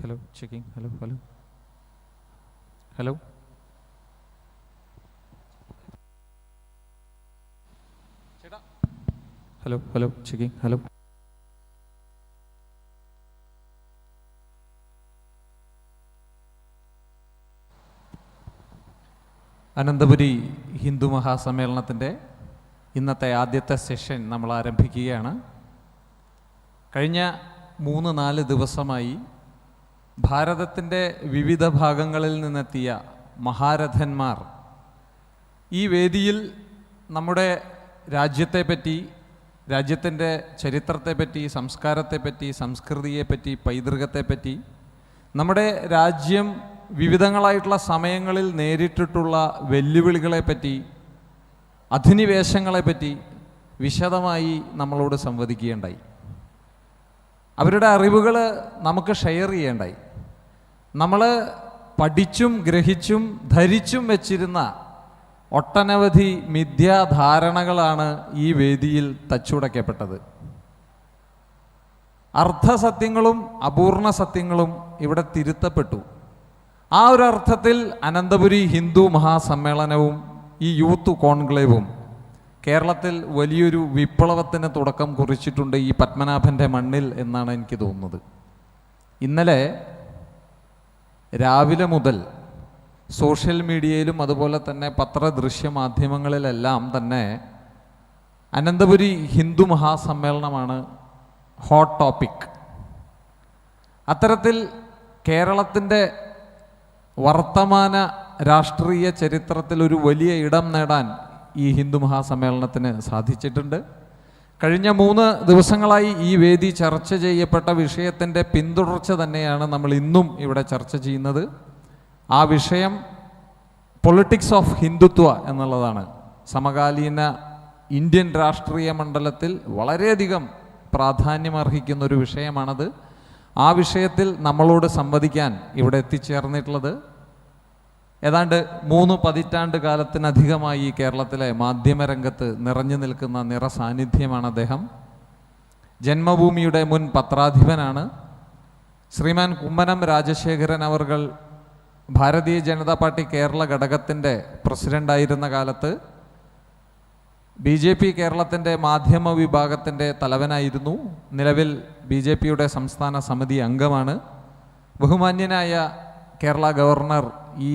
Hello, checking. Hello, hello. Hello. Hello, hello, checking. Hello. Ananthapuri Hindu മഹാസമ്മേളനത്തിൻ്റെ ഇന്നത്തെ ആദ്യത്തെ session നമ്മൾ ആരംഭിക്കുകയാണ്. കഴിഞ്ഞ 3-4 ദിവസമായി ഭാരതത്തിൻ്റെ വിവിധ ഭാഗങ്ങളിൽ നിന്നെത്തിയ മഹാരഥന്മാർ ഈ വേദിയിൽ നമ്മുടെ രാജ്യത്തെപ്പറ്റി, രാജ്യത്തിൻ്റെ ചരിത്രത്തെപ്പറ്റി, സംസ്കാരത്തെപ്പറ്റി, സംസ്കൃതിയെപ്പറ്റി, പൈതൃകത്തെപ്പറ്റി, നമ്മുടെ രാജ്യം വിവിധങ്ങളായിട്ടുള്ള സമയങ്ങളിൽ നേരിട്ടിട്ടുള്ള വെല്ലുവിളികളെപ്പറ്റി, അധിനിവേശങ്ങളെപ്പറ്റി വിശദമായി നമ്മളോട് സംവദിക്കുകയുണ്ടായി. അവരുടെ അറിവുകൾ നമുക്ക് ഷെയർ ചെയ്യേണ്ടായി. നമ്മൾ പഠിച്ചും ഗ്രഹിച്ചും ധരിച്ചും വെച്ചിരുന്ന ഒട്ടനവധി മിഥ്യാധാരണകളാണ് ഈ വേദിയിൽ തച്ചുടയ്ക്കപ്പെട്ടത്. അർദ്ധസത്യങ്ങളും അപൂർണ സത്യങ്ങളും ഇവിടെ തിരുത്തപ്പെട്ടു. ആ ഒരു അർത്ഥത്തിൽ അനന്തപുരി ഹിന്ദു മഹാസമ്മേളനവും ഈ യൂത്ത് കോൺക്ലേവും കേരളത്തിൽ വലിയൊരു വിപ്ലവത്തിന് തുടക്കം കുറിച്ചിട്ടുണ്ട് ഈ പത്മനാഭൻ്റെ മണ്ണിൽ എന്നാണ് എനിക്ക് തോന്നുന്നത്. ഇന്നലെ രാവിലെ മുതൽ സോഷ്യൽ മീഡിയയിലും അതുപോലെ തന്നെ പത്രദൃശ്യ മാധ്യമങ്ങളിലെല്ലാം തന്നെ അനന്തപുരി ഹിന്ദു മഹാസമ്മേളനമാണ് ഹോട്ട് ടോപ്പിക്. അത്തരത്തിൽ കേരളത്തിൻ്റെ വർത്തമാന രാഷ്ട്രീയ ചരിത്രത്തിൽ ഒരു വലിയ ഇടം നേടാൻ ഈ ഹിന്ദു മഹാസമ്മേളനത്തിന് സാധിച്ചിട്ടുണ്ട്. കഴിഞ്ഞ 3 ദിവസങ്ങളായി ഈ വേദി ചർച്ച ചെയ്യപ്പെട്ട വിഷയത്തിൻ്റെ പിന്തുടർച്ച തന്നെയാണ് നമ്മൾ ഇന്നും ഇവിടെ ചർച്ച ചെയ്യുന്നത്. ആ വിഷയം പൊളിറ്റിക്സ് ഓഫ് ഹിന്ദുത്വ എന്നുള്ളതാണ്. സമകാലീന ഇന്ത്യൻ രാഷ്ട്രീയ മണ്ഡലത്തിൽ വളരെയധികം പ്രാധാന്യമർഹിക്കുന്നൊരു വിഷയമാണത്. ആ വിഷയത്തിൽ നമ്മളോട് സംവദിക്കാൻ ഇവിടെ എത്തിച്ചേർന്നിട്ടുള്ളത് ഏതാണ്ട് 3 പതിറ്റാണ്ട് കാലത്തിനധികമായി കേരളത്തിലെ മാധ്യമരംഗത്ത് നിറഞ്ഞു നിൽക്കുന്ന നിറസാന്നിധ്യമാണ് അദ്ദേഹം. ജന്മഭൂമിയുടെ മുൻ പത്രാധിപനാണ്. ശ്രീമാൻ കുമ്മനം രാജശേഖരൻ അവർകൾ ഭാരതീയ ജനതാ പാർട്ടി കേരള ഘടകത്തിൻ്റെ പ്രസിഡൻ്റായിരുന്ന കാലത്ത് BJP കേരളത്തിൻ്റെ മാധ്യമ വിഭാഗത്തിൻ്റെ തലവനായിരുന്നു. നിലവിൽ BJPയുടെ സംസ്ഥാന സമിതി അംഗമാണ്. ബഹുമാന്യനായ കേരള ഗവർണർ ഈ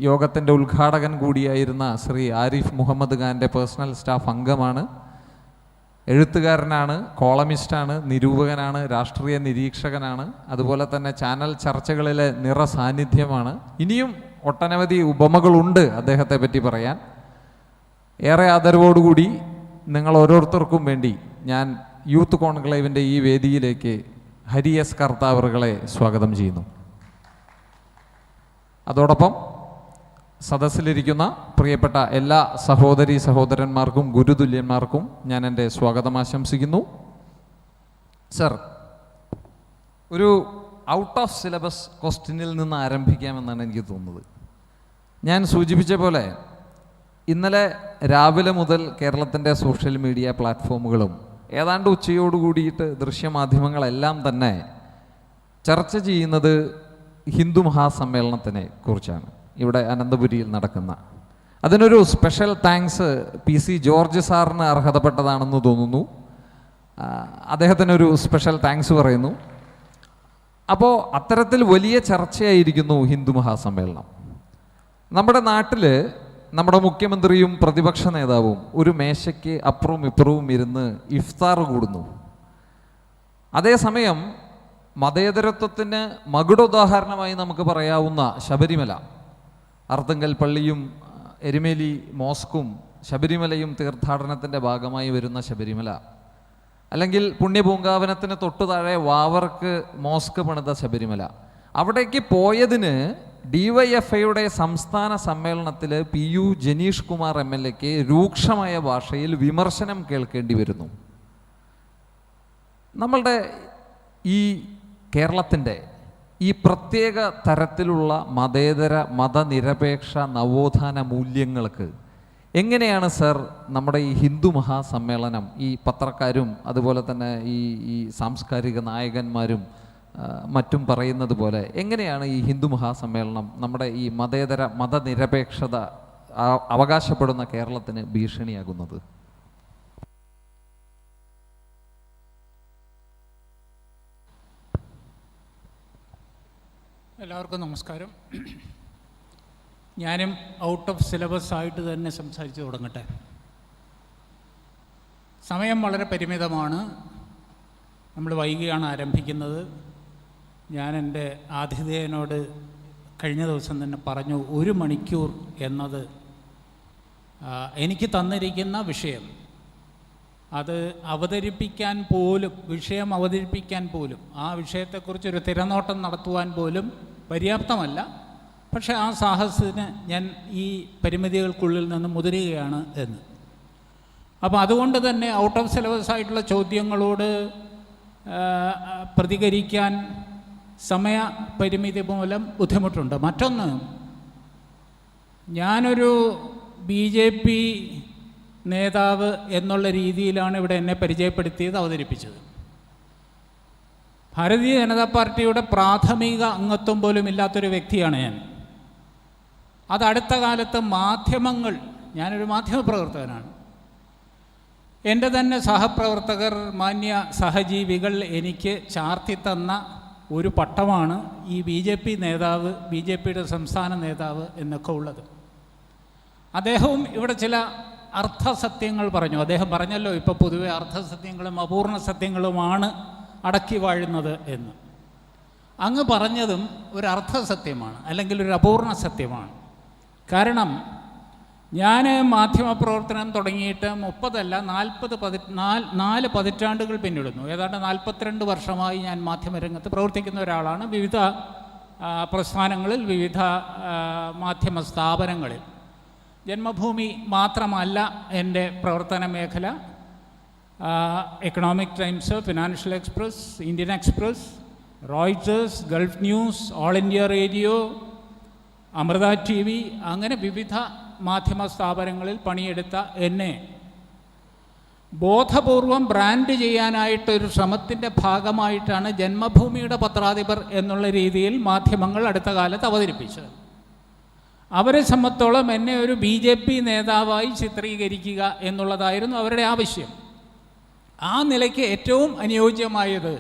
യോഗത്തിൻ്റെ ഉദ്ഘാടകൻ കൂടിയായിരുന്ന ശ്രീ ആരിഫ് മുഹമ്മദ് ഖാൻ്റെ പേഴ്സണൽ സ്റ്റാഫ് അംഗമാണ്. എഴുത്തുകാരനാണ്, കോളമിസ്റ്റാണ്, നിരൂപകനാണ്, രാഷ്ട്രീയ നിരീക്ഷകനാണ്. അതുപോലെ തന്നെ ചാനൽ ചർച്ചകളിലെ നിറസാന്നിധ്യമാണ്. ഇനിയും ഒട്ടനവധി ഉപമകളുണ്ട് അദ്ദേഹത്തെ പറ്റി പറയാൻ. ഏറെ ആദരവോടുകൂടി നിങ്ങൾ ഓരോരുത്തർക്കും വേണ്ടി ഞാൻ യൂത്ത് കോൺക്ലേവിൻ്റെ ഈ വേദിയിലേക്ക് ഹരി എസ് കർത്താവറുകളെ സ്വാഗതം ചെയ്യുന്നു. അതോടൊപ്പം സദസ്സിലിരിക്കുന്ന പ്രിയപ്പെട്ട എല്ലാ സഹോദരീ സഹോദരന്മാർക്കും ഗുരുതുല്യന്മാർക്കും ഞാൻ എൻ്റെ സ്വാഗതം ആശംസിക്കുന്നു. സർ, ഒരു ഔട്ട് ഓഫ് സിലബസ് ക്വസ്റ്റ്യനിൽ നിന്ന് ആരംഭിക്കാമെന്നാണ് എനിക്ക് തോന്നുന്നത്. ഞാൻ സൂചിപ്പിച്ച പോലെ ഇന്നലെ രാവിലെ മുതൽ കേരളത്തിൻ്റെ സോഷ്യൽ മീഡിയ പ്ലാറ്റ്ഫോമുകളും ഏതാണ്ട് ഉച്ചയോടുകൂടിയിട്ട് ദൃശ്യമാധ്യമങ്ങളെല്ലാം തന്നെ ചർച്ച ചെയ്യുന്നത് ഹിന്ദു മഹാസമ്മേളനത്തിനെ കുറിച്ചാണ്, ഇവിടെ അനന്തപുരിയിൽ നടക്കുന്ന. അതിനൊരു സ്പെഷ്യൽ താങ്ക്സ് PC ജോർജ് സാറിന് അർഹതപ്പെട്ടതാണെന്ന് തോന്നുന്നു. അദ്ദേഹത്തിനൊരു സ്പെഷ്യൽ താങ്ക്സ് പറയുന്നു. അപ്പോൾ അത്തരത്തിൽ വലിയ ചർച്ചയായിരിക്കുന്നു ഹിന്ദു മഹാസമ്മേളനം. നമ്മുടെ നാട്ടിൽ നമ്മുടെ മുഖ്യമന്ത്രിയും പ്രതിപക്ഷ നേതാവും ഒരു മേശയ്ക്ക് അപ്പുറവും ഇപ്പുറവും ഇരുന്ന് ഇഫ്താർ കൂടുന്നു. അതേസമയം മതേതരത്വത്തിന് മകുടോദാഹരണമായി നമുക്ക് പറയാവുന്ന ശബരിമല, അർത്തുങ്കൽ പള്ളിയും എരുമേലി മോസ്കും ശബരിമലയും തീർത്ഥാടനത്തിൻ്റെ ഭാഗമായി വരുന്ന ശബരിമല, അല്ലെങ്കിൽ പുണ്യപൂങ്കാവനത്തിന് തൊട്ടു താഴെ വാവർക്ക് മോസ്ക് പണിത ശബരിമല, അവിടേക്ക് പോയതിന് DYFIയുടെ സംസ്ഥാന സമ്മേളനത്തിൽ PU ജനീഷ് കുമാർ MLAക്ക് രൂക്ഷമായ ഭാഷയിൽ വിമർശനം കേൾക്കേണ്ടി വരുന്നു. നമ്മളുടെ ഈ കേരളത്തിൻ്റെ ഈ പ്രത്യേക തരത്തിലുള്ള മതേതര മതനിരപേക്ഷ നവോത്ഥാന മൂല്യങ്ങൾക്ക് എങ്ങനെയാണ് സർ നമ്മുടെ ഈ ഹിന്ദു മഹാസമ്മേളനം, ഈ പത്രക്കാരും അതുപോലെ തന്നെ ഈ സാംസ്കാരിക നായകന്മാരും മറ്റും പറയുന്നത് പോലെ എങ്ങനെയാണ് ഈ ഹിന്ദു മഹാസമ്മേളനം നമ്മുടെ ഈ മതനിരപേക്ഷത അവകാശപ്പെടുന്ന കേരളത്തിന് ഭീഷണിയാകുന്നത്? എല്ലാവർക്കും നമസ്കാരം. ഞാനും ഔട്ട് ഓഫ് സിലബസ് ആയിട്ട് തന്നെ സംസാരിച്ച് തുടങ്ങട്ടെ. സമയം വളരെ പരിമിതമാണ്. നമ്മൾ വൈകിയാണ് ആരംഭിക്കുന്നത്. ഞാൻ എൻ്റെ ആതിഥേയനോട് കഴിഞ്ഞ ദിവസം തന്നെ പറഞ്ഞു, 1 മണിക്കൂർ എന്നത് എനിക്ക് തന്നിരിക്കുന്ന വിഷയം അത് വിഷയം അവതരിപ്പിക്കാൻ പോലും ആ വിഷയത്തെക്കുറിച്ചൊരു തിരനോട്ടം നടത്തുവാൻ പോലും പര്യാപ്തമല്ല. പക്ഷേ ആ സാഹസത്തിന് ഞാൻ ഈ പരിമിതികൾക്കുള്ളിൽ നിന്ന് മുതിരുകയാണ് എന്ന്. അപ്പോൾ അതുകൊണ്ട് തന്നെ ഔട്ട് ഓഫ് സിലബസ് ആയിട്ടുള്ള ചോദ്യങ്ങളോട് പ്രതികരിക്കാൻ സമയപരിമിതി മൂലം ബുദ്ധിമുട്ടുണ്ട്. മറ്റൊന്ന്, ഞാനൊരു BJP നേതാവ് എന്നുള്ള രീതിയിലാണ് ഇവിടെ എന്നെ പരിചയപ്പെടുത്തിയത്, അവതരിപ്പിച്ചത്. ഭാരതീയ ജനതാ പാർട്ടിയുടെ പ്രാഥമിക അംഗത്വം പോലും ഇല്ലാത്തൊരു വ്യക്തിയാണ് ഞാൻ. അത് അടുത്ത കാലത്ത് ഞാനൊരു മാധ്യമപ്രവർത്തകനാണ്. എൻ്റെ തന്നെ സഹപ്രവർത്തകർ, മാന്യ സഹജീവികൾ എനിക്ക് ചാർത്തിത്തന്ന ഒരു പട്ടമാണ് ഈ BJP നേതാവ്, BJPയുടെ സംസ്ഥാന നേതാവ് എന്നൊക്കെ ഉള്ളത്. അദ്ദേഹവും ഇവിടെ ചില അർത്ഥസത്യങ്ങൾ പറഞ്ഞു. അദ്ദേഹം പറഞ്ഞല്ലോ, ഇപ്പോൾ പൊതുവെ അർത്ഥസത്യങ്ങളും അപൂർണ സത്യങ്ങളുമാണ് അടക്കി വാഴുന്നത് എന്ന്. അങ്ങ് പറഞ്ഞതും ഒരു അർത്ഥസത്യമാണ്, അല്ലെങ്കിൽ ഒരു അപൂർണ സത്യമാണ്. കാരണം ഞാൻ മാധ്യമപ്രവർത്തനം തുടങ്ങിയിട്ട് 30 അല്ല 4 പതിറ്റാണ്ടുകൾ പിന്നിടുന്നു. ഏതാണ്ട് 42 വർഷമായി ഞാൻ മാധ്യമരംഗത്ത് പ്രവർത്തിക്കുന്ന ഒരാളാണ്. വിവിധ പ്രസ്ഥാനങ്ങളിൽ, വിവിധ മാധ്യമ സ്ഥാപനങ്ങളിൽ. ജന്മഭൂമി മാത്രമല്ല എൻ്റെ പ്രവർത്തന മേഖല. Economic Times, Financial Express, Indian Express, Reuters, Gulf News, All India Radio, Amrita TV, അങ്ങനെ വിവിധ മാധ്യമ സ്ഥാപനങ്ങളിൽ പണിയെടുത്ത എന്നെ ബോധപൂർവം ബ്രാൻഡ് ചെയ്യാനായിട്ടൊരു ശ്രമത്തിൻ്റെ ഭാഗമായിട്ടാണ് ജന്മഭൂമിയുടെ പത്രാധിപർ എന്നുള്ള രീതിയിൽ മാധ്യമങ്ങൾ അടുത്ത കാലത്ത് അവതരിപ്പിച്ചത്. അവരെ സംബന്ധിച്ചോളം എന്നെ ഒരു BJP നേതാവായി ചിത്രീകരിക്കുക എന്നുള്ളതായിരുന്നു അവരുടെ ആവശ്യം. ആ നിലയ്ക്ക് ഏറ്റവും അനുയോജ്യമായത്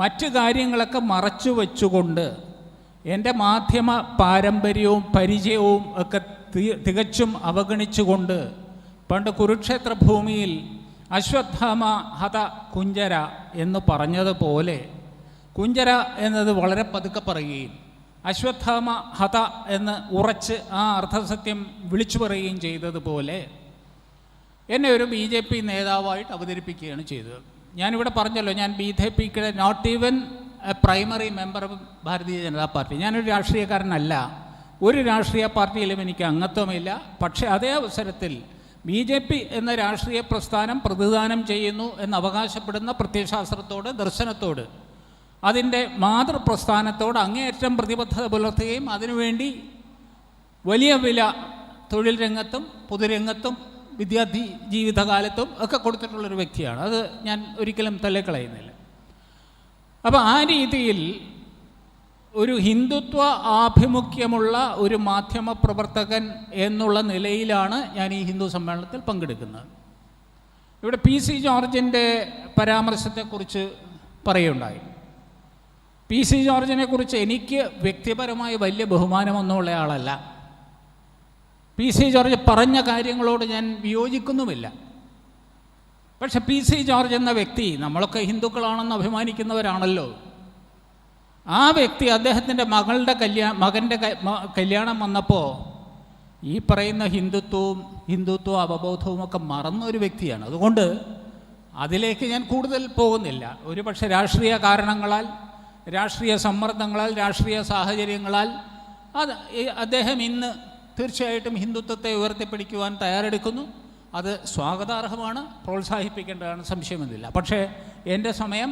മറ്റു കാര്യങ്ങളൊക്കെ മറച്ചു വച്ചുകൊണ്ട് എൻ്റെ മാധ്യമ പാരമ്പര്യവും പരിചയവും ഒക്കെ തികച്ചും അവഗണിച്ചുകൊണ്ട് പണ്ട് കുരുക്ഷേത്ര ഭൂമിയിൽ അശ്വത്ഥാമ ഹത കുഞ്ചര എന്ന് പറഞ്ഞതുപോലെ, കുഞ്ചര എന്നത് വളരെ പതുക്കെ പറയുകയും അശ്വത്ഥാമ ഹത എന്ന് ഉറച്ച് ആ അർത്ഥസത്യം വിളിച്ചു പറയുകയും ചെയ്തതുപോലെ എന്നെ ഒരു BJP നേതാവായിട്ട് അവതരിപ്പിക്കുകയാണ് ചെയ്തത്. ഞാനിവിടെ പറഞ്ഞല്ലോ, ഞാൻ BJPക്ക് not even a primary member of Bharatiya Janata party. ഞാനൊരു രാഷ്ട്രീയക്കാരനല്ല, ഒരു രാഷ്ട്രീയ പാർട്ടിയിലും എനിക്ക് അംഗത്വമില്ല. പക്ഷേ അതേ അവസരത്തിൽ BJP എന്ന രാഷ്ട്രീയ പ്രസ്ഥാനം പ്രതിദാനം ചെയ്യുന്നു എന്ന് അവകാശപ്പെടുന്ന പ്രത്യയശാസ്ത്രത്തോട്, ദർശനത്തോട്, അതിൻ്റെ മാതൃപ്രസ്ഥാനത്തോട് അങ്ങേയറ്റം പ്രതിബദ്ധത പുലർത്തുകയും അതിനുവേണ്ടി വലിയ വില തൊഴിൽ രംഗത്തും പൊതുരംഗത്തും വിദ്യാർത്ഥി ജീവിതകാലത്തും ഒക്കെ കൊടുത്തിട്ടുള്ളൊരു വ്യക്തിയാണ്. അത് ഞാൻ ഒരിക്കലും തള്ളിക്കളയുന്നില്ല. അപ്പോൾ ആ രീതിയിൽ ഒരു ഹിന്ദുത്വ ആഭിമുഖ്യമുള്ള ഒരു മാധ്യമപ്രവർത്തകൻ എന്നുള്ള നിലയിലാണ് ഞാൻ ഈ ഹിന്ദു സമ്മേളനത്തിൽ പങ്കെടുക്കുന്നത്. ഇവിടെ PC ജോർജിൻ്റെ പരാമർശത്തെക്കുറിച്ച് പറയുകയുണ്ടായി. PC ജോർജിനെക്കുറിച്ച് എനിക്ക് വ്യക്തിപരമായി വലിയ ബഹുമാനമൊന്നുമുള്ള ആളല്ല. PC ജോർജ് പറഞ്ഞ കാര്യങ്ങളോട് ഞാൻ വിയോജിക്കുന്നുമില്ല. പക്ഷെ PC ജോർജ് എന്ന വ്യക്തി, നമ്മളൊക്കെ ഹിന്ദുക്കളാണെന്ന് അഭിമാനിക്കുന്നവരാണല്ലോ, ആ വ്യക്തി അദ്ദേഹത്തിൻ്റെ മകൻ്റെ കല്യാണം വന്നപ്പോൾ ഈ പറയുന്ന ഹിന്ദുത്വ അവബോധവും ഒക്കെ മറന്നൊരു വ്യക്തിയാണ്. അതുകൊണ്ട് അതിലേക്ക് ഞാൻ കൂടുതൽ പോകുന്നില്ല. ഒരു പക്ഷേ രാഷ്ട്രീയ കാരണങ്ങളാൽ, രാഷ്ട്രീയ സമ്മർദ്ദങ്ങളാൽ, രാഷ്ട്രീയ സാഹചര്യങ്ങളാൽ അദ്ദേഹം ഇന്ന് തീർച്ചയായിട്ടും ഹിന്ദുത്വത്തെ ഉയർത്തിപ്പിടിക്കുവാൻ തയ്യാറെടുക്കുന്നു. അത് സ്വാഗതാർഹമാണ്, പ്രോത്സാഹിപ്പിക്കേണ്ടതാണ്, സംശയമൊന്നുമില്ല. പക്ഷേ എൻ്റെ സമയം,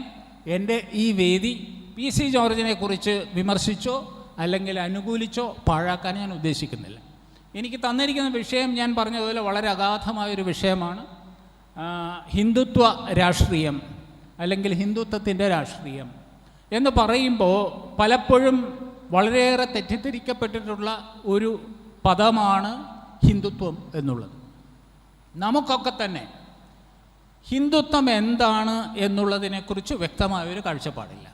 എൻ്റെ ഈ വേദി PC ജോർജിനെ കുറിച്ച് വിമർശിച്ചോ അല്ലെങ്കിൽ അനുകൂലിച്ചോ പാഴാക്കാൻ ഞാൻ ഉദ്ദേശിക്കുന്നില്ല. എനിക്ക് തന്നിരിക്കുന്ന വിഷയം ഞാൻ പറഞ്ഞതുപോലെ വളരെ അഗാധമായൊരു വിഷയമാണ്. ഹിന്ദുത്വ രാഷ്ട്രീയം അല്ലെങ്കിൽ ഹിന്ദുത്വത്തിൻ്റെ രാഷ്ട്രീയം എന്ന് പറയുമ്പോൾ പലപ്പോഴും വളരെയേറെ തെറ്റിദ്ധരിക്കപ്പെട്ടിട്ടുള്ള ഒരു പദമാണ് ഹിന്ദുത്വം എന്നുള്ളത്. നമുക്കൊക്കെ തന്നെ ഹിന്ദുത്വം എന്താണ് എന്നുള്ളതിനെക്കുറിച്ച് വ്യക്തമായൊരു കാഴ്ചപ്പാടില്ല.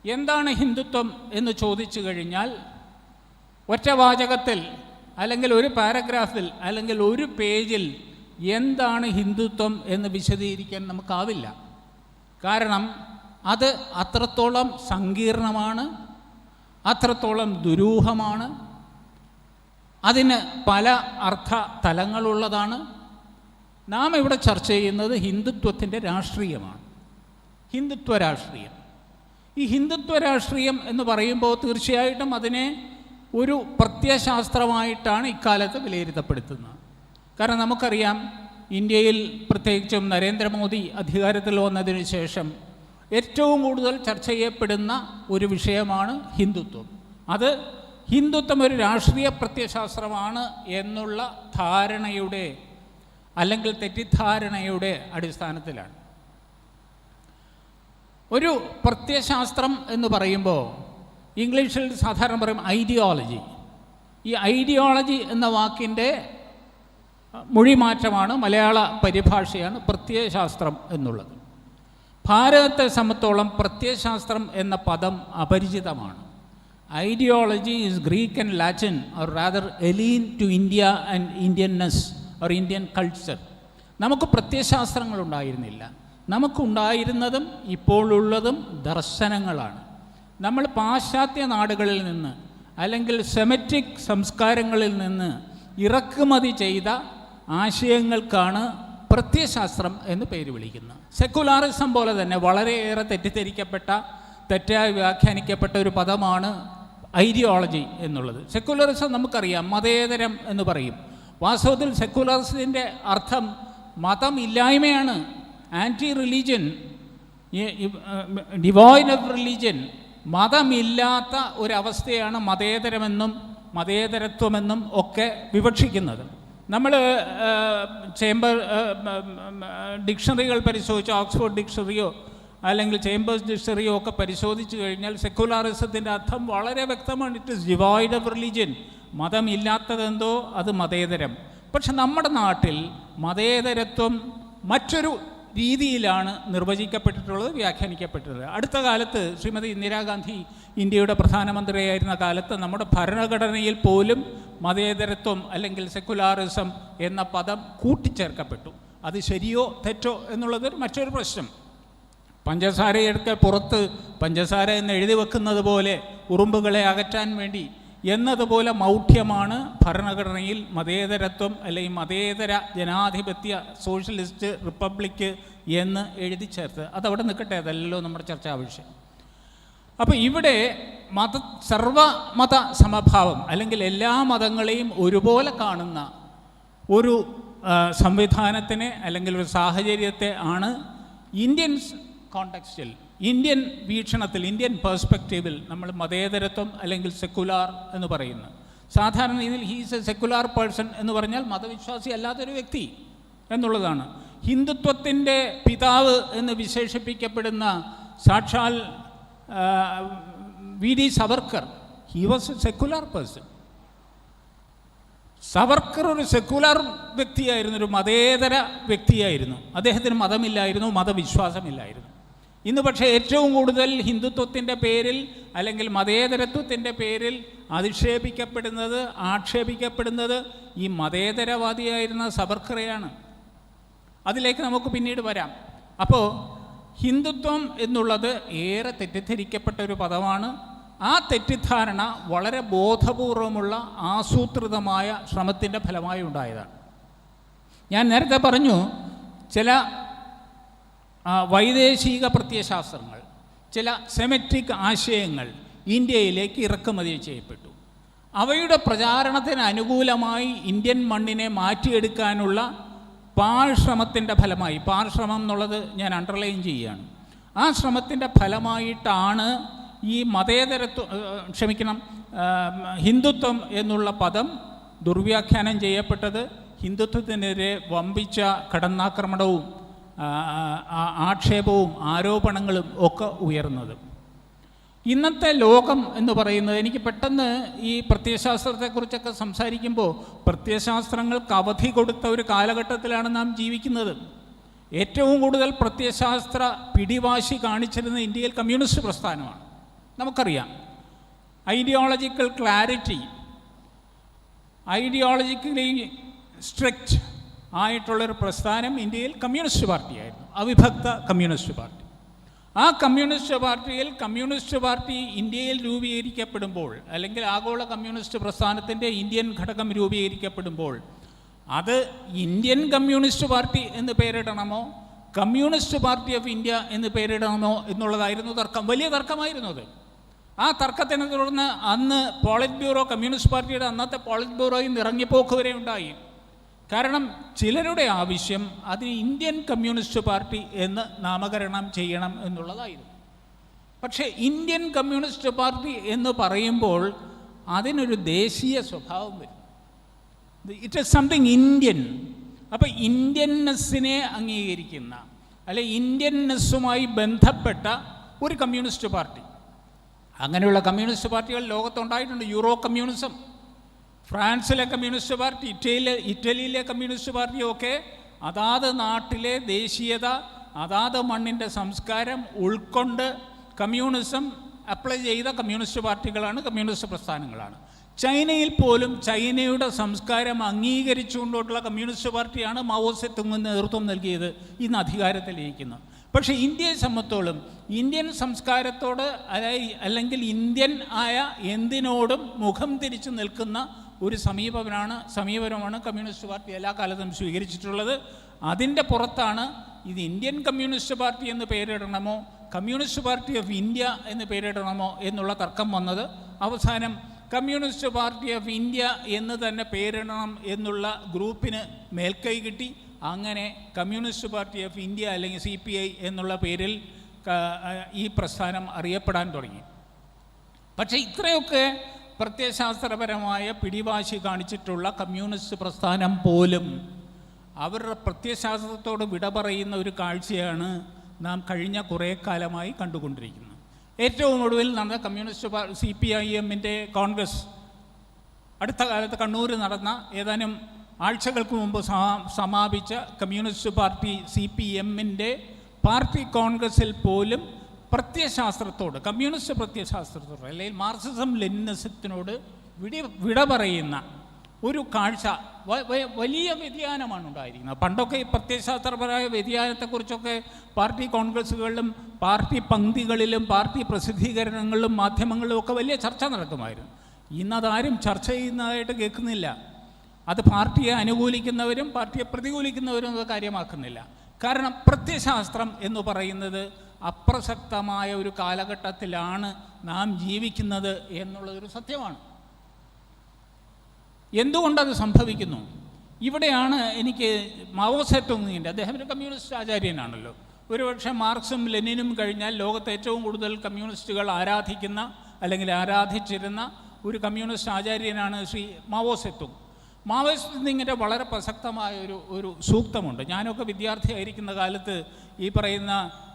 എന്താണ് ഹിന്ദുത്വം എന്ന് ചോദിച്ചു കഴിഞ്ഞാൽ ഒറ്റവാചകത്തിൽ അല്ലെങ്കിൽ ഒരു പാരഗ്രാഫിൽ അല്ലെങ്കിൽ ഒരു പേജിൽ എന്താണ് ഹിന്ദുത്വം എന്ന് വിശദീകരിക്കാൻ നമുക്കാവില്ല. കാരണം അത് അത്രത്തോളം സങ്കീർണമാണ്, അത്രത്തോളം ദുരൂഹമാണ്, അതിന് പല അർത്ഥ തലങ്ങളുള്ളതാണ്. നാം ഇവിടെ ചർച്ച ചെയ്യുന്നത് ഹിന്ദുത്വത്തിൻ്റെ രാഷ്ട്രീയമാണ്, ഹിന്ദുത്വ രാഷ്ട്രീയം. ഈ ഹിന്ദുത്വ രാഷ്ട്രീയം എന്ന് പറയുമ്പോൾ തീർച്ചയായിട്ടും അതിനെ ഒരു പ്രത്യയശാസ്ത്രമായിട്ടാണ് ഇക്കാലത്ത് വിലയിരുത്തപ്പെടുത്തുന്നത്. കാരണം നമുക്കറിയാം, ഇന്ത്യയിൽ പ്രത്യേകിച്ചും നരേന്ദ്രമോദി അധികാരത്തിൽ വന്നതിന് ശേഷം ഏറ്റവും കൂടുതൽ ചർച്ച ചെയ്യപ്പെടുന്ന ഒരു വിഷയമാണ് ഹിന്ദുത്വം. അത് ഹിന്ദുത്വം ഒരു രാഷ്ട്രീയ പ്രത്യയശാസ്ത്രമാണ് എന്നുള്ള ധാരണയുടെ അല്ലെങ്കിൽ തെറ്റിദ്ധാരണയുടെ അടിസ്ഥാനത്തിലാണ്. ഒരു പ്രത്യയശാസ്ത്രം എന്ന് പറയുമ്പോൾ ഇംഗ്ലീഷിൽ സാധാരണ പറയും ഐഡിയോളജി. ഈ ഐഡിയോളജി എന്ന വാക്കിൻ്റെ മൊഴിമാറ്റമാണ്, മലയാള പരിഭാഷയാണ് പ്രത്യയശാസ്ത്രം എന്നുള്ളത്. ഭാരതത്തെ സംബന്ധിച്ചോളം പ്രത്യയശാസ്ത്രം എന്ന പദം അപരിചിതമാണ്. Ideology is Greek and Latin or rather alien to India and Indianness or Indian culture. നമുക്ക് പ്രത്യയശാസ്ത്രങ്ങളുണ്ടായിരുന്നില്ല. നമുക്കുണ്ടായിരുന്നതും ഇപ്പോഴുള്ളതും ദർശനങ്ങളാണ്. നമ്മൾ പാശ്ചാത്യ നാടുകളിൽ നിന്ന് അല്ലെങ്കിൽ സെമറ്റിക് സംസ്കാരങ്ങളിൽ നിന്ന് ഇറക്കുമതി ചെയ്ത ആശയങ്ങൾക്കാണ് പ്രത്യയശാസ്ത്രം എന്ന് പേര് വിളിക്കുന്നത്. സെക്കുലാറിസം പോലെ തന്നെ വളരെയേറെ തെറ്റിദ്ധരിക്കപ്പെട്ട, തെറ്റായി വ്യാഖ്യാനിക്കപ്പെട്ട ഒരു പദമാണ് ഐഡിയോളജി എന്നുള്ളത്. സെക്കുലറിസം നമുക്കറിയാം, മതേതരം എന്ന് പറയും. വാസ്തവത്തിൽ സെക്കുലറിസത്തിൻ്റെ അർത്ഥം മതമില്ലായ്മയാണ്, anti religion, devoid of religion. മതമില്ലാത്ത ഒരവസ്ഥയാണ് മതേതരമെന്നും മതേതരത്വമെന്നും ഒക്കെ വിവക്ഷിക്കുന്നത്. നമ്മൾ ഡിക്ഷണറികൾ പരിശോധിച്ച്, ഓക്സ്ഫോർഡ് ഡിക്ഷണറിയോ അല്ലെങ്കിൽ ചേംബേഴ്സ് ഡിക്ഷണറിയോ ഒക്കെ പരിശോധിച്ചു കഴിഞ്ഞാൽ സെക്കുലാറിസത്തിൻ്റെ അർത്ഥം വളരെ വ്യക്തമാണ്. It is devoid of religion. മതമില്ലാത്തതെന്തോ അത് മതേതരം. പക്ഷെ നമ്മുടെ നാട്ടിൽ മതേതരത്വം മറ്റൊരു രീതിയിലാണ് നിർവചിക്കപ്പെട്ടിട്ടുള്ളത്, വ്യാഖ്യാനിക്കപ്പെട്ടിട്ടുള്ളത്. അടുത്ത കാലത്ത് ശ്രീമതി ഇന്ദിരാഗാന്ധി ഇന്ത്യയുടെ പ്രധാനമന്ത്രിയായിരുന്ന കാലത്ത് നമ്മുടെ ഭരണഘടനയിൽ പോലും മതേതരത്വം അല്ലെങ്കിൽ സെക്കുലാറിസം എന്ന പദം കൂട്ടിച്ചേർക്കപ്പെട്ടു. അത് ശരിയോ തെറ്റോ എന്നുള്ളത് മറ്റൊരു പ്രശ്നം. പഞ്ചസാരയെടുക്കെ പുറത്ത് പഞ്ചസാര എന്ന് എഴുതി വെക്കുന്നത് പോലെ ഉറുമ്പുകളെ അകറ്റാൻ വേണ്ടി എന്നതുപോലെ മൗഢ്യമാണ് ഭരണഘടനയിൽ മതേതരത്വം അല്ലെങ്കിൽ മതേതര ജനാധിപത്യ സോഷ്യലിസ്റ്റ് റിപ്പബ്ലിക്ക് എന്ന് എഴുതി ചേർത്ത്. അതവിടെ നിൽക്കട്ടെ, അതല്ലല്ലോ നമ്മുടെ ചർച്ചാ വിഷയം. അപ്പോൾ ഇവിടെ സർവമത സമഭാവം അല്ലെങ്കിൽ എല്ലാ മതങ്ങളെയും ഒരുപോലെ കാണുന്ന ഒരു സംവിധാനത്തിനെ അല്ലെങ്കിൽ ഒരു സാഹചര്യത്തെ ആണ് ഇന്ത്യൻ കോണ്ടെക്സ്റ്റിൽ, ഇന്ത്യൻ വീക്ഷണത്തിൽ, ഇന്ത്യൻ പേഴ്സ്പെക്റ്റീവിൽ നമ്മൾ മതേതരത്വം അല്ലെങ്കിൽ സെക്കുലാർ എന്ന് പറയുന്നത്. സാധാരണ രീതിയിൽ ഹീസ് എ സെക്കുലാർ പേഴ്സൺ എന്ന് പറഞ്ഞാൽ മതവിശ്വാസി അല്ലാത്തൊരു വ്യക്തി എന്നുള്ളതാണ്. ഹിന്ദുത്വത്തിൻ്റെ പിതാവ് എന്ന് വിശേഷിപ്പിക്കപ്പെടുന്ന സാക്ഷാൽ V D Savarkar, he was a secular person. Savarkar ഒരു സെക്കുലാർ വ്യക്തിയായിരുന്നു, ഒരു മതേതര വ്യക്തിയായിരുന്നു. അദ്ദേഹത്തിന് മതമില്ലായിരുന്നു, മതവിശ്വാസമില്ലായിരുന്നു. ഇന്ന് പക്ഷേ ഏറ്റവും കൂടുതൽ ഹിന്ദുത്വത്തിൻ്റെ പേരിൽ അല്ലെങ്കിൽ മതേതരത്വത്തിൻ്റെ പേരിൽ അധിക്ഷേപിക്കപ്പെടുന്നത്, ആക്ഷേപിക്കപ്പെടുന്നത് ഈ മതേതരവാദിയായിരുന്ന സവർക്കറെയാണ്. അതിലേക്ക് നമുക്ക് പിന്നീട് വരാം. അപ്പോൾ ഹിന്ദുത്വം എന്നുള്ളത് ഏറെ തെറ്റിദ്ധരിക്കപ്പെട്ട ഒരു പദമാണ്. ആ തെറ്റിദ്ധാരണ വളരെ ബോധപൂർവമുള്ള ആസൂത്രിതമായ ശ്രമത്തിൻ്റെ ഫലമായി ഉണ്ടായതാണ്. ഞാൻ നേരത്തെ പറഞ്ഞു, ചില വൈദേശിക പ്രത്യയശാസ്ത്രങ്ങൾ, ചില സെമറ്റിക് ആശയങ്ങൾ ഇന്ത്യയിലേക്ക് ഇറക്കുമതി ചെയ്യപ്പെട്ടു. അവയുടെ പ്രചാരണത്തിന് അനുകൂലമായി ഇന്ത്യൻ മണ്ണിനെ മാറ്റിയെടുക്കാനുള്ള പാഴ്ശ്രമത്തിൻ്റെ ഫലമായി, പാഴ്ശ്രമം എന്നുള്ളത് ഞാൻ അണ്ടർലൈൻ ചെയ്യുകയാണ്, ആ ശ്രമത്തിൻ്റെ ഫലമായിട്ടാണ് ഈ ഹിന്ദുത്വം എന്നുള്ള പദം ദുർവ്യാഖ്യാനം ചെയ്യപ്പെട്ടത്. ഹിന്ദുത്വത്തിനെതിരെ വമ്പിച്ച കടന്നാക്രമണവും ആക്ഷേപവും ആരോപണങ്ങളും ഒക്കെ ഉയർന്നത്. ഇന്നത്തെ ലോകം എന്ന് പറയുന്നത്, എനിക്ക് പെട്ടെന്ന് ഈ പ്രത്യയശാസ്ത്രത്തെക്കുറിച്ചൊക്കെ സംസാരിക്കുമ്പോൾ പ്രത്യയശാസ്ത്രങ്ങൾക്ക് അവധി കൊടുത്ത ഒരു കാലഘട്ടത്തിലാണ് നാം ജീവിക്കുന്നത്. ഏറ്റവും കൂടുതൽ പ്രത്യയശാസ്ത്ര പിടിവാശി കാണിച്ചിരുന്ന ഇന്ത്യയിൽ കമ്മ്യൂണിസ്റ്റ് പ്രസ്ഥാനമാണ്. നമുക്കറിയാം, ഐഡിയോളജിക്കൽ ക്ലാരിറ്റി, ഐഡിയോളജിക്കലി സ്ട്രിക്റ്റ് ആയിട്ടുള്ളൊരു പ്രസ്ഥാനം ഇന്ത്യയിൽ കമ്മ്യൂണിസ്റ്റ് പാർട്ടിയായിരുന്നു, അവിഭക്ത കമ്മ്യൂണിസ്റ്റ് പാർട്ടി. ആ കമ്മ്യൂണിസ്റ്റ് പാർട്ടി ഇന്ത്യയിൽ രൂപീകരിക്കപ്പെടുമ്പോൾ, അല്ലെങ്കിൽ ആഗോള കമ്മ്യൂണിസ്റ്റ് പ്രസ്ഥാനത്തിൻ്റെ ഇന്ത്യൻ ഘടകം രൂപീകരിക്കപ്പെടുമ്പോൾ, അത് ഇന്ത്യൻ കമ്മ്യൂണിസ്റ്റ് പാർട്ടി എന്ന് പേരിടണമോ കമ്മ്യൂണിസ്റ്റ് പാർട്ടി ഓഫ് ഇന്ത്യ എന്ന് പേരിടണമോ എന്നുള്ളതായിരുന്നു തർക്കം. വലിയ തർക്കമായിരുന്നു അത്. ആ തർക്കത്തിനെ തുടർന്ന് അന്ന് പോളിറ്റ് ബ്യൂറോ, കമ്മ്യൂണിസ്റ്റ് പാർട്ടിയുടെ അന്നത്തെ പോളിറ്റ് ബ്യൂറോയിൽ നിന്ന് ഇറങ്ങിപ്പോക്ക് വരെ ഉണ്ടായി. കാരണം ചിലരുടെ ആവശ്യം അതിന് ഇന്ത്യൻ കമ്മ്യൂണിസ്റ്റ് പാർട്ടി എന്ന് നാമകരണം ചെയ്യണം എന്നുള്ളതായിരുന്നു. പക്ഷേ ഇന്ത്യൻ കമ്മ്യൂണിസ്റ്റ് പാർട്ടി എന്ന് പറയുമ്പോൾ അതിനൊരു ദേശീയ സ്വഭാവം വരും. It is something Indian. അപ്പോൾ ഇന്ത്യൻനെസ്സിനെ അംഗീകരിക്കുന്ന, അല്ലെ ഇന്ത്യൻനെസ്സുമായി ബന്ധപ്പെട്ട ഒരു കമ്മ്യൂണിസ്റ്റ് പാർട്ടി, അങ്ങനെയുള്ള കമ്മ്യൂണിസ്റ്റ് പാർട്ടികൾ ലോകത്തുണ്ടായിട്ടുണ്ട്. യൂറോ കമ്മ്യൂണിസം, ഫ്രാൻസിലെ കമ്മ്യൂണിസ്റ്റ് പാർട്ടി, ഇറ്റലിയിലെ കമ്മ്യൂണിസ്റ്റ് പാർട്ടിയൊക്കെ അതാത് നാട്ടിലെ ദേശീയത, അതാത് മണ്ണിൻ്റെ സംസ്കാരം ഉൾക്കൊണ്ട് കമ്മ്യൂണിസം അപ്ലൈ ചെയ്ത കമ്മ്യൂണിസ്റ്റ് പാർട്ടികളാണ്, കമ്മ്യൂണിസ്റ്റ് പ്രസ്ഥാനങ്ങളാണ്. ചൈനയിൽ പോലും ചൈനയുടെ സംസ്കാരം അംഗീകരിച്ചുകൊണ്ടുള്ള കമ്മ്യൂണിസ്റ്റ് പാർട്ടിയാണ് മാവോ സേതുങ്ങിന് നേതൃത്വം നൽകിയത്, ഇന്ന് അധികാരത്തിലിരിക്കുന്നത്. പക്ഷേ ഇന്ത്യയെ സംബന്ധിച്ചോളം ഇന്ത്യൻ സംസ്കാരത്തോട് അല്ലെങ്കിൽ ഇന്ത്യൻ ആയ എന്തിനോടും മുഖം തിരിച്ചു നിൽക്കുന്ന ഒരു സമീപനമാണ് കമ്മ്യൂണിസ്റ്റ് പാർട്ടി എല്ലാ കാലത്തും സ്വീകരിച്ചിട്ടുള്ളത്. അതിൻ്റെ പുറത്താണ് ഇത് ഇന്ത്യൻ കമ്മ്യൂണിസ്റ്റ് പാർട്ടി എന്ന് പേരിടണമോ കമ്മ്യൂണിസ്റ്റ് പാർട്ടി ഓഫ് ഇന്ത്യ എന്ന് പേരിടണമോ എന്നുള്ള തർക്കം വന്നത്. അവസാനം കമ്മ്യൂണിസ്റ്റ് പാർട്ടി ഓഫ് ഇന്ത്യ എന്ന് തന്നെ പേരിടണം എന്നുള്ള ഗ്രൂപ്പിന് മേൽക്കൈ കിട്ടി. അങ്ങനെ കമ്മ്യൂണിസ്റ്റ് പാർട്ടി ഓഫ് ഇന്ത്യ അല്ലെങ്കിൽ CPI എന്നുള്ള പേരിൽ ഈ പ്രസ്ഥാനം അറിയപ്പെടാൻ തുടങ്ങി. പക്ഷേ ഇത്രയൊക്കെ പ്രത്യയശാസ്ത്രപരമായ പിടിവാശി കാണിച്ചിട്ടുള്ള കമ്മ്യൂണിസ്റ്റ് പ്രസ്ഥാനം പോലും അവരുടെ പ്രത്യയശാസ്ത്രത്തോട് വിട പറയുന്ന ഒരു കാഴ്ചയാണ് നാം കഴിഞ്ഞ കുറേ കാലമായി കണ്ടുകൊണ്ടിരിക്കുന്നത്. ഏറ്റവും ഒടുവിൽ നടന്ന കമ്മ്യൂണിസ്റ്റ് CPIMൻ്റെ കോൺഗ്രസ്, അടുത്ത കാലത്ത് കണ്ണൂർ നടന്ന ഏതാനും ആഴ്ചകൾക്ക് മുമ്പ് സമാപിച്ച കമ്മ്യൂണിസ്റ്റ് പാർട്ടി CPMൻ്റെ പാർട്ടി കോൺഗ്രസിൽ പോലും പ്രത്യയശാസ്ത്രത്തോട്, കമ്മ്യൂണിസ്റ്റ് പ്രത്യയശാസ്ത്രത്തോട് അല്ലെങ്കിൽ മാർക്സിസം ലെനിനിസത്തിനോട് വിട പറയുന്ന ഒരു കാഴ്ച, വലിയ വ്യതിയാനമാണ് ഉണ്ടായിരിക്കുന്നത്. പണ്ടൊക്കെ ഈ പ്രത്യയശാസ്ത്രപരമായ വ്യതിയാനത്തെക്കുറിച്ചൊക്കെ പാർട്ടി കോൺഗ്രസ്സുകളിലും പാർട്ടി പങ്ക്തികളിലും പാർട്ടി പ്രസിദ്ധീകരണങ്ങളിലും മാധ്യമങ്ങളിലും ഒക്കെ വലിയ ചർച്ച നടക്കുമായിരുന്നു. ഇന്നതാരും ചർച്ച ചെയ്യുന്നതായിട്ട് കേൾക്കുന്നില്ല. അത് പാർട്ടിയെ അനുകൂലിക്കുന്നവരും പാർട്ടിയെ പ്രതികൂലിക്കുന്നവരും അത് കാര്യമാക്കുന്നില്ല. കാരണം പ്രത്യയശാസ്ത്രം എന്ന് പറയുന്നത് അപ്രസക്തമായ ഒരു കാലഘട്ടത്തിലാണ് നാം ജീവിക്കുന്നത് എന്നുള്ളതൊരു സത്യമാണ്. എന്തുകൊണ്ടത് സംഭവിക്കുന്നു? ഇവിടെയാണ് എനിക്ക് മാവോ സേതുങ്ങിൻ്റെ, അദ്ദേഹം ഒരു കമ്മ്യൂണിസ്റ്റ് ആചാര്യനാണല്ലോ, ഒരുപക്ഷെ മാർക്സും ലെനിനും കഴിഞ്ഞാൽ ലോകത്ത് ഏറ്റവും കൂടുതൽ കമ്മ്യൂണിസ്റ്റുകൾ ആരാധിക്കുന്ന അല്ലെങ്കിൽ ആരാധിച്ചിരുന്ന ഒരു communist ആചാര്യനാണ് Shri Mao Zedong. Mao സേതുങ്ങിൻ്റെ വളരെ പ്രസക്തമായ ഒരു സൂക്തമുണ്ട്. ഞാനൊക്കെ വിദ്യാർത്ഥിയായിരിക്കുന്ന കാലത്ത് ഈ പറയുന്ന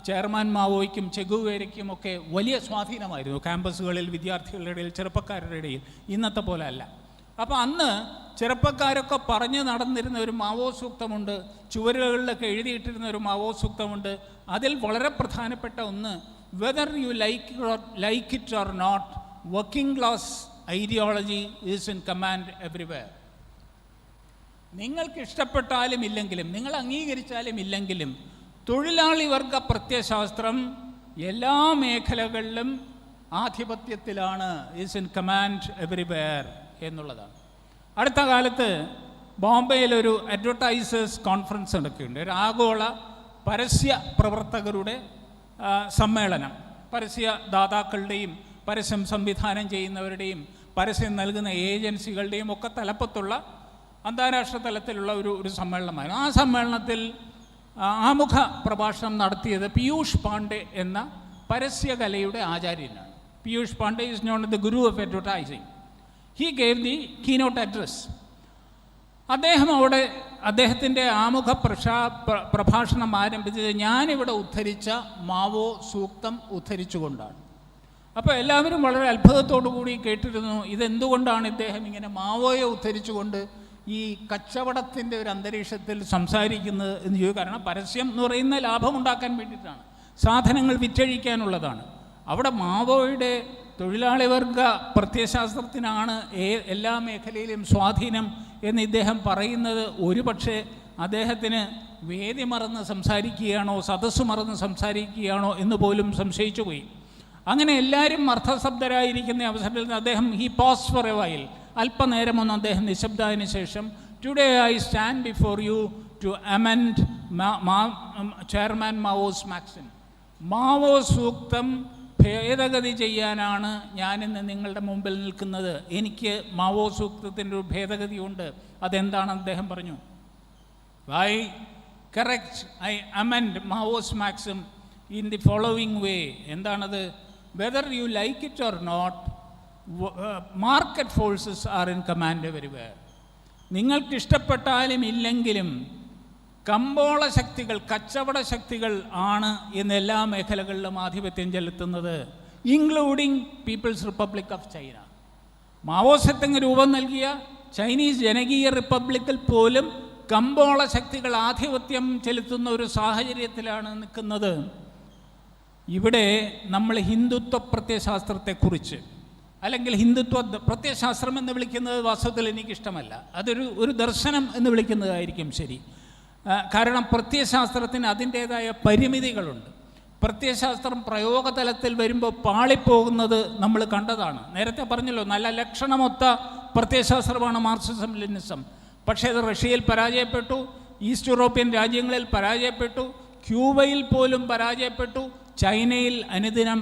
ചെയർമാൻ മാവോയ്ക്കും ചെഗുവേരയ്ക്കും ഒക്കെ വലിയ സ്വാധീനമായിരുന്നു ക്യാമ്പസുകളിൽ, വിദ്യാർത്ഥികളുടെ ഇടയിൽ, ചെറുപ്പക്കാരുടെ ഇടയിൽ. ഇന്നത്തെ പോലെ അല്ല. അപ്പോൾ അന്ന് ചെറുപ്പക്കാരൊക്കെ പറഞ്ഞു നടന്നിരുന്ന ഒരു മാവോ സൂക്തമുണ്ട്, ചുവരുകളിലൊക്കെ എഴുതിയിട്ടിരുന്ന ഒരു മാവോ സൂക്തമുണ്ട്. അതിൽ വളരെ പ്രധാനപ്പെട്ട ഒന്ന്, whether you like it or not, working class ideology is in command everywhere. നിങ്ങൾക്ക് ഇഷ്ടപ്പെട്ടാലും ഇല്ലെങ്കിലും, നിങ്ങൾ അംഗീകരിച്ചാലും ഇല്ലെങ്കിലും, തൊഴിലാളി വർഗ പ്രത്യയശാസ്ത്രം എല്ലാ മേഖലകളിലും ആധിപത്യത്തിലാണ്, ഈസ് ഇൻ കമാൻഡ് എവരിവെയർ എന്നുള്ളതാണ്. അടുത്ത കാലത്ത് ബോംബെയിലൊരു അഡ്വർടൈസേഴ്സ് കോൺഫറൻസ് നടക്കുകയുണ്ട്, ഒരു ആഗോള പരസ്യ പ്രവർത്തകരുടെ സമ്മേളനം. പരസ്യദാതാക്കളുടെയും പരസ്യം സംവിധാനം ചെയ്യുന്നവരുടെയും പരസ്യം നൽകുന്ന ഏജൻസികളുടെയും ഒക്കെ തലപ്പത്തുള്ള അന്താരാഷ്ട്ര തലത്തിലുള്ള ഒരു സമ്മേളനമായിരുന്നു. ആ സമ്മേളനത്തിൽ ആമുഖ പ്രഭാഷണം നടത്തിയത് പീയൂഷ് പാണ്ഡെ എന്ന പരസ്യകലയുടെ ആചാര്യനാണ്. Piyush Pandey is known the guru of advertising. He gave the keynote address. അദ്ദേഹം അവിടെ അദ്ദേഹത്തിൻ്റെ ആമുഖ പ്രഭാഷണം ആരംഭിച്ചത് ഞാനിവിടെ ഉദ്ധരിച്ച മാവോ സൂക്തം ഉദ്ധരിച്ചുകൊണ്ടാണ്. അപ്പോൾ എല്ലാവരും വളരെ അത്ഭുതത്തോടു കൂടി കേട്ടിരുന്നു, ഇതെന്തുകൊണ്ടാണ് ഇദ്ദേഹം ഇങ്ങനെ മാവോയെ ഉദ്ധരിച്ചുകൊണ്ട് ഈ കച്ചവടത്തിൻ്റെ ഒരു അന്തരീക്ഷത്തിൽ സംസാരിക്കുന്നത് എന്ന് ചോദിക്കും. കാരണം പരസ്യം എന്ന് പറയുന്ന ലാഭമുണ്ടാക്കാൻ വേണ്ടിയിട്ടാണ്, സാധനങ്ങൾ വിറ്റഴിക്കാനുള്ളതാണ്. അവിടെ മാവോയുടെ തൊഴിലാളി വർഗ പ്രത്യയശാസ്ത്രത്തിനാണ് എല്ലാ മേഖലയിലും സ്വാധീനം എന്ന് ഇദ്ദേഹം പറയുന്നത് ഒരുപക്ഷെ അദ്ദേഹത്തിന് വേദി മറന്ന് സംസാരിക്കുകയാണോ സദസ്സ് മറന്ന് സംസാരിക്കുകയാണോ എന്ന് പോലും സംശയിച്ചു പോയി. അങ്ങനെ എല്ലാവരും അർത്ഥശബ്ദരായിരിക്കുന്ന അവസരത്തിൽ നിന്ന് അദ്ദേഹം പോസ് ഫോർ എ വൈൽ, അല്പനേരമൊന്നും അദ്ദേഹം നിശബ്ദായതിനു ശേഷം, today I stand before you to amend chairman Mao's maxim, Mao സൂക്തം ഭേദഗതി ചെയ്യാനാണ് ഞാനിന്ന് നിങ്ങളുടെ മുമ്പിൽ നിൽക്കുന്നത്. എനിക്ക് മാവോ സൂക്തത്തിൻ്റെ ഒരു ഭേദഗതിയുണ്ട്. അതെന്താണെന്ന് അദ്ദേഹം പറഞ്ഞു. I correct, I amend Mao's maxim in the following way. എന്താണത്? Whether you like it or not, market forces are in command everywhere. നിങ്ങൾക്ക് ഇഷ്ടപ്പെട്ടാലും ഇല്ലെങ്കിലും കമ്പോള ശക്തികൾ, കച്ചവട ശക്തികൾ ആണ് ഇന്ന് എല്ലാ മേഖലകളിലും ആധിപത്യം ചെലുത്തുന്നത്, including People's Republic of China. മാവോസത്തിന് രൂപം നൽകിയ ചൈനീസ് ജനകീയ റിപ്പബ്ലിക്കിൽ പോലും കമ്പോള ശക്തികൾ ആധിപത്യം ചെലുത്തുന്ന ഒരു സാഹചര്യത്തിലാണ് നിൽക്കുന്നത്. ഇവിടെ നമ്മൾ ഹിന്ദുത്വ പ്രത്യയശാസ്ത്രത്തെക്കുറിച്ച്, അല്ലെങ്കിൽ ഹിന്ദുത്വ പ്രത്യയശാസ്ത്രം എന്ന് വിളിക്കുന്നത് വാസ്തവത്തിൽ എനിക്കിഷ്ടമല്ല, അതൊരു ദർശനം എന്ന് വിളിക്കുന്നതായിരിക്കും ശരി. കാരണം പ്രത്യയശാസ്ത്രത്തിന് അതിൻ്റേതായ പരിമിതികളുണ്ട്. പ്രത്യയശാസ്ത്രം പ്രയോഗതലത്തിൽ വരുമ്പോൾ പാളിപ്പോകുന്നത് നമ്മൾ കണ്ടതാണ്. നേരത്തെ പറഞ്ഞല്ലോ, നല്ല ലക്ഷണമൊത്ത പ്രത്യയശാസ്ത്രമാണ് മാർക്സിസം ലെനിനിസം. പക്ഷേ അത് റഷ്യയിൽ പരാജയപ്പെട്ടു, ഈസ്റ്റ് യൂറോപ്യൻ രാജ്യങ്ങളിൽ പരാജയപ്പെട്ടു, ക്യൂബയിൽ പോലും പരാജയപ്പെട്ടു, ചൈനയിൽ അനുദിനം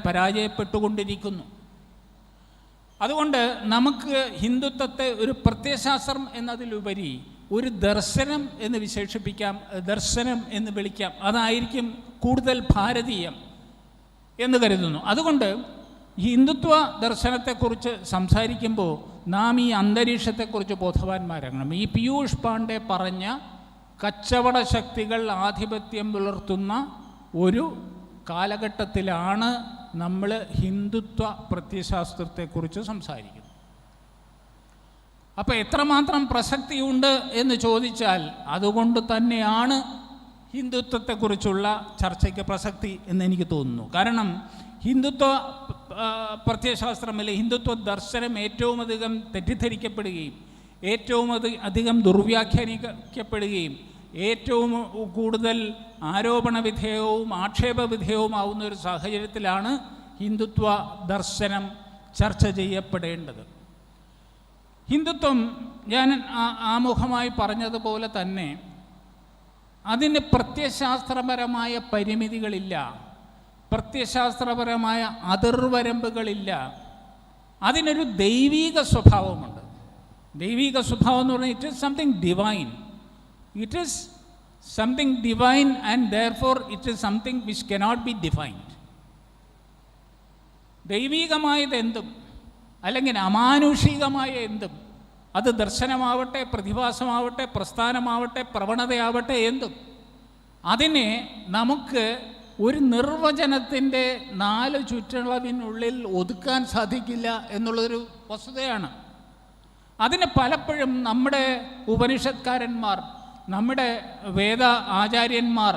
പരാജയപ്പെട്ടുകൊണ്ടിരിക്കുന്നു. അതുകൊണ്ട് നമുക്ക് ഹിന്ദുത്വത്തെ ഒരു പ്രത്യയശാസ്ത്രം എന്നതിലുപരി ഒരു ദർശനം എന്ന് വിശേഷിപ്പിക്കാം, ദർശനം എന്ന് വിളിക്കാം. അതായിരിക്കും കൂടുതൽ ഭാരതീയം എന്ന് കരുതുന്നു. അതുകൊണ്ട് ഹിന്ദുത്വ ദർശനത്തെക്കുറിച്ച് സംസാരിക്കുമ്പോൾ നാം ഈ അന്തരീക്ഷത്തെക്കുറിച്ച് ബോധവാന്മാരാകണം. ഈ പീയൂഷ് പാണ്ഡെ പറഞ്ഞ കച്ചവട ശക്തികൾ ആധിപത്യം പുലർത്തുന്ന ഒരു കാലഘട്ടത്തിലാണ് നമ്മൾ ഹിന്ദുത്വ പ്രത്യയശാസ്ത്രത്തെക്കുറിച്ച് സംസാരിക്കുന്നത്. അപ്പോൾ എത്രമാത്രം പ്രസക്തിയുണ്ട് എന്ന് ചോദിച്ചാൽ അതുകൊണ്ട് തന്നെയാണ് ഹിന്ദുത്വത്തെക്കുറിച്ചുള്ള ചർച്ചയ്ക്ക് പ്രസക്തി എന്ന് എനിക്ക് തോന്നുന്നു. കാരണം ഹിന്ദുത്വ പ്രത്യയശാസ്ത്രം അല്ലെങ്കിൽ ഹിന്ദുത്വ ദർശനം ഏറ്റവും അധികം തെറ്റിദ്ധരിക്കപ്പെടുകയും ഏറ്റവും അധികം ദുർവ്യാഖ്യാനിക്കപ്പെടുകയും ഏറ്റവും കൂടുതൽ ആരോപണ വിധേയവും ആക്ഷേപ വിധേയവുമാവുന്ന ഒരു സാഹചര്യത്തിലാണ് ഹിന്ദുത്വ ദർശനം ചർച്ച ചെയ്യപ്പെടേണ്ടത്. ഹിന്ദുത്വം ഞാൻ ആമുഖമായി പറഞ്ഞതുപോലെ തന്നെ അതിന് പ്രത്യയശാസ്ത്രപരമായ പരിമിതികളില്ല, പ്രത്യയശാസ്ത്രപരമായ അതിർവരമ്പുകളില്ല. അതിനൊരു ദൈവീക സ്വഭാവമുണ്ട്. ദൈവീക സ്വഭാവം എന്ന് പറഞ്ഞാൽ it is something divine. It is something divine and therefore it is something which cannot be defined. ദൈവീകമായത് എന്തും അല്ലെങ്കിൽ അമാനുഷികമായ എന്തും, അത് ദർശനമാവട്ടെ, പ്രതിഭാസമാവട്ടെ, പ്രസ്ഥാനമാവട്ടെ, പ്രവണതയാവട്ടെ, എന്തും അതിനെ നമുക്ക് ഒരു നിർവചനത്തിൻ്റെ 4 ചുറ്റളവിനുള്ളിൽ ഒതുക്കാൻ സാധിക്കില്ല എന്നുള്ളതൊരു വസ്തുതയാണ്. അതിന് പലപ്പോഴും നമ്മുടെ ഉപനിഷത്കാരന്മാർ, നമ്മുടെ വേദ ആചാര്യന്മാർ,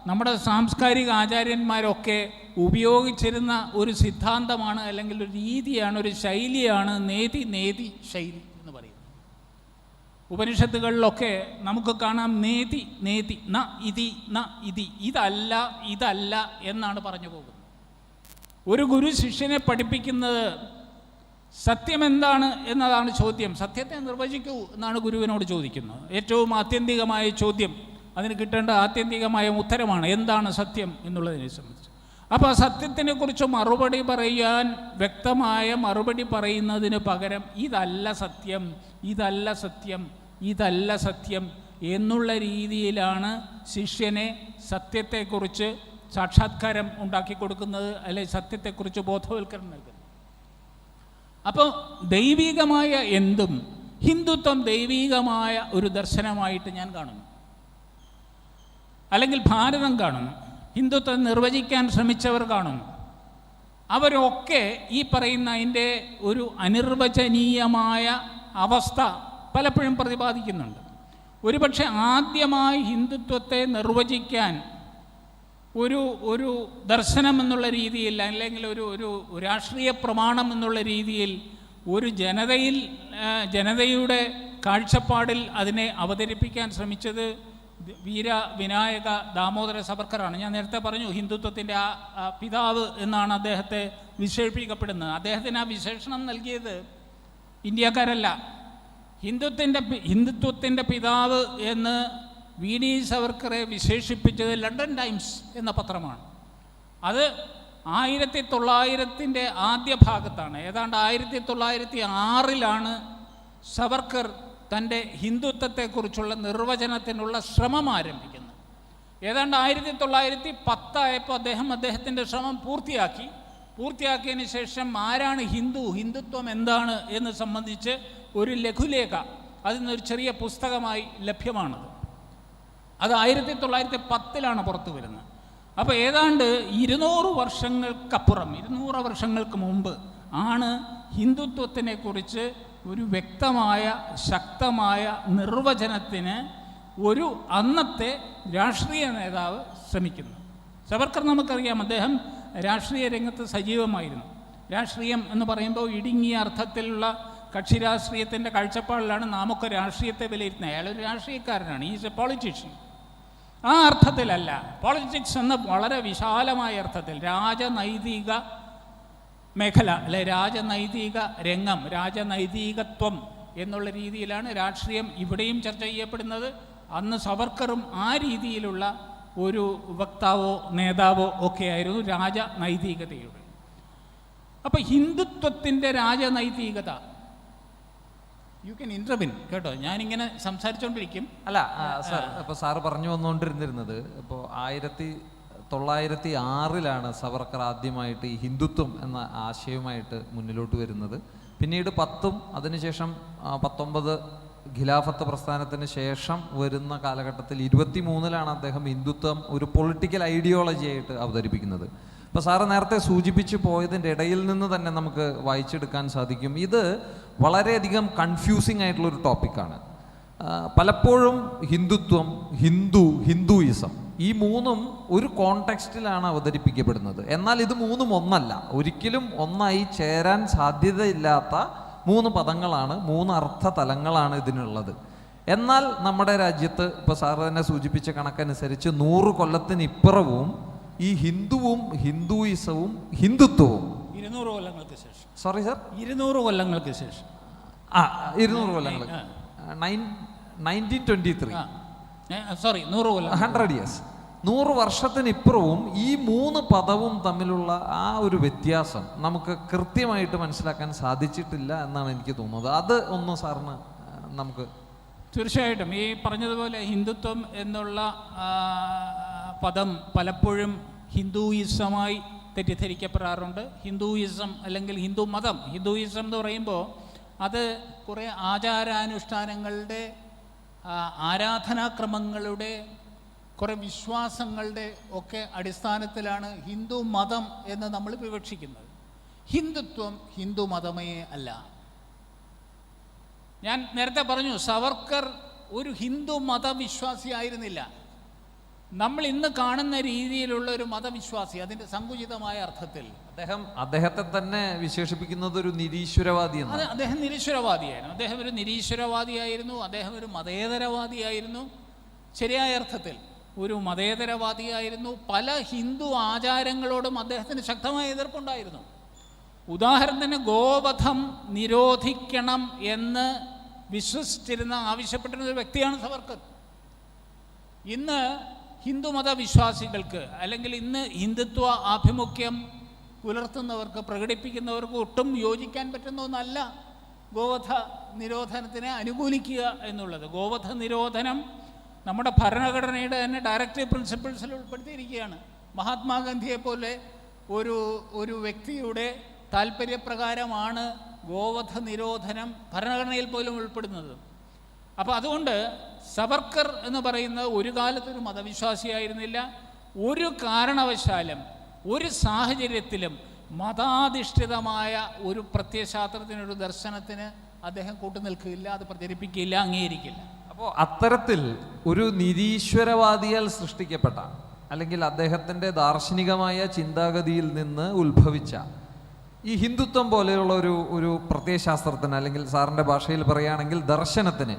നമ്മുടെ സാംസ്കാരിക ആചാര്യന്മാരൊക്കെ ഉപയോഗിച്ചിരുന്ന ഒരു സിദ്ധാന്തമാണ്, അല്ലെങ്കിൽ ഒരു രീതിയാണ്, ഒരു ശൈലിയാണ് നേതി ശൈലി എന്ന് പറയുന്നത്. ഉപനിഷത്തുകളിലൊക്കെ നമുക്ക് കാണാം നേതി ന ഇതി, ഇതല്ല എന്നാണ് പറഞ്ഞു പോകുന്നത്. ഒരു ഗുരു ശിഷ്യനെ പഠിപ്പിക്കുന്നത് സത്യം എന്താണ് എന്നതാണ് ചോദ്യം. സത്യത്തെ നിർവചിക്കൂ എന്നാണ് ഗുരുവിനോട് ചോദിക്കുന്നത്. ഏറ്റവും ആത്യന്തികമായ ചോദ്യം, അതിന് കിട്ടേണ്ട ആത്യന്തികമായ ഉത്തരമാണ് എന്താണ് സത്യം എന്നുള്ളതിനെ സംബന്ധിച്ച്. അപ്പോൾ ആ സത്യത്തിനെ കുറിച്ച് മറുപടി പറയാൻ, വ്യക്തമായ മറുപടി പറയുന്നതിന് പകരം ഇതല്ല സത്യം, ഇതല്ല സത്യം, ഇതല്ല സത്യം എന്നുള്ള രീതിയിലാണ് ശിഷ്യനെ സത്യത്തെക്കുറിച്ച് സാക്ഷാത്കാരം ഉണ്ടാക്കി കൊടുക്കുന്നത്, അല്ലെങ്കിൽ സത്യത്തെക്കുറിച്ച് ബോധവൽക്കരണം നൽകുന്നത്. അപ്പോൾ ദൈവികമായ എന്തും ഹിന്ദുത്വം ദൈവികമായ ഒരു ദർശനമായിട്ട് ഞാൻ കാണുന്നു, അല്ലെങ്കിൽ ഭാരതം കാണുന്നു, ഹിന്ദുത്വം നിർവചിക്കാൻ ശ്രമിച്ചവർ കാണുന്നു. അവരൊക്കെ ഈ പറയുന്ന അതിൻ്റെ ഒരു അനിർവചനീയമായ അവസ്ഥ പലപ്പോഴും പ്രതിപാദിക്കുന്നുണ്ട്. ഒരുപക്ഷെ ആദ്യമായി ഹിന്ദുത്വത്തെ നിർവചിക്കാൻ ഒരു ദർശനം എന്നുള്ള രീതിയിൽ, അല്ലെങ്കിൽ ഒരു രാഷ്ട്രീയ പ്രമാണം എന്നുള്ള രീതിയിൽ ഒരു ജനതയുടെ കാഴ്ചപ്പാടിൽ അതിനെ അവതരിപ്പിക്കാൻ ശ്രമിച്ചത് വീര വിനായക ദാമോദര സവർക്കറാണ്. ഞാൻ നേരത്തെ പറഞ്ഞു ഹിന്ദുത്വത്തിൻ്റെ ആ പിതാവ് എന്നാണ് അദ്ദേഹത്തെ വിശേഷിപ്പിക്കപ്പെടുന്നത്. അദ്ദേഹത്തിന് ആ വിശേഷണം നൽകിയത് ഇന്ത്യക്കാരല്ല. ഹിന്ദുത്വത്തിൻ്റെ പിതാവ് എന്ന് വി ഡി സവർക്കറെ വിശേഷിപ്പിച്ചത് ലണ്ടൻ ടൈംസ് എന്ന പത്രമാണ്. അത് 1900 ആദ്യ ഭാഗത്താണ്, ഏതാണ്ട് 1906 സവർക്കർ തൻ്റെ ഹിന്ദുത്വത്തെക്കുറിച്ചുള്ള നിർവചനത്തിനുള്ള ശ്രമം ആരംഭിക്കുന്നത്. ഏതാണ്ട് 1910 ആയപ്പോൾ അദ്ദേഹത്തിൻ്റെ ശ്രമം പൂർത്തിയാക്കിയതിന് ശേഷം ആരാണ് ഹിന്ദുത്വം എന്താണ് എന്ന് സംബന്ധിച്ച് ഒരു ലഘുലേഖ, അതിനൊരു ചെറിയ പുസ്തകമായി ലഭ്യമാണത്. അത് 1910 പുറത്തു വരുന്നത്. അപ്പോൾ ഏതാണ്ട് 200 വർഷങ്ങൾക്കപ്പുറം, 200 വർഷങ്ങൾക്ക് മുമ്പ് ആണ് ഹിന്ദുത്വത്തിനെക്കുറിച്ച് ഒരു വ്യക്തമായ ശക്തമായ നിർവചനത്തിന് ഒരു അന്നത്തെ രാഷ്ട്രീയ നേതാവ് ശ്രമിക്കുന്നു. സവർക്കർ നമുക്കറിയാം, അദ്ദേഹം രാഷ്ട്രീയ രംഗത്ത് സജീവമായിരുന്നു. രാഷ്ട്രീയം എന്ന് പറയുമ്പോൾ ഇടുങ്ങിയ അർത്ഥത്തിലുള്ള കക്ഷി രാഷ്ട്രീയത്തിൻ്റെ കാഴ്ചപ്പാടിലാണ് നാമൊക്കെ രാഷ്ട്രീയത്തെ വിലയിരുത്തുന്നത്. അയാളൊരു രാഷ്ട്രീയക്കാരനാണ്, ഈസ് എ പൊളിറ്റീഷ്യൻ. ആ അർത്ഥത്തിലല്ല, പൊളിറ്റിക്സ് എന്ന വളരെ വിശാലമായ അർത്ഥത്തിൽ രാജനൈതിക മേഖല, അല്ലെ രാജനൈതിക രംഗം, രാജനൈതികത്വം എന്നുള്ള രീതിയിലാണ് രാഷ്ട്രീയം ഇവിടെയും ചർച്ച ചെയ്യപ്പെടുന്നത്. അന്ന് സവർക്കറും ആ രീതിയിലുള്ള ഒരു വക്താവോ നേതാവോ ഒക്കെ ആയിരുന്നു രാജനൈതികതയുടെ. അപ്പോൾ ഹിന്ദുത്വത്തിൻ്റെ രാജനൈതികത, യു ക്യാൻ ഇൻ്റർവിൻ കേട്ടോ, ഞാനിങ്ങനെ സംസാരിച്ചുകൊണ്ടിരിക്കും. അല്ല സാർ, ഇപ്പോൾ സാറ് പറഞ്ഞു വന്നുകൊണ്ടിരുന്നിരുന്നത് ഇപ്പോൾ 1906 സവർക്കർ ആദ്യമായിട്ട് ഈ ഹിന്ദുത്വം എന്ന ആശയവുമായിട്ട് മുന്നിലോട്ട് വരുന്നത്. പിന്നീട് 10 അതിനുശേഷം 19 ഖിലാഫത്ത് പ്രസ്ഥാനത്തിന് ശേഷം വരുന്ന കാലഘട്ടത്തിൽ 23 അദ്ദേഹം ഹിന്ദുത്വം ഒരു പൊളിറ്റിക്കൽ ഐഡിയോളജി ആയിട്ട് അവതരിപ്പിക്കുന്നത്. ഇപ്പോൾ സാറ് നേരത്തെ സൂചിപ്പിച്ചു പോയതിൻ്റെ ഇടയിൽ നിന്ന് തന്നെ നമുക്ക് വായിച്ചെടുക്കാൻ സാധിക്കും. ഇത് വളരെയധികം കൺഫ്യൂസിങ് ആയിട്ടുള്ളൊരു ടോപ്പിക്കാണ്. പലപ്പോഴും ഹിന്ദുത്വം, ഹിന്ദുയിസം ഈ മൂന്നും ഒരു കോണ്ടെക്സ്റ്റിലാണ് അവതരിപ്പിക്കപ്പെടുന്നത്. എന്നാൽ ഇത് മൂന്നും ഒന്നല്ല, ഒരിക്കലും ഒന്നായി ചേരാൻ സാധ്യതയില്ലാത്ത 3 പദങ്ങളാണ്, 3 അർത്ഥതലങ്ങളാണ് ഇതിനുള്ളത്. എന്നാൽ നമ്മുടെ രാജ്യത്ത് ഇപ്പോൾ സാറ് തന്നെ സൂചിപ്പിച്ച കണക്കനുസരിച്ച് 100 കൊല്ലത്തിനിപ്പുറവും ഈ ഹിന്ദുവും ഹിന്ദുയിസവും ഹിന്ദുത്വവും 200 കൊല്ലങ്ങൾക്ക് ശേഷം, സോറി സാർ, 200 കൊല്ലങ്ങൾക്ക് ശേഷം, 200 കൊല്ലങ്ങൾ, 1923, സോറി 100 കൊല്ലം, 100 years, 100 വർഷത്തിനിപ്പുറവും ഈ 3 പദവും തമ്മിലുള്ള ആ ഒരു വ്യത്യാസം നമുക്ക് കൃത്യമായിട്ട് മനസ്സിലാക്കാൻ സാധിച്ചിട്ടില്ല എന്നാണ് എനിക്ക് തോന്നുന്നത്. അത് ഒന്ന് സാറിന് നമുക്ക്. തീർച്ചയായിട്ടും ഈ പറഞ്ഞതുപോലെ ഹിന്ദുത്വം എന്നുള്ള പദം പലപ്പോഴും ഹിന്ദുയിസമായി തെറ്റിദ്ധരിക്കപ്പെടാറുണ്ട്. ഹിന്ദുയിസം അല്ലെങ്കിൽ ഹിന്ദു മതം, ഹിന്ദുയിസം എന്ന് പറയുമ്പോൾ അത് കുറേ ആചാരാനുഷ്ഠാനങ്ങളുടെ, ആരാധനാക്രമങ്ങളുടെ, കുറേ വിശ്വാസങ്ങളുടെ ഒക്കെ അടിസ്ഥാനത്തിലാണ് ഹിന്ദു മതം എന്ന് നമ്മൾ വിവക്ഷിക്കുന്നത്. ഹിന്ദുത്വം ഹിന്ദു മതമേ അല്ല. ഞാൻ നേരത്തെ പറഞ്ഞു സവർക്കർ ഒരു ഹിന്ദു മതവിശ്വാസിയായിരുന്നില്ല. നമ്മൾ ഇന്ന് കാണുന്ന രീതിയിലുള്ള ഒരു മതവിശ്വാസി, അതിൻ്റെ സങ്കുചിതമായ അർത്ഥത്തിൽ അദ്ദേഹത്തെ തന്നെ വിശേഷിപ്പിക്കുന്നത് ഒരു നിരീശ്വരവാദി. അദ്ദേഹം നിരീശ്വരവാദിയായിരുന്നു. അദ്ദേഹം ഒരു നിരീശ്വരവാദിയായിരുന്നു. അദ്ദേഹം ഒരു മതേതരവാദിയായിരുന്നു. ശരിയായ അർത്ഥത്തിൽ ഒരു മതേതരവാദിയായിരുന്നു. പല ഹിന്ദു ആചാരങ്ങളോടും അദ്ദേഹത്തിന് ശക്തമായ എതിർപ്പുണ്ടായിരുന്നു. ഉദാഹരണത്തിന് ഗോവധം നിരോധിക്കണം എന്ന് വിശ്വസിച്ചിരുന്ന, ആവശ്യപ്പെട്ടിരുന്ന ഒരു വ്യക്തിയാണ് സവർക്കർ. ഇന്ന് ഹിന്ദുമത വിശ്വാസികൾക്ക്, അല്ലെങ്കിൽ ഇന്ന് ഹിന്ദുത്വ ആഭിമുഖ്യം പുലർത്തുന്നവർക്ക്, പ്രകടിപ്പിക്കുന്നവർക്ക് ഒട്ടും യോജിക്കാൻ പറ്റുന്ന ഒന്നല്ല ഗോവധ നിരോധനത്തിനെ അനുകൂലിക്കുക എന്നുള്ളത്. ഗോവധ നിരോധനം നമ്മുടെ ഭരണഘടനയുടെ തന്നെ ഡയറക്റ്റീവ് പ്രിൻസിപ്പിൾസിൽ ഉൾപ്പെടുത്തിയിരിക്കുകയാണ്. മഹാത്മാഗാന്ധിയെ പോലെ ഒരു വ്യക്തിയുടെ താല്പര്യപ്രകാരമാണ് ഗോവധ നിരോധനം ഭരണഘടനയിൽ പോലും ഉൾപ്പെടുന്നത്. അപ്പോൾ അതുകൊണ്ട് സവർക്കർ എന്ന് പറയുന്നത് ഒരു കാലത്തൊരു മതവിശ്വാസിയായിരുന്നില്ല. ഒരു കാരണവശാലും ഒരു സാഹചര്യത്തിലും മതാധിഷ്ഠിതമായ ഒരു പ്രത്യയശാസ്ത്രത്തിനൊരു ദർശനത്തിന് അദ്ദേഹം കൂട്ടുനിൽക്കില്ല, അത് പ്രചരിപ്പിക്കില്ല, അംഗീകരിക്കില്ല. അപ്പോൾ അത്തരത്തിൽ ഒരു നിരീശ്വരവാദിയാൽ സൃഷ്ടിക്കപ്പെട്ട അല്ലെങ്കിൽ അദ്ദേഹത്തിൻ്റെ ദാർശനികമായ ചിന്താഗതിയിൽ നിന്ന് ഉത്ഭവിച്ച ഈ ഹിന്ദുത്വം പോലെയുള്ള ഒരു പ്രത്യയശാസ്ത്രത്തിന് അല്ലെങ്കിൽ സാറിൻ്റെ ഭാഷയിൽ പറയുകയാണെങ്കിൽ ദർശനത്തിന്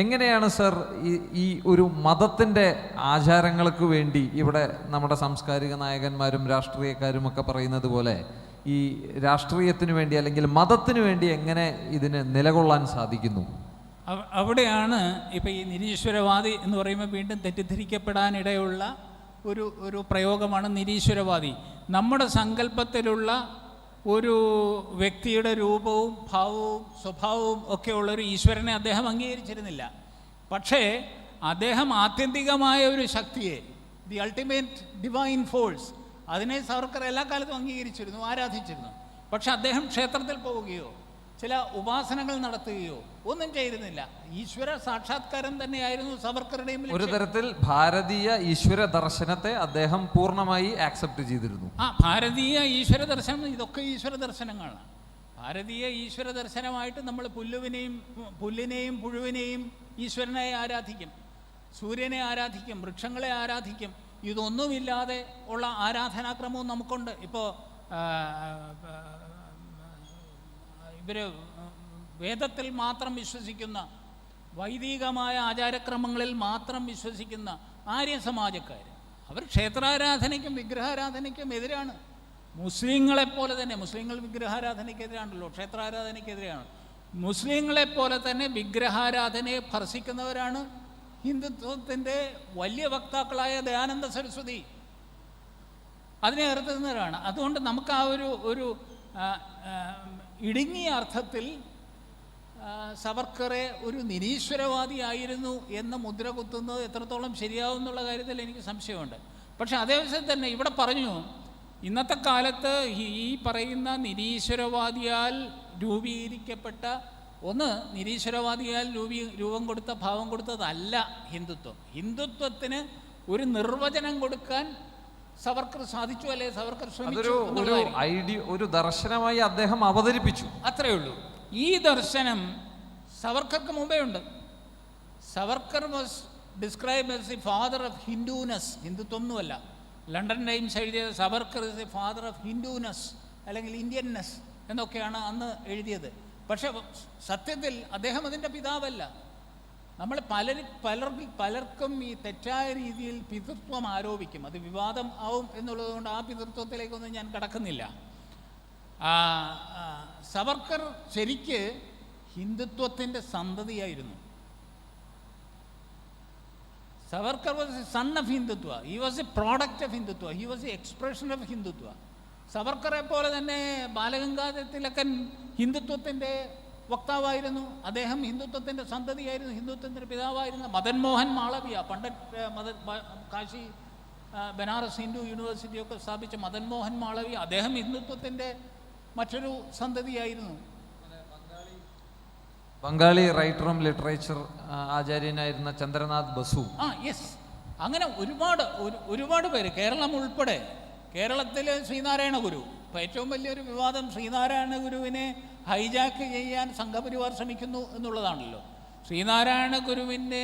എങ്ങനെയാണ് സർ ഈ ഒരു മതത്തിൻ്റെ ആചാരങ്ങൾക്ക് വേണ്ടി ഇവിടെ നമ്മുടെ സാംസ്കാരിക നായകന്മാരും രാഷ്ട്രീയക്കാരും ഒക്കെ പറയുന്നത് പോലെ ഈ രാഷ്ട്രീയത്തിന് വേണ്ടി അല്ലെങ്കിൽ മതത്തിന് വേണ്ടി എങ്ങനെ ഇതിന് നിലകൊള്ളാൻ സാധിക്കുന്നു? അവിടെയാണ് ഇപ്പം ഈ നിരീശ്വരവാദി എന്ന് പറയുമ്പോൾ വീണ്ടും തെറ്റിദ്ധരിക്കപ്പെടാനിടയുള്ള ഒരു പ്രയോഗമാണ് നിരീശ്വരവാദി. നമ്മുടെ സങ്കല്പത്തിലുള്ള ഒരു വ്യക്തിയുടെ രൂപവും ഭാവവും സ്വഭാവവും ഒക്കെ ഉള്ളൊരു ഈശ്വരനെ അദ്ദേഹം അംഗീകരിച്ചിരുന്നില്ല. പക്ഷേ അദ്ദേഹം ആത്യന്തികമായ ഒരു ശക്തിയെ, ദി അൾട്ടിമേറ്റ് ഡിവൈൻ ഫോഴ്സ്, അതിനെ സാവർക്കർ എല്ലാ കാലത്തും അംഗീകരിച്ചിരുന്നു, ആരാധിച്ചിരുന്നു. പക്ഷെ അദ്ദേഹം ക്ഷേത്രത്തിൽ പോവുകയോ ചില ഉപാസനകൾ നടത്തുകയോ ഒന്നും ചെയ്തിരുന്നില്ല. ഈശ്വര സാക്ഷാത്കാരം തന്നെയായിരുന്നു സാവർക്കറുടെയും. ഒരു തരത്തിൽ ഭാരതീയ ഈശ്വര ദർശനത്തെ അദ്ദേഹം പൂർണ്ണമായി ആക്സെപ്റ്റ് ചെയ്തിരുന്നു. ഭാരതീയ ഈശ്വര ദർശനം, ഇതൊക്കെ ഈശ്വര ദർശനങ്ങളാണ്. ഭാരതീയ ഈശ്വര ദർശനമായിട്ട് നമ്മൾ പുല്ലിനെയും പുഴുവിനെയും ഈശ്വരനായി ആരാധിക്കും, സൂര്യനെ ആരാധിക്കും, വൃക്ഷങ്ങളെ ആരാധിക്കും. ഇതൊന്നുമില്ലാതെ ഉള്ള ആരാധനാക്രമവും നമുക്കുണ്ട്. ഇപ്പോൾ ഇവർ വേദത്തിൽ മാത്രം വിശ്വസിക്കുന്ന, വൈദികമായ ആചാരക്രമങ്ങളിൽ മാത്രം വിശ്വസിക്കുന്ന ആര്യ സമാജക്കാർ, അവർ ക്ഷേത്രാരാധനയ്ക്കും വിഗ്രഹാരാധനയ്ക്കും എതിരാണ്. മുസ്ലിങ്ങളെപ്പോലെ തന്നെ, മുസ്ലിങ്ങൾ വിഗ്രഹാരാധനയ്ക്കെതിരാണല്ലോ, ക്ഷേത്രാരാധനയ്ക്കെതിരെയാണ്. മുസ്ലിങ്ങളെപ്പോലെ തന്നെ വിഗ്രഹാരാധനയെ ഭർഷിക്കുന്നവരാണ് ഹിന്ദുത്വത്തിൻ്റെ വലിയ വക്താക്കളായ ദയാനന്ദ സരസ്വതി. അതിനെ എതിർക്കുന്നവരാണ്. അതുകൊണ്ട് നമുക്ക് ആ ഒരു ഇടുങ്ങിയ അർത്ഥത്തിൽ സവർക്കറെ ഒരു നിരീശ്വരവാദിയായിരുന്നു എന്ന് മുദ്ര കുത്തുന്നത് എത്രത്തോളം ശരിയാവും എന്നുള്ള കാര്യത്തിൽ എനിക്ക് സംശയമുണ്ട്. പക്ഷെ അതേവശം തന്നെ ഇവിടെ പറഞ്ഞു, ഇന്നത്തെ കാലത്ത് ഈ പറയുന്ന നിരീശ്വരവാദിയാൽ രൂപീകരിക്കപ്പെട്ട നിരീശ്വരവാദിയാൽ രൂപം കൊടുത്ത ഭാവം കൊടുത്തതല്ല ഹിന്ദുത്വം. ഹിന്ദുത്വത്തിന് ഒരു നിർവചനം കൊടുക്കാൻ സവർക്കർ സാധിച്ചു, അല്ലെ സവർക്കർ ശ്രമിച്ചു. ഒരു ദർശനമായി അദ്ദേഹം അവതരിപ്പിച്ചു, അത്രയേ ഉള്ളൂ. ഈ ദർശനം സവർക്കർക്ക് മുമ്പേ ഉണ്ട്. Savarkar was describe as the father of Hinduness. ഹിന്ദുത്വം ഒന്നുമല്ല. ലണ്ടൻ ടൈംസ് എഴുതിയ Savarkar is the father of Hinduness അല്ലെങ്കിൽ ഇന്ത്യൻനെസ് എന്നൊക്കെയാണ് അന്ന് എഴുതിയത്. പക്ഷെ സത്യത്തിൽ അദ്ദേഹം അതിൻ്റെ പിതാവല്ല. നമ്മൾ പലർക്കും ഈ തെറ്റായ രീതിയിൽ പിതൃത്വം ആരോപിക്കും. അത് വിവാദം ആവും എന്നുള്ളതുകൊണ്ട് ആ പിതൃത്വത്തിലേക്കൊന്നും ഞാൻ കടക്കുന്നില്ല. സവർക്കർ ശരിക്ക് ഹിന്ദുത്വത്തിൻ്റെ സന്തതിയായിരുന്നു. Savarkar was a son of Hindutva. He was a product of Hindutva. He was a expression of Hindutva. സവർക്കറെ പോലെ തന്നെ ബാലഗംഗാധര തിലകൻ ഹിന്ദുത്വത്തിൻ്റെ വക്താവായിരുന്നു. അദ്ദേഹം ഹിന്ദുത്വത്തിൻ്റെ സന്തതിയായിരുന്നു, ഹിന്ദുത്വത്തിൻ്റെ പിതാവായിരുന്നു. മദൻ മോഹൻ മാളവിയ, പണ്ഡിറ്റ് കാശി ബനാറസ് ഹിന്ദു യൂണിവേഴ്സിറ്റിയൊക്കെ സ്ഥാപിച്ച മദൻ മോഹൻ മാളവിയ, അദ്ദേഹം ഹിന്ദുത്വത്തിൻ്റെ മറ്റൊരു സന്തതിയായിരുന്നു. ബംഗാളി റൈറ്ററും ലിറ്ററേച്ചർ ആചാര്യനായിരുന്ന ചന്ദ്രനാഥ് ബസു. യെസ്. അങ്ങനെ ഒരുപാട് പേര്, കേരളം ഉൾപ്പെടെ. കേരളത്തിലെ ശ്രീനാരായണ ഗുരു, ഇപ്പോൾ ഏറ്റവും വലിയൊരു വിവാദം ശ്രീനാരായണ ഗുരുവിനെ ഹൈജാക്ക് ചെയ്യാൻ സംഘപരിവാർ ശ്രമിക്കുന്നു എന്നുള്ളതാണല്ലോ. ശ്രീനാരായണ ഗുരുവിൻ്റെ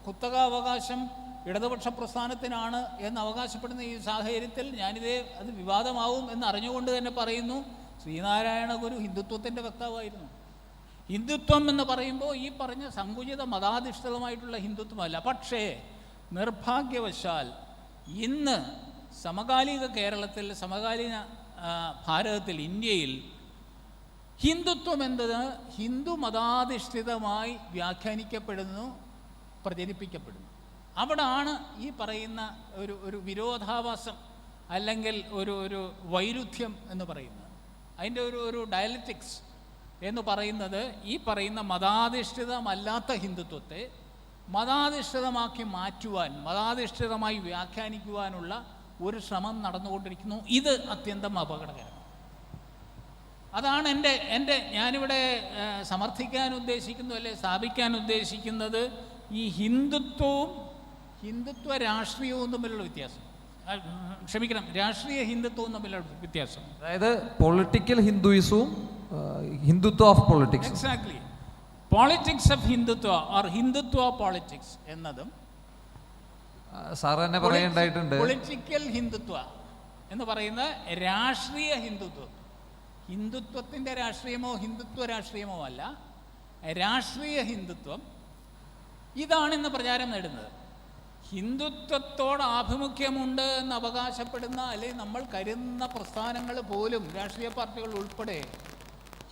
കുത്തകാവകാശം ഇടതുപക്ഷ പ്രസ്ഥാനത്തിനാണ് എന്ന് അവകാശപ്പെടുന്ന ഈ സാഹചര്യത്തിൽ അത് വിവാദമാവും എന്ന് അറിഞ്ഞുകൊണ്ട് തന്നെ പറയുന്നു, ശ്രീനാരായണ ഗുരു ഹിന്ദുത്വത്തിൻ്റെ വക്താവായിരുന്നു. ഹിന്ദുത്വം എന്ന് പറയുമ്പോൾ ഈ പറഞ്ഞ സങ്കുചിത മതാധിഷ്ഠിതമായിട്ടുള്ള ഹിന്ദുത്വമല്ല. പക്ഷേ നിർഭാഗ്യവശാൽ ഇന്ന് സമകാലിക കേരളത്തിൽ, സമകാലീന ഭാരതത്തിൽ, ഇന്ത്യയിൽ ഹിന്ദുത്വം എന്നത് ഹിന്ദു മതാധിഷ്ഠിതമായി വ്യാഖ്യാനിക്കപ്പെടുന്നു, പ്രചരിപ്പിക്കപ്പെടുന്നു. അവിടാണ് ഈ പറയുന്ന ഒരു വിരോധാഭാസം അല്ലെങ്കിൽ ഒരു വൈരുദ്ധ്യം എന്ന് പറയുന്നത്. അതിൻ്റെ ഒരു ഡയലറ്റിക്സ് എന്ന് പറയുന്നത് ഈ പറയുന്ന മതാധിഷ്ഠിതമല്ലാത്ത ഹിന്ദുത്വത്തെ മതാധിഷ്ഠിതമാക്കി മാറ്റുവാൻ, മതാധിഷ്ഠിതമായി വ്യാഖ്യാനിക്കുവാനുള്ള ഒരു ശ്രമം നടന്നുകൊണ്ടിരിക്കുന്നു. ഇത് അത്യന്തം അപകടകരമാണ്. അതാണ് ഞാനിവിടെ സമർത്ഥിക്കാൻ ഉദ്ദേശിക്കുന്നു, അല്ലെ സ്ഥാപിക്കാൻ ഉദ്ദേശിക്കുന്നത്, ഈ ഹിന്ദുത്വവും ഹിന്ദുത്വ രാഷ്ട്രീയവും തമ്മിലുള്ള വ്യത്യാസം. ക്ഷമിക്കണം, രാഷ്ട്രീയ ഹിന്ദുത്വവും തമ്മിലുള്ള വ്യത്യാസം. അതായത് പൊളിറ്റിക്കൽ ഹിന്ദുയിസവും Hindutva of politics. Exactly. Politics of Hindutva or Hindutva politics എന്നതും സാർ തന്നെ പറയേണ്ടതായിട്ടുണ്ട്. പൊളിറ്റിക്കൽ ഹിന്ദുത്വ എന്ന് പറയുന്ന രാഷ്ട്രീയ ഹിന്ദുത്വം, ഹിന്ദുത്വത്തിൻ്റെ രാഷ്ട്രീയമോ ഹിന്ദുത്വ രാഷ്ട്രീയമോ അല്ല, രാഷ്ട്രീയ ഹിന്ദുത്വം ഇതാണിന്ന് പ്രചാരം നേടുന്നത്. ഹിന്ദുത്വത്തോട് ആഭിമുഖ്യമുണ്ട് എന്ന് അവകാശപ്പെടുന്ന അല്ലെങ്കിൽ നമ്മൾ കരുതുന്ന പ്രസ്ഥാനങ്ങൾ പോലും, രാഷ്ട്രീയ പാർട്ടികൾ ഉൾപ്പെടെ,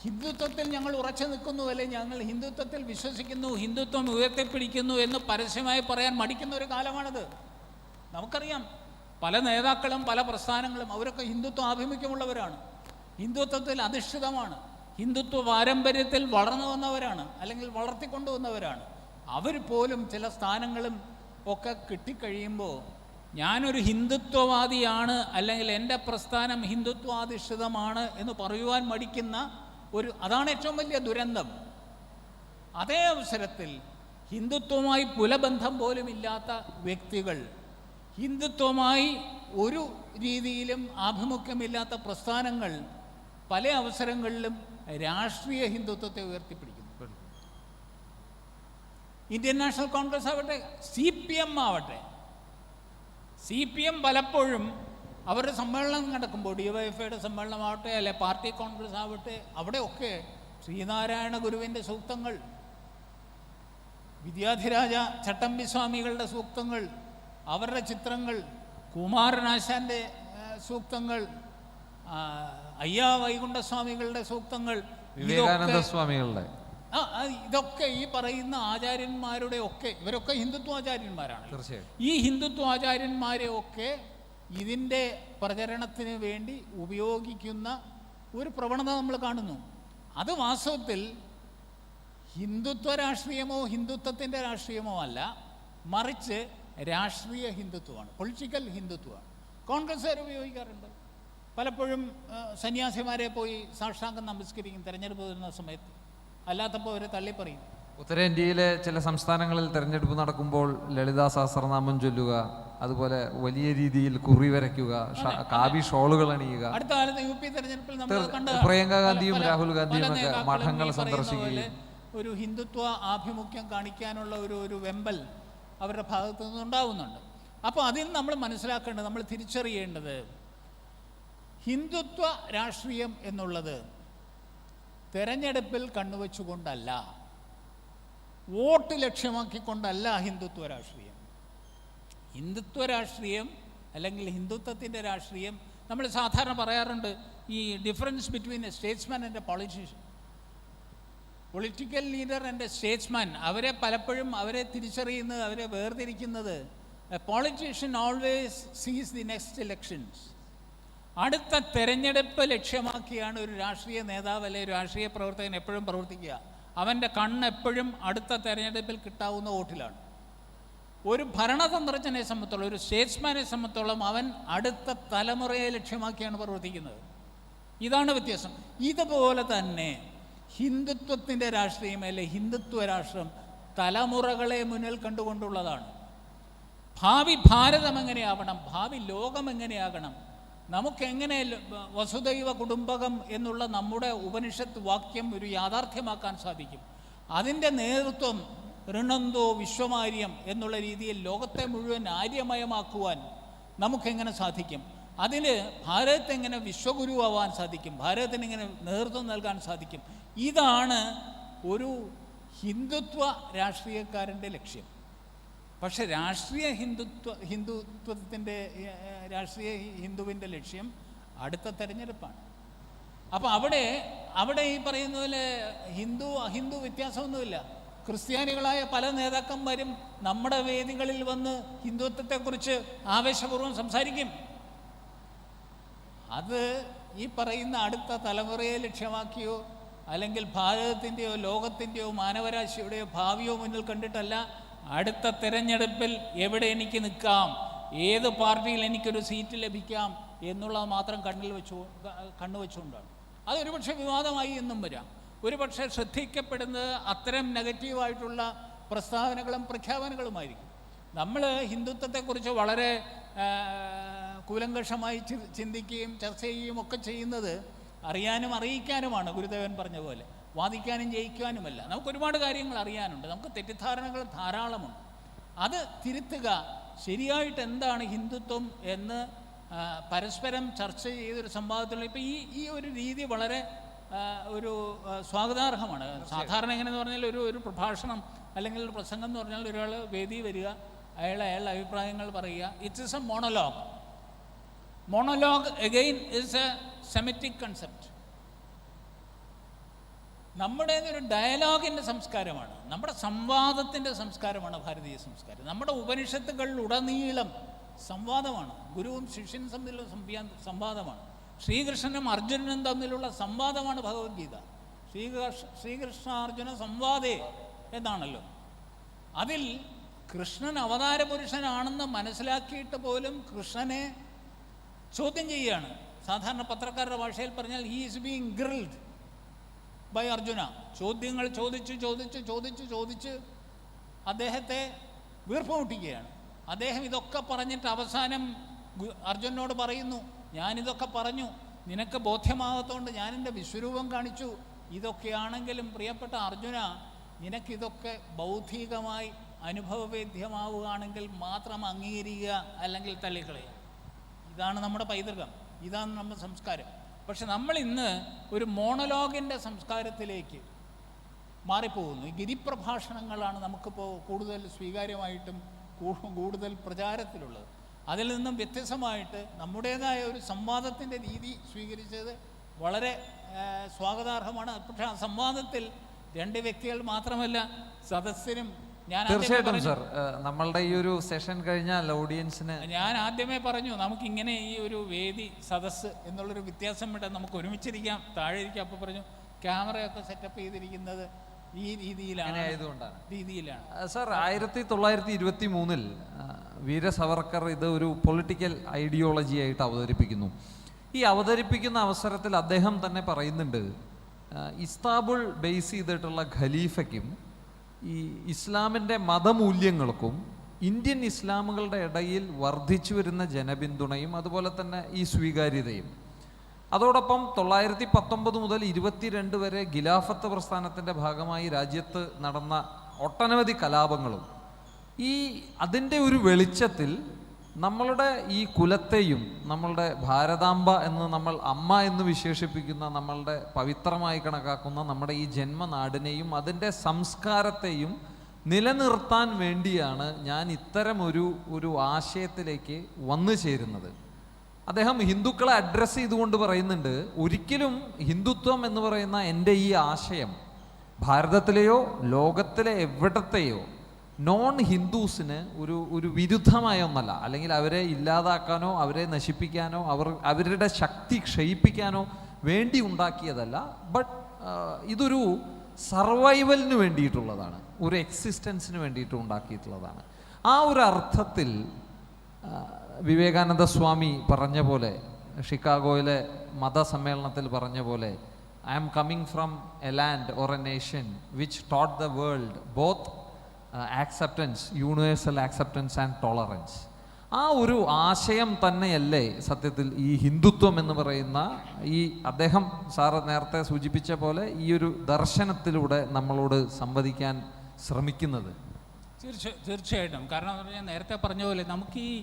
ഹിന്ദുത്വത്തിൽ ഞങ്ങൾ ഉറച്ചു നിൽക്കുന്നു, അല്ലെങ്കിൽ ഞങ്ങൾ ഹിന്ദുത്വത്തിൽ വിശ്വസിക്കുന്നു, ഹിന്ദുത്വം ഉയർത്തിപ്പിടിക്കുന്നു എന്ന് പരസ്യമായി പറയാൻ മടിക്കുന്ന ഒരു കാലമാണിത്. നമുക്കറിയാം, പല നേതാക്കളും പല പ്രസ്ഥാനങ്ങളും അവരൊക്കെ ഹിന്ദുത്വ ആഭിമുഖ്യമുള്ളവരാണ്, ഹിന്ദുത്വത്തിൽ അധിഷ്ഠിതമാണ്, ഹിന്ദുത്വ പാരമ്പര്യത്തിൽ വളർന്നു വന്നവരാണ്, അല്ലെങ്കിൽ വളർത്തിക്കൊണ്ടുവന്നവരാണ്. അവർ പോലും ചില സ്ഥാനങ്ങളും ഒക്കെ കിട്ടിക്കഴിയുമ്പോൾ ഞാനൊരു ഹിന്ദുത്വവാദിയാണ്, അല്ലെങ്കിൽ എൻ്റെ പ്രസ്ഥാനം ഹിന്ദുത്വാധിഷ്ഠിതമാണ് എന്ന് പറയുവാൻ മടിക്കുന്ന അതാണ് ഏറ്റവും വലിയ ദുരന്തം. അതേ അവസരത്തിൽ ഹിന്ദുത്വവുമായി പുലബന്ധം പോലും ഇല്ലാത്ത വ്യക്തികൾ, ഹിന്ദുത്വവുമായി ഒരു രീതിയിലും ആഭിമുഖ്യമില്ലാത്ത പ്രസ്ഥാനങ്ങൾ പല അവസരങ്ങളിലും രാഷ്ട്രീയ ഹിന്ദുത്വത്തെ ഉയർത്തിപ്പിടിക്കുന്നു. ഇന്ത്യൻ നാഷണൽ കോൺഗ്രസ് ആവട്ടെ, CPM ആവട്ടെ, CPM പലപ്പോഴും അവരുടെ സമ്മേളനം നടക്കുമ്പോൾ, DYFIയുടെ സമ്മേളനമാവട്ടെ, അല്ലെ പാർട്ടി കോൺഗ്രസ് ആവട്ടെ, അവിടെയൊക്കെ ശ്രീനാരായണ ഗുരുവിൻ്റെ സൂക്തങ്ങൾ, വിദ്യാധിരാജ ചട്ടമ്പി സ്വാമികളുടെ സൂക്തങ്ങൾ, അവരുടെ ചിത്രങ്ങൾ, കുമാരനാശാൻ്റെ സൂക്തങ്ങൾ, അയ്യാ വൈകുണ്ഠസ്വാമികളുടെ സൂക്തങ്ങൾ, വിവേകാനന്ദ സ്വാമികളുടെ, ഇതൊക്കെ ഈ പറയുന്ന ആചാര്യന്മാരുടെ ഒക്കെ, ഇവരൊക്കെ ഹിന്ദുത്വാചാര്യന്മാരാണ്. ഈ ഹിന്ദുത്വാചാര്യന്മാരെ ഒക്കെ ഇതിൻ്റെ പ്രചരണത്തിന് വേണ്ടി ഉപയോഗിക്കുന്ന ഒരു പ്രവണത നമ്മൾ കാണുന്നു. അത് വാസ്തവത്തിൽ ഹിന്ദുത്വ രാഷ്ട്രീയമോ ഹിന്ദുത്വത്തിൻ്റെ രാഷ്ട്രീയമോ അല്ല, മറിച്ച് രാഷ്ട്രീയ ഹിന്ദുത്വമാണ്, പൊളിറ്റിക്കൽ ഹിന്ദുത്വമാണ്. കോൺഗ്രസ്സുകാർ ഉപയോഗിക്കാറുണ്ട്. പലപ്പോഴും സന്യാസിമാരെ പോയി സാഷ്ടാംഗം നമസ്കരിക്കും തെരഞ്ഞെടുപ്പ് വരുന്ന സമയത്ത്, അല്ലാത്തപ്പോൾ അവരെ തള്ളിപ്പറയും. ഉത്തരേന്ത്യയിലെ ചില സംസ്ഥാനങ്ങളിൽ തെരഞ്ഞെടുപ്പ് നടക്കുമ്പോൾ ലളിതാ സഹസ്രനാമം ചൊല്ലുക, അതുപോലെ വലിയ രീതിയിൽ കുറി വരയ്ക്കുക, കാവി ഷോളുകൾ അണിയുക. അടുത്ത കാലത്ത് UP തെരഞ്ഞെടുപ്പിൽ നമ്മൾ കണ്ട പ്രിയങ്ക ഗാന്ധിയും രാഹുൽ ഗാന്ധിയും ഒക്കെ മഠങ്ങൾ സന്ദർശിക്കുകയും ഒരു ഹിന്ദുത്വ ആഭിമുഖ്യം കാണിക്കാനുള്ള ഒരു വെമ്പൽ അവരുടെ ഭാഗത്തു നിന്നുണ്ടാവുന്നുണ്ട്. അപ്പോൾ അതിൽ നമ്മൾ മനസ്സിലാക്കേണ്ടത്, നമ്മൾ തിരിച്ചറിയേണ്ടത്, ഹിന്ദുത്വ രാഷ്ട്രീയം എന്നുള്ളത് തെരഞ്ഞെടുപ്പിൽ കണ്ണുവെച്ചുകൊണ്ടല്ല, വോട്ട് ലക്ഷ്യമാക്കിക്കൊണ്ടല്ല ഹിന്ദുത്വ രാഷ്ട്രീയം. ഹിന്ദുത്വ രാഷ്ട്രീയം അല്ലെങ്കിൽ ഹിന്ദുത്വത്തിൻ്റെ രാഷ്ട്രീയം, നമ്മൾ സാധാരണ പറയാറുണ്ട് ഈ difference between A statesman and A politician. Political leader and A statesman, അവരെ പലപ്പോഴും അവരെ തിരിച്ചറിയുന്നത്, അവരെ വേർതിരിക്കുന്നത്, എ പൊളിറ്റീഷ്യൻ ഓൾവേസ് സീസ് ദി നെക്സ്റ്റ് ഇലക്ഷൻസ്. അടുത്ത തെരഞ്ഞെടുപ്പ് ലക്ഷ്യമാക്കിയാണ് ഒരു രാഷ്ട്രീയ നേതാവ് അല്ലെങ്കിൽ ഒരു രാഷ്ട്രീയ പ്രവർത്തകൻ എപ്പോഴും പ്രവർത്തിക്കുക. അവൻ്റെ കണ്ണ് എപ്പോഴും അടുത്ത തെരഞ്ഞെടുപ്പിൽ കിട്ടാവുന്ന വോട്ടിലാണ്. ഒരു ഭരണതന്ത്രജ്ഞനെ സംബന്ധിച്ചോളം, ഒരു സ്റ്റേറ്റ്സ്മാനെ സംബന്ധിച്ചോളം, അവൻ അടുത്ത തലമുറയെ ലക്ഷ്യമാക്കിയാണ് പ്രവർത്തിക്കുന്നത്. ഇതാണ് വ്യത്യാസം. ഇതുപോലെ തന്നെ ഹിന്ദുത്വത്തിൻ്റെ രാഷ്ട്രീയം അല്ലെ ഹിന്ദുത്വ രാഷ്ട്രം തലമുറകളെ മുന്നിൽ കണ്ടുകൊണ്ടുള്ളതാണ്. ഭാവി ഭാരതം എങ്ങനെയാവണം, ഭാവി ലോകം എങ്ങനെയാകണം, നമുക്കെങ്ങനെ വസുദൈവ കുടുംബകം എന്നുള്ള നമ്മുടെ ഉപനിഷത്ത് വാക്യം ഒരു യാഥാർത്ഥ്യമാക്കാൻ സാധിക്കും, അതിൻ്റെ നേതൃത്വം ഋണന്തോ വിശ്വമാര്യം എന്നുള്ള രീതിയിൽ ലോകത്തെ മുഴുവൻ ആര്യമയമാക്കുവാൻ നമുക്കെങ്ങനെ സാധിക്കും, അതിന് ഭാരതത്തെങ്ങനെ വിശ്വഗുരുവാൻ സാധിക്കും, ഭാരതത്തിന് എങ്ങനെ നേതൃത്വം നൽകാൻ സാധിക്കും. ഇതാണ് ഒരു ഹിന്ദുത്വ രാഷ്ട്രീയക്കാരൻ്റെ ലക്ഷ്യം. പക്ഷെ രാഷ്ട്രീയ ഹിന്ദുത്വത്തിൻ്റെ രാഷ്ട്രീയ ഹിന്ദുവിൻ്റെ ലക്ഷ്യം അടുത്ത തെരഞ്ഞെടുപ്പാണ്. അപ്പോൾ അവിടെ ഈ പറയുന്ന പോലെ ഹിന്ദു അഹിന്ദു വ്യത്യാസമൊന്നുമില്ല. ക്രിസ്ത്യാനികളായ പല നേതാക്കന്മാരും നമ്മുടെ വേദികളിൽ വന്ന് ഹിന്ദുത്വത്തെക്കുറിച്ച് ആവേശപൂർവ്വം സംസാരിക്കും. അത് ഈ പറയുന്ന അടുത്ത തലമുറയെ ലക്ഷ്യമാക്കിയോ അല്ലെങ്കിൽ ഭാരതത്തിൻ്റെയോ ലോകത്തിൻ്റെയോ മാനവരാശിയുടെയോ ഭാവിയോ മുന്നിൽ കണ്ടിട്ടല്ല, അടുത്ത തെരഞ്ഞെടുപ്പിൽ എവിടെ എനിക്ക് നിൽക്കാം, ഏത് പാർട്ടിയിൽ എനിക്കൊരു സീറ്റ് ലഭിക്കാം എന്നുള്ളത് മാത്രം കണ്ണുവെച്ചുകൊണ്ടാണ്. അതൊരുപക്ഷെ വിവാദമായി എന്നും വരാം. ഒരുപക്ഷെ ശ്രദ്ധിക്കപ്പെടുന്നത് അത്തരം നെഗറ്റീവായിട്ടുള്ള പ്രസ്താവനകളും പ്രഖ്യാപനങ്ങളുമായിരിക്കും. നമ്മൾ ഹിന്ദുത്വത്തെക്കുറിച്ച് വളരെ കൂലങ്കഷമായി ചിന്തിക്കുകയും ചർച്ച ചെയ്യുകയും ഒക്കെ ചെയ്യുന്നത് അറിയാനും അറിയിക്കാനുമാണ്. ഗുരുദേവൻ പറഞ്ഞ പോലെ വാദിക്കാനും ജയിക്കാനുമല്ല. നമുക്ക് ഒരുപാട് കാര്യങ്ങൾ അറിയാനുണ്ട്, നമുക്ക് തെറ്റിദ്ധാരണകൾ ധാരാളമുണ്ട്. അത് തിരുത്തുക, ശരിയായിട്ട് എന്താണ് ഹിന്ദുത്വം എന്ന് പരസ്പരം ചർച്ച ചെയ്തൊരു സംവാദത്തിലുള്ള ഇപ്പോൾ ഈ ഒരു രീതി വളരെ ഒരു സ്വാഗതാർഹമാണ്. സാധാരണ എങ്ങനെയെന്ന് പറഞ്ഞാൽ ഒരു പ്രഭാഷണം അല്ലെങ്കിൽ ഒരു പ്രസംഗം എന്ന് പറഞ്ഞാൽ ഒരാൾ വേദി വരിക, അയാളുടെ അഭിപ്രായങ്ങൾ പറയുക. It's is a monologue. Monologue again is a Semitic concept. നമ്മുടേതൊരു ഡയലോഗിൻ്റെ സംസ്കാരമാണ്, നമ്മുടെ സംവാദത്തിൻ്റെ സംസ്കാരമാണ് ഭാരതീയ സംസ്കാരം. നമ്മുടെ ഉപനിഷത്തുകളിലുടനീളം സംവാദമാണ്, ഗുരുവും ശിഷ്യനും തമ്മിലുള്ള സംവാദമാണ്. ശ്രീകൃഷ്ണനും അർജുനനും തമ്മിലുള്ള സംവാദമാണ് ഭഗവത്ഗീത. ശ്രീകൃഷ്ണാർജുന സംവാദേ എന്നാണല്ലോ. അതിൽ കൃഷ്ണൻ അവതാര പുരുഷനാണെന്ന് മനസ്സിലാക്കിയിട്ട് പോലും കൃഷ്ണനെ ചോദ്യം ചെയ്യുകയാണ്. സാധാരണ പത്രക്കാരുടെ ഭാഷയിൽ പറഞ്ഞാൽ he is being grilled by Arjuna. ചോദ്യങ്ങൾ ചോദിച്ച് അദ്ദേഹത്തെ വീർപ്പുമുട്ടിക്കുകയാണ്. അദ്ദേഹം ഇതൊക്കെ പറഞ്ഞിട്ട് അവസാനം അർജുനോട് പറയുന്നു, ഞാനിതൊക്കെ പറഞ്ഞു, നിനക്ക് ബോധ്യമാകത്തോണ്ട് ഞാനെൻ്റെ വിശ്വരൂപം കാണിച്ചു. ഇതൊക്കെയാണെങ്കിലും പ്രിയപ്പെട്ട അർജുന, നിനക്കിതൊക്കെ ബൗദ്ധികമായി അനുഭവവേദ്യമാവുകയാണെങ്കിൽ മാത്രം അംഗീകരിക്കുക, അല്ലെങ്കിൽ തള്ളിക്കളയുക. ഇതാണ് നമ്മുടെ പൈതൃകം, ഇതാണ് നമ്മുടെ സംസ്കാരം. പക്ഷെ നമ്മൾ ഇന്ന് ഒരു മോണോലോഗിൻ്റെ സംസ്കാരത്തിലേക്ക് മാറിപ്പോകുന്നു. ഈ ഗിരിപ്രഭാഷണങ്ങളാണ് നമുക്കിപ്പോൾ കൂടുതൽ സ്വീകാര്യമായിട്ടും കൂടുതൽ പ്രചാരത്തിലുള്ളത്. അതിൽ നിന്നും വ്യത്യസ്തമായിട്ട് നമ്മുടേതായ ഒരു സംവാദത്തിൻ്റെ രീതി സ്വീകരിച്ചത് വളരെ സ്വാഗതാർഹമാണ്. പക്ഷേ ആ സംവാദത്തിൽ രണ്ട് വ്യക്തികൾ മാത്രമല്ല, സദസ്സിനും തീർച്ചയായിട്ടും സർ, നമ്മളുടെ ഈ ഒരു സെഷൻ കഴിഞ്ഞാൽ ഓഡിയൻസിന് ഞാൻ ആദ്യമേ പറഞ്ഞു, നമുക്കിങ്ങനെ ഈ ഒരു വേദി സദസ്സ് എന്നുള്ളൊരു വ്യത്യാസം വിടാൻ നമുക്ക് ഒരുമിച്ചിരിക്കാം, താഴെ ഇരിക്കാം. അപ്പോൾ പറഞ്ഞു ക്യാമറയൊക്കെ സെറ്റപ്പ് ചെയ്തിരിക്കുന്നത് ഈ രീതിയിലാണ്. സർ, 1923 വീര സവർക്കർ ഇത് ഒരു പൊളിറ്റിക്കൽ ഐഡിയോളജി ആയിട്ട് അവതരിപ്പിക്കുന്നു. ഈ അവതരിപ്പിക്കുന്ന അവസരത്തിൽ അദ്ദേഹം തന്നെ പറയുന്നുണ്ട്, ഇസ്താംബുൾ ബേസ് ചെയ്തിട്ടുള്ള ഖലീഫയ്ക്കും ഈ ഇസ്ലാമിൻ്റെ മതമൂല്യങ്ങൾക്കും ഇന്ത്യൻ ഇസ്ലാമുകളുടെ ഇടയിൽ വർദ്ധിച്ചു വരുന്ന ജനപിന്തുണയും അതുപോലെ തന്നെ ഈ സ്വീകാര്യതയും, അതോടൊപ്പം 1919 മുതൽ 22 വരെ ഖിലാഫത്ത് പ്രസ്ഥാനത്തിൻ്റെ ഭാഗമായി രാജ്യത്ത് നടന്ന ഒട്ടനവധി കലാപങ്ങളും അതിൻ്റെ ഒരു വെളിച്ചത്തിൽ നമ്മളുടെ ഈ കുലത്തെയും നമ്മളുടെ ഭാരതാംബ എന്ന് നമ്മൾ അമ്മ എന്ന് വിശേഷിപ്പിക്കുന്ന നമ്മളുടെ പവിത്രമായി കണക്കാക്കുന്ന നമ്മുടെ ഈ ജന്മനാടിനെയും അതിൻ്റെ സംസ്കാരത്തെയും നിലനിർത്താൻ വേണ്ടിയാണ് ഞാൻ ഇത്തരം ഒരു ആശയത്തിലേക്ക് വന്നു ചേരുന്നത്. അദ്ദേഹം ഹിന്ദുക്കളെ അഡ്രസ്സ് ചെയ്തുകൊണ്ട് പറയുന്നുണ്ട്, ഒരിക്കലും ഹിന്ദുത്വം എന്ന് പറയുന്ന എൻ്റെ ഈ ആശയം ഭാരതത്തിലെയോ ലോകത്തിലെ എവിടത്തെയോ നോൺ ഹിന്ദുസിന് ഒരു വിരുദ്ധമായ ഒന്നല്ല, അല്ലെങ്കിൽ അവരെ ഇല്ലാതാക്കാനോ അവരെ നശിപ്പിക്കാനോ അവരുടെ ശക്തി ക്ഷയിപ്പിക്കാനോ വേണ്ടി ഉണ്ടാക്കിയതല്ല. ബട്ട് ഇതൊരു സർവൈവലിന് വേണ്ടിയിട്ടുള്ളതാണ്, ഒരു എക്സിസ്റ്റൻസിന് വേണ്ടിയിട്ട് ഉണ്ടാക്കിയിട്ടുള്ളതാണ്. ആ ഒരു അർത്ഥത്തിൽ വിവേകാനന്ദ സ്വാമി പറഞ്ഞ പോലെ, ഷിക്കാഗോയിലെ മതസമ്മേളനത്തിൽ പറഞ്ഞ പോലെ, I am coming from a land or a nation which taught the world both acceptance, universal acceptance and tolerance. ആ ഒരു ആശയം തന്നെയല്ലേ സത്യത്തിൽ ഈ ഹിന്ദുത്വം എന്ന് പറയുന്ന അദ്ദേഹം സാറ് നേരത്തെ സൂചിപ്പിച്ച പോലെ ഈ ഒരു ദർശനത്തിലൂടെ നമ്മളോട് സംവദിക്കാൻ ശ്രമിക്കുന്നത്? തീർച്ചയായിട്ടും. കാരണം എന്ന് പറഞ്ഞാൽ നേരത്തെ പറഞ്ഞ പോലെ നമുക്ക് ഈ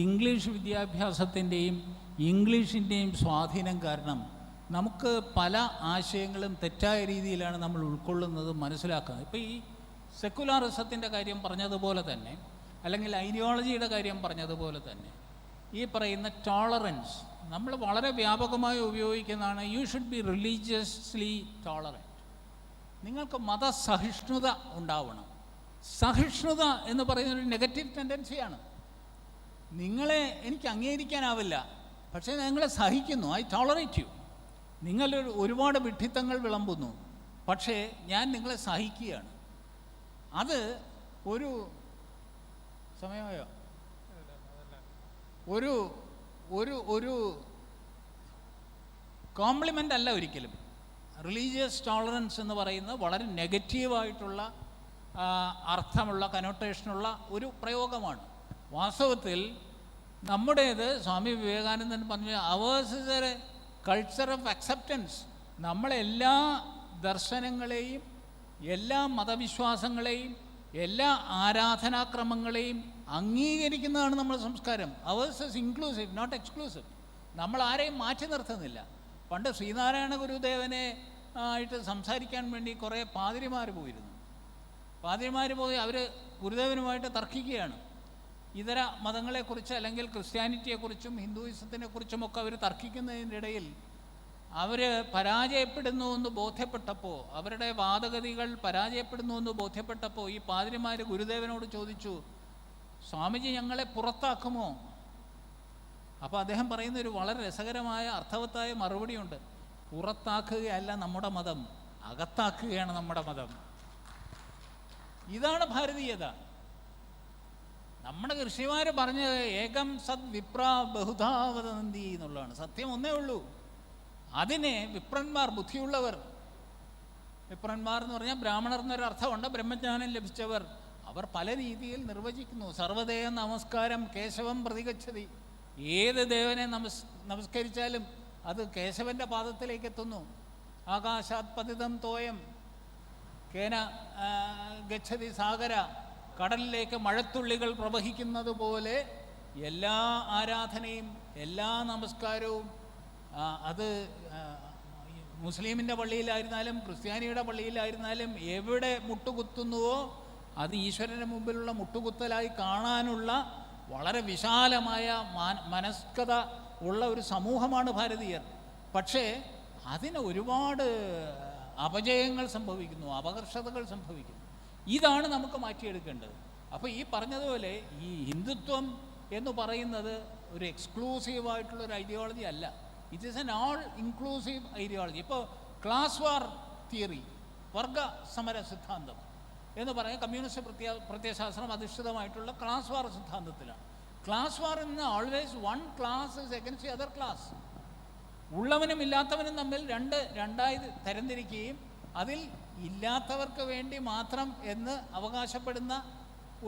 ഇംഗ്ലീഷ് വിദ്യാഭ്യാസത്തിൻ്റെയും ഇംഗ്ലീഷിൻ്റെയും സ്വാധീനം കാരണം നമുക്ക് പല ആശയങ്ങളും തെറ്റായ രീതിയിലാണ് നമ്മൾ ഉൾക്കൊള്ളുന്നത്, മനസ്സിലാക്കുന്നത്. ഇപ്പോൾ ഈ സെക്കുലാറിസത്തിൻ്റെ കാര്യം പറഞ്ഞതുപോലെ തന്നെ, അല്ലെങ്കിൽ ഐഡിയോളജിയുടെ കാര്യം പറഞ്ഞതുപോലെ തന്നെ, ഈ പറയുന്ന ടോളറൻസ് നമ്മൾ വളരെ വ്യാപകമായി ഉപയോഗിക്കുന്നതാണ്. You should be religiously tolerant. നിങ്ങൾക്ക് മതസഹിഷ്ണുത ഉണ്ടാവണം. സഹിഷ്ണുത എന്ന് പറയുന്നൊരു നെഗറ്റീവ് ടെൻഡൻസിയാണ്. നിങ്ങളെ എനിക്ക് അംഗീകരിക്കാനാവില്ല, പക്ഷേ നിങ്ങളെ സഹിക്കുന്നു, ഐ ടോളറേറ്റ് യു. നിങ്ങൾ ഒരുപാട് വിഡ്ഢിത്തങ്ങൾ വിളമ്പുന്നു, പക്ഷേ ഞാൻ നിങ്ങളെ സഹിക്കുകയാണ്. അത് ഒരു സമയമായോ ഒരു ഒരു ഒരു കോംപ്ലിമെൻ്റ് അല്ല ഒരിക്കലും. റിലീജിയസ് ടോളറൻസ് എന്ന് പറയുന്നത് വളരെ നെഗറ്റീവായിട്ടുള്ള അർത്ഥമുള്ള കനോട്ടേഷനുള്ള ഒരു പ്രയോഗമാണ്. വാസ്തവത്തിൽ നമ്മുടേത് സ്വാമി വിവേകാനന്ദൻ പറഞ്ഞ ours is a culture of acceptance. നമ്മളെല്ലാ ദർശനങ്ങളെയും എല്ലാ മതവിശ്വാസങ്ങളെയും എല്ലാ ആരാധനാക്രമങ്ങളെയും അംഗീകരിക്കുന്നതാണ് നമ്മുടെ സംസ്കാരം. Ours is inclusive, not exclusive. നമ്മൾ ആരെയും മാറ്റി നിർത്തുന്നില്ല. പണ്ട് ശ്രീനാരായണ ഗുരുദേവനെ ആയിട്ട് സംസാരിക്കാൻ വേണ്ടി കുറേ പാതിരിമാർ പോയിരുന്നു. പാതിരിമാർ പോയി അവർ ഗുരുദേവനുമായിട്ട് തർക്കിക്കുകയാണ്. ഇതര മതങ്ങളെക്കുറിച്ച് അല്ലെങ്കിൽ ക്രിസ്ത്യാനിറ്റിയെക്കുറിച്ചും ഹിന്ദുയിസത്തിനെക്കുറിച്ചുമൊക്കെ അവർ തർക്കിക്കുന്നതിൻ്റെ ഇടയിൽ അവർ പരാജയപ്പെടുന്നു എന്ന് ബോധ്യപ്പെട്ടപ്പോൾ, അവരുടെ വാദഗതികൾ പരാജയപ്പെടുന്നു എന്ന് ബോധ്യപ്പെട്ടപ്പോൾ ഈ പാതിരിമാർ ഗുരുദേവനോട് ചോദിച്ചു, സ്വാമിജി ഞങ്ങളെ പുറത്താക്കുമോ? അപ്പോൾ അദ്ദേഹം പറയുന്നൊരു വളരെ രസകരമായ അർത്ഥവത്തായ മറുപടിയുണ്ട്. പുറത്താക്കുകയല്ല നമ്മുടെ മതം, അകത്താക്കുകയാണ് നമ്മുടെ മതം. ഇതാണ് ഭാരതീയത. നമ്മുടെ ഋഷിമാർ പറഞ്ഞത് ഏകം സദ് വിപ്ര ബഹുധാവതന്തി എന്നുള്ളതാണ്. സത്യം ഒന്നേ ഉള്ളൂ. അതിനെ വിപ്രന്മാർ, ബുദ്ധിയുള്ളവർ, വിപ്രന്മാർ എന്ന് പറഞ്ഞാൽ ബ്രാഹ്മണർ എന്നൊരു അർത്ഥമുണ്ട്, ബ്രഹ്മജ്ഞാനം ലഭിച്ചവർ, അവർ പല രീതിയിൽ നിർവചിക്കുന്നു. സർവദേവ നമസ്കാരം കേശവം പ്രതിഗച്ഛതി. ഏത് ദേവനെ നമസ്കരിച്ചാലും അത് കേശവൻ്റെ പാദത്തിലേക്ക് എത്തുന്നു. ആകാശാത് പതിതം തോയം കേന ഗച്ഛതി സാഗര. കടലിലേക്ക് മഴത്തുള്ളികൾ പ്രവഹിക്കുന്നത് പോലെ എല്ലാ ആരാധനയും എല്ലാ നമസ്കാരവും അത് മുസ്ലിമിൻ്റെ പള്ളിയിലായിരുന്നാലും ക്രിസ്ത്യാനിയുടെ പള്ളിയിലായിരുന്നാലും എവിടെ മുട്ടുകുത്തുന്നുവോ അത് ഈശ്വരൻ്റെ മുമ്പിലുള്ള മുട്ടുകുത്തലായി കാണാനുള്ള വളരെ വിശാലമായ മനസ്കത ഉള്ള ഒരു സമൂഹമാണ് ഭാരതീയർ. പക്ഷേ അതിന് ഒരുപാട് അപജയങ്ങൾ സംഭവിക്കുന്നു, അപകർഷതകൾ സംഭവിക്കുന്നു. ഇതാണ് നമുക്ക് മാറ്റിയെടുക്കേണ്ടത്. അപ്പോൾ ഈ പറഞ്ഞതുപോലെ ഈ ഹിന്ദുത്വം എന്ന് പറയുന്നത് ഒരു എക്സ്ക്ലൂസീവായിട്ടുള്ളൊരു ഐഡിയോളജി അല്ല. It is an all inclusive ideology. ഇപ്പോൾ ക്ലാസ് വാർ തിയറി, വർഗ സമര സിദ്ധാന്തം എന്ന് പറയുന്നത് കമ്മ്യൂണിസ്റ്റ് പ്രത്യയശാസ്ത്രം അധിഷ്ഠിതമായിട്ടുള്ള ക്ലാസ് വാർ സിദ്ധാന്തത്തിലാണ്. ക്ലാസ് വാർ എന്ന് always one class is against the other class. ഉള്ളവനും ഇല്ലാത്തവനും തമ്മിൽ രണ്ടായി തരംതിരിക്കുകയും അതിൽ ഇല്ലാത്തവർക്ക് വേണ്ടി മാത്രം എന്ന് അവകാശപ്പെടുന്ന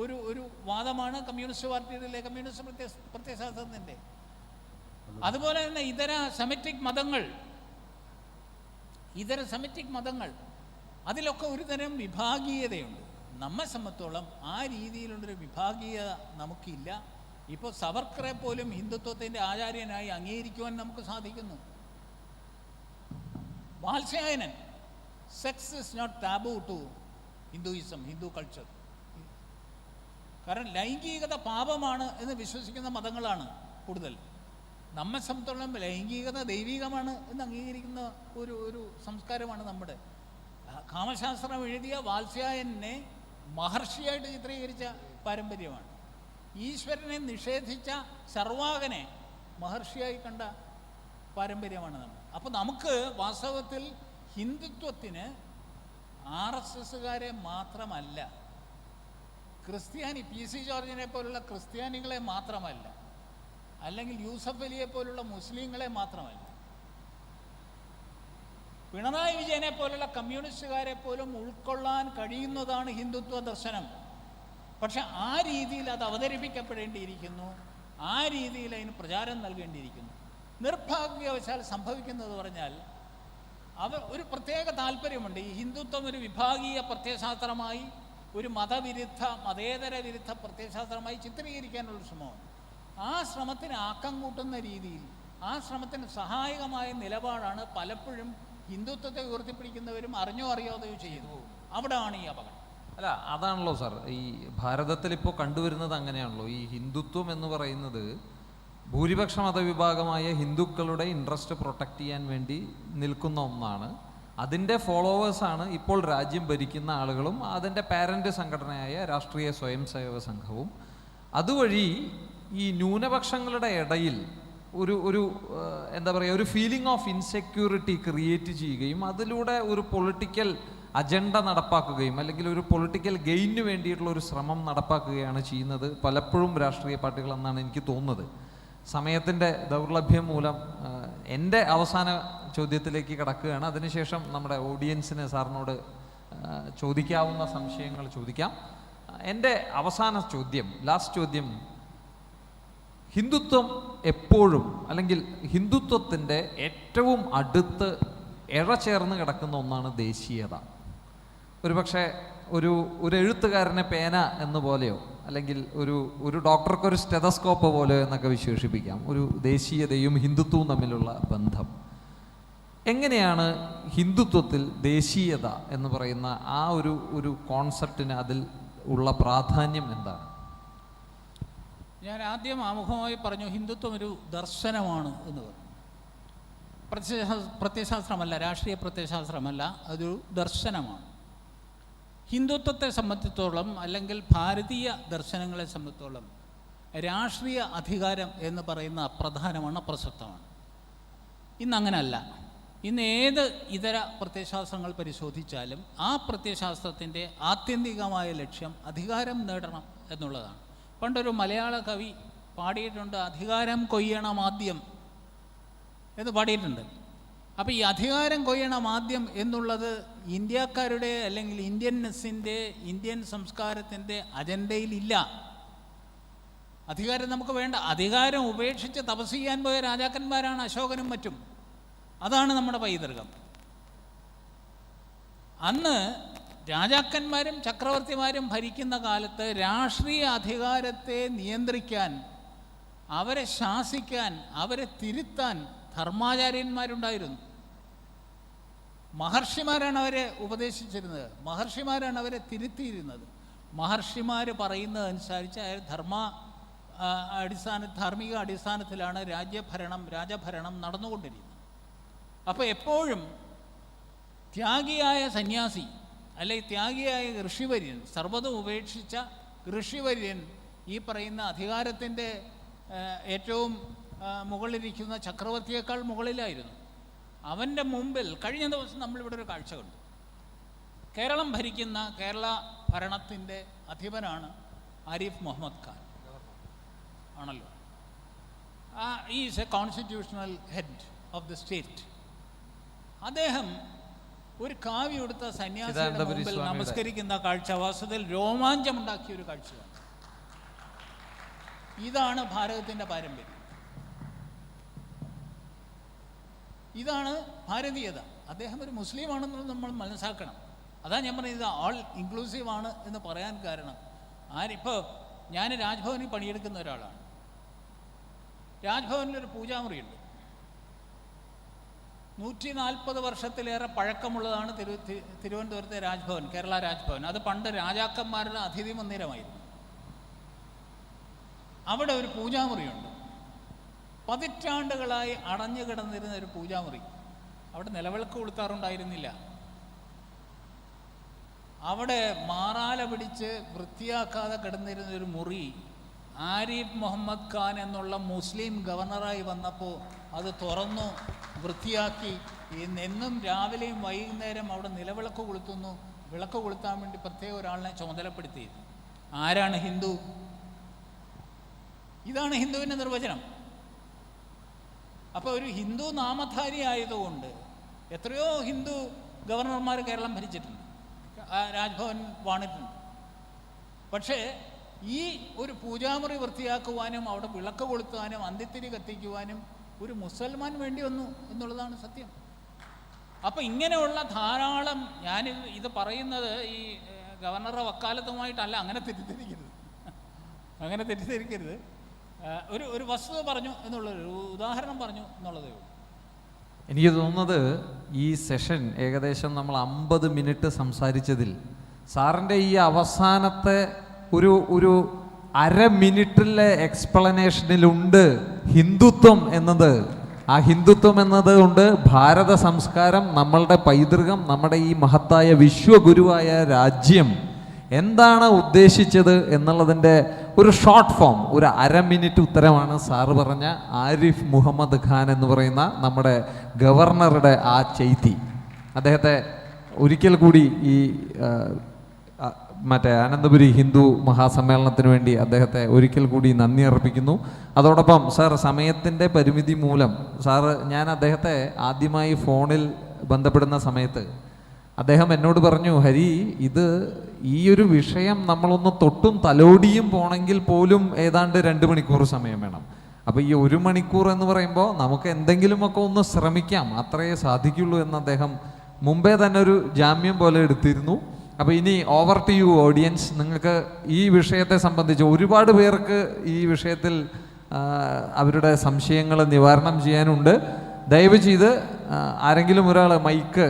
ഒരു വാദമാണ് കമ്മ്യൂണിസ്റ്റ് പാർട്ടിയിലെ കമ്മ്യൂണിസ്റ്റ് പ്രത്യയശാസ്ത്രത്തിൻ്റെ. അതുപോലെ തന്നെ ഇതര സെമിറ്റിക് മതങ്ങൾ അതിലൊക്കെ ഒരു തരം വിഭാഗീയതയുണ്ട്. നമ്മെ സംബന്ധിച്ചോളം ആ രീതിയിലുള്ളൊരു വിഭാഗീയത നമുക്കില്ല. ഇപ്പോൾ സവർക്കറെ പോലും ഹിന്ദുത്വത്തിൻ്റെ ആചാര്യനായി അംഗീകരിക്കുവാൻ നമുക്ക് സാധിക്കുന്നു. Vatsyayana, sex is not taboo to Hinduism, Hindu culture. കാരണം ലൈംഗികത പാപമാണ് എന്ന് വിശ്വസിക്കുന്ന മതങ്ങളാണ് കൂടുതൽ. നമ്മെ സംബന്ധിച്ചോളം ലൈംഗികത ദൈവികമാണ് എന്ന് അംഗീകരിക്കുന്ന ഒരു സംസ്കാരമാണ് നമ്മുടെ. കാമശാസ്ത്രം എഴുതിയ വാത്സ്യായനെ മഹർഷിയായിട്ട് ചിത്രീകരിച്ച പാരമ്പര്യമാണ്. ഈശ്വരനെ നിഷേധിച്ച സർവാകനെ മഹർഷിയായി കണ്ട പാരമ്പര്യമാണ് നമ്മൾ. അപ്പോൾ നമുക്ക് വാസ്തവത്തിൽ ഹിന്ദുത്വത്തിന് RSSകാരെ മാത്രമല്ല, ക്രിസ്ത്യാനി PC ജോർജിനെ പോലുള്ള ക്രിസ്ത്യാനികളെ മാത്രമല്ല, അല്ലെങ്കിൽ യൂസഫ് അലിയെ പോലുള്ള മുസ്ലിങ്ങളെ മാത്രമല്ല, പിണറായി വിജയനെ പോലുള്ള കമ്മ്യൂണിസ്റ്റുകാരെ പോലും ഉൾക്കൊള്ളാൻ കഴിയുന്നതാണ് ഹിന്ദുത്വ ദർശനം. പക്ഷെ ആ രീതിയിൽ അത് അവതരിപ്പിക്കപ്പെടേണ്ടിയിരിക്കുന്നു, ആ രീതിയിൽ അതിന് പ്രചാരം നൽകേണ്ടിയിരിക്കുന്നു. നിർഭാഗ്യവശാൽ സംഭവിക്കുന്നത് പറഞ്ഞാൽ ഒരു പ്രത്യേക താല്പര്യമുണ്ട്. ഈ ഹിന്ദുത്വം ഒരു വിഭാഗീയ പ്രത്യയശാസ്ത്രമായി, ഒരു മതേതര വിരുദ്ധ പ്രത്യയശാസ്ത്രമായി ചിത്രീകരിക്കാനുള്ള ശ്രമമാണ്. ആ ശ്രമത്തിന് ആക്കം കൂട്ടുന്ന രീതിയിൽ, ആ ശ്രമത്തിന് സഹായകമായ നിലപാടാണ് പലപ്പോഴും ഹിന്ദുത്വത്തെ ഉയർത്തിപ്പിടിക്കുന്നവരും അറിഞ്ഞോ അറിയാതെയോ ചെയ്യുന്നു. അവിടെയാണ് ഈ അപകടം. അല്ല, അതാണല്ലോ സാർ ഈ ഭാരതത്തിൽ ഇപ്പോൾ കണ്ടുവരുന്നത്. അങ്ങനെയാണല്ലോ ഈ ഹിന്ദുത്വം എന്ന് പറയുന്നത് ഭൂരിപക്ഷ മതവിഭാഗമായ ഹിന്ദുക്കളുടെ ഇൻട്രസ്റ്റ് പ്രൊട്ടക്റ്റ് ചെയ്യാൻ വേണ്ടി നിൽക്കുന്ന ഒന്നാണ്. അതിൻ്റെ ഫോളോവേഴ്സാണ് ഇപ്പോൾ രാജ്യം ഭരിക്കുന്ന ആളുകളും അതിൻ്റെ പാരൻ്റ് സംഘടനയായ രാഷ്ട്രീയ സ്വയം സേവക സംഘവും. അതുവഴി ഈ ന്യൂനപക്ഷങ്ങളുടെ ഇടയിൽ ഒരു എന്താ പറയുക, ഒരു ഫീലിംഗ് ഓഫ് ഇൻസെക്യൂരിറ്റി ക്രിയേറ്റ് ചെയ്യുകയും അതിലൂടെ ഒരു പൊളിറ്റിക്കൽ അജണ്ട നടപ്പാക്കുകയും അല്ലെങ്കിൽ ഒരു പൊളിറ്റിക്കൽ ഗെയിനിന് വേണ്ടിയിട്ടുള്ള ഒരു ശ്രമം നടപ്പാക്കുകയാണ് ചെയ്യുന്നത് പലപ്പോഴും രാഷ്ട്രീയ പാർട്ടികളെന്നാണ് എനിക്ക് തോന്നുന്നത്. സമയത്തിൻ്റെ ദൗർലഭ്യം മൂലം എൻ്റെ അവസാന ചോദ്യത്തിലേക്ക് കടക്കുകയാണ്. അതിനുശേഷം നമ്മുടെ ഓഡിയൻസിന് സാറിനോട് ചോദിക്കാവുന്ന സംശയങ്ങൾ ചോദിക്കാം. എൻ്റെ അവസാന ചോദ്യം, ലാസ്റ്റ് ചോദ്യം, ഹിന്ദുത്വം എപ്പോഴും അല്ലെങ്കിൽ ഹിന്ദുത്വത്തിൻ്റെ ഏറ്റവും അടുത്ത് ഇഴചേർന്ന് കിടക്കുന്ന ഒന്നാണ് ദേശീയത. ഒരുപക്ഷെ ഒരു എഴുത്തുകാരനെ പേന എന്ന് പോലെയോ അല്ലെങ്കിൽ ഒരു ഡോക്ടർക്ക് ഒരു സ്റ്റെതസ്കോപ്പ് പോലെയോ എന്നൊക്കെ വിശേഷിപ്പിക്കാം ഒരു ദേശീയതയും ഹിന്ദുത്വവും തമ്മിലുള്ള ബന്ധം. എങ്ങനെയാണ് ഹിന്ദുത്വത്തിൽ ദേശീയത എന്ന് പറയുന്ന ആ ഒരു കോൺസെപ്റ്റിന് അതിൽ ഉള്ള പ്രാധാന്യം എന്താണ്? ഞാൻ ആദ്യം ആമുഖമായി പറഞ്ഞു ഹിന്ദുത്വം ഒരു ദർശനമാണ് എന്ന് പറഞ്ഞു. പ്രത്യയശാസ്ത്രമല്ല, രാഷ്ട്രീയ പ്രത്യയശാസ്ത്രമല്ല, അതൊരു ദർശനമാണ്. ഹിന്ദുത്വത്തെ സംബന്ധിച്ചിടത്തോളം അല്ലെങ്കിൽ ഭാരതീയ ദർശനങ്ങളെ സംബന്ധിച്ചിടത്തോളം രാഷ്ട്രീയ അധികാരം എന്ന് പറയുന്ന പ്രധാനമാണ്, പ്രസക്തമാണ്. ഇന്നങ്ങനല്ല. ഇന്ന് ഏത് ഇതര പ്രത്യയശാസ്ത്രങ്ങൾ പരിശോധിച്ചാലും ആ പ്രത്യയശാസ്ത്രത്തിൻ്റെ ആത്യന്തികമായ ലക്ഷ്യം അധികാരം നേടണം എന്നുള്ളതാണ്. പണ്ടൊരു മലയാള കവി പാടിയിട്ടുണ്ട്, അധികാരം കൊയ്യണം ആദ്യം എന്ന് പാടിയിട്ടുണ്ട്. അപ്പോൾ ഈ അധികാരം കൊയ്യണം ആദ്യം എന്നുള്ളത് ഇന്ത്യക്കാരുടെ അല്ലെങ്കിൽ ഇന്ത്യൻനെസ്സിൻ്റെ, ഇന്ത്യൻ സംസ്കാരത്തിൻ്റെ അജണ്ടയിലില്ല. അധികാരം നമുക്ക് വേണ്ട. അധികാരം ഉപേക്ഷിച്ച് തപസ് ചെയ്യാൻ പോയ രാജാക്കന്മാരാണ് അശോകനും മറ്റും. അതാണ് നമ്മുടെ പൈതൃകം. അന്ന് രാജാക്കന്മാരും ചക്രവർത്തിമാരും ഭരിക്കുന്ന കാലത്ത് രാഷ്ട്രീയ അധികാരത്തെ നിയന്ത്രിക്കാൻ, അവരെ ശാസിക്കാൻ, അവരെ തിരുത്താൻ ധർമാചാര്യന്മാരുണ്ടായിരുന്നു. മഹർഷിമാരാണ് അവരെ ഉപദേശിച്ചിരുന്നത്, മഹർഷിമാരാണ് അവരെ തിരുത്തിയിരുന്നത്. മഹർഷിമാർ പറയുന്നതനുസരിച്ച് ധാർമ്മിക അടിസ്ഥാനത്തിലാണ് രാജഭരണം നടന്നുകൊണ്ടിരിക്കുന്നത്. അപ്പോൾ എപ്പോഴും ത്യാഗിയായ സന്യാസി അല്ലെങ്കിൽ ത്യാഗിയായ ഋഷിവര്യൻ, സർവ്വതും ഉപേക്ഷിച്ച ഋഷിവര്യൻ ഈ പറയുന്ന അധികാരത്തിൻ്റെ ഏറ്റവും മുകളിലിരിക്കുന്ന ചക്രവർത്തിയേക്കാൾ മുകളിലായിരുന്നു. അവൻ്റെ മുമ്പിൽ കഴിഞ്ഞ ദിവസം നമ്മളിവിടെ ഒരു കാഴ്ച കണ്ടു. കേരളം ഭരിക്കുന്ന കേരള ഭരണത്തിൻ്റെ അധിപനാണ് ആരിഫ് മുഹമ്മദ് ഖാൻ ആണല്ലോ. Is A constitutional head of the state. അദ്ദേഹം ഒരു കാവ്യം എടുത്ത സന്യാസിയുടെ മുമ്പിൽ നമസ്കരിക്കുന്ന കാഴ്ച വാസ്തവത്തിൽ രോമാഞ്ചമുണ്ടാക്കിയ ഒരു കാഴ്ചയാണ്. ഇതാണ് ഭാരതത്തിൻ്റെ പാരമ്പര്യം, ഇതാണ് ഭാരതീയത. അദ്ദേഹം ഒരു മുസ്ലിം ആണെന്നുള്ളത് നമ്മൾ മനസ്സിലാക്കണം. അതാ ഞാൻ പറഞ്ഞത് ഇത് ആൾ ഇൻക്ലൂസീവ് ആണ് എന്ന് പറയാൻ കാരണം. ഇപ്പോൾ ഞാൻ രാജ്ഭവനിൽ പണിയെടുക്കുന്ന ഒരാളാണ്. രാജ്ഭവനിലൊരു പൂജാമുറിയുണ്ട്. 140 വർഷത്തിലേറെ പഴക്കമുള്ളതാണ് തിരുവനന്തപുരത്തെ രാജ്ഭവൻ, കേരള രാജ്ഭവൻ. അത് പണ്ട് രാജാക്കന്മാരുടെ അതിഥി മന്ദിരമായിരുന്നു. അവിടെ ഒരു പൂജാമുറിയുണ്ട്. പതിറ്റാണ്ടുകളായി അടഞ്ഞു കിടന്നിരുന്ന ഒരു പൂജാമുറി. അവിടെ നിലവിളക്ക് കൊളുത്താറുണ്ടായിരുന്നില്ല. അവിടെ മാറാല പിടിച്ച് വൃത്തിയാക്കാതെ കിടന്നിരുന്ന ഒരു മുറി ആരിഫ് മുഹമ്മദ് ഖാൻ എന്നുള്ള മുസ്ലിം ഗവർണറായി വന്നപ്പോൾ അത് തുറന്നു വൃത്തിയാക്കി. എന്നും രാവിലെയും വൈകുന്നേരം അവിടെ നിലവിളക്ക് കൊളുത്തുന്നു. വിളക്ക് കൊളുത്താൻ വേണ്ടി പ്രത്യേക ഒരാളിനെ ചുമതലപ്പെടുത്തിയിരുന്നു. ആരാണ് ഹിന്ദു? ഇതാണ് ഹിന്ദുവിൻ്റെ നിർവചനം. അപ്പോൾ ഒരു ഹിന്ദു നാമധാരി ആയതുകൊണ്ട് എത്രയോ ഹിന്ദു ഗവർണർമാർ കേരളം ഭരിച്ചിട്ടുണ്ട്, രാജ്ഭവൻ വാണിട്ടുണ്ട്. പക്ഷേ ഈ ഒരു പൂജാമുറി വൃത്തിയാക്കുവാനും അവിടെ വിളക്ക് കൊളുത്താനും അന്തിത്തിരി കത്തിക്കുവാനും ഒരു മുസൽമാൻ വേണ്ടി വന്നു എന്നുള്ളതാണ് സത്യം. അപ്പോൾ ഇങ്ങനെയുള്ള ധാരാളം, ഞാൻ ഇത് പറയുന്നത് ഈ ഗവർണറുടെ വക്കാലത്തുമായിട്ടല്ല, അങ്ങനെ തെറ്റിദ്ധരിക്കരുത്. ഒരു വസ്തുത പറഞ്ഞു എന്നുള്ളൊരു ഉദാഹരണം പറഞ്ഞു എന്നുള്ളതേ ഉള്ളൂ. എനിക്ക് തോന്നുന്നത് ഈ സെഷൻ ഏകദേശം നമ്മൾ 50 മിനിറ്റ് സംസാരിച്ചതിൽ സാറിൻ്റെ ഈ അവസാനത്തെ ഒരു അര മിനിറ്റിലെ എക്സ്പ്ലനേഷനിലുണ്ട് ഹിന്ദുത്വം എന്നത്. ആ ഹിന്ദുത്വം എന്നത് കൊണ്ട് ഭാരത സംസ്കാരം, നമ്മളുടെ പൈതൃകം, നമ്മുടെ ഈ മഹത്തായ വിശ്വഗുരുവായ രാജ്യം എന്താണ് ഉദ്ദേശിച്ചത് എന്നുള്ളതിൻ്റെ ഒരു ഷോർട്ട് ഫോം, ഒരു അര മിനിറ്റ് ഉത്തരമാണ് സാറ് പറഞ്ഞ ആരിഫ് മുഹമ്മദ് ഖാൻ എന്ന് പറയുന്ന നമ്മുടെ ഗവർണറുടെ ആ ചെയ്തി. അദ്ദേഹത്തെ ഒരിക്കൽ കൂടി ഈ മറ്റേ അനന്തപുരി ഹിന്ദു മഹാസമ്മേളനത്തിന് വേണ്ടി അദ്ദേഹത്തെ ഒരിക്കൽ കൂടി നന്ദി അർപ്പിക്കുന്നു. അതോടൊപ്പം സാർ സമയത്തിൻ്റെ പരിമിതി മൂലം ഞാൻ അദ്ദേഹത്തെ ആദ്യമായി ഫോണിൽ ബന്ധപ്പെടുന്ന സമയത്ത് അദ്ദേഹം എന്നോട് പറഞ്ഞു, ഹരി, ഇത് ഈ ഒരു വിഷയം നമ്മളൊന്ന് തൊട്ടും തലോടിയും പോണെങ്കിൽ പോലും ഏതാണ്ട് 2 മണിക്കൂർ സമയം വേണം. അപ്പോൾ ഈ 1 മണിക്കൂർ എന്ന് പറയുമ്പോൾ നമുക്ക് എന്തെങ്കിലുമൊക്കെ ഒന്ന് ശ്രമിക്കാം, അത്രയേ സാധിക്കുള്ളൂ എന്ന് അദ്ദേഹം മുമ്പേ തന്നെ ഒരു ജാമ്യം പോലെ എടുത്തിരുന്നു. അപ്പോൾ ഇനി ഓവർ ടു യു ഓഡിയൻസ്. നിങ്ങൾക്ക് ഈ വിഷയത്തെ സംബന്ധിച്ച് ഒരുപാട് പേർക്ക് ഈ വിഷയത്തിൽ അവരുടെ സംശയങ്ങൾ നിവാരണം ചെയ്യാനുണ്ട്. ദയവ് ചെയ്ത് ആരെങ്കിലും ഒരാൾ മൈക്ക്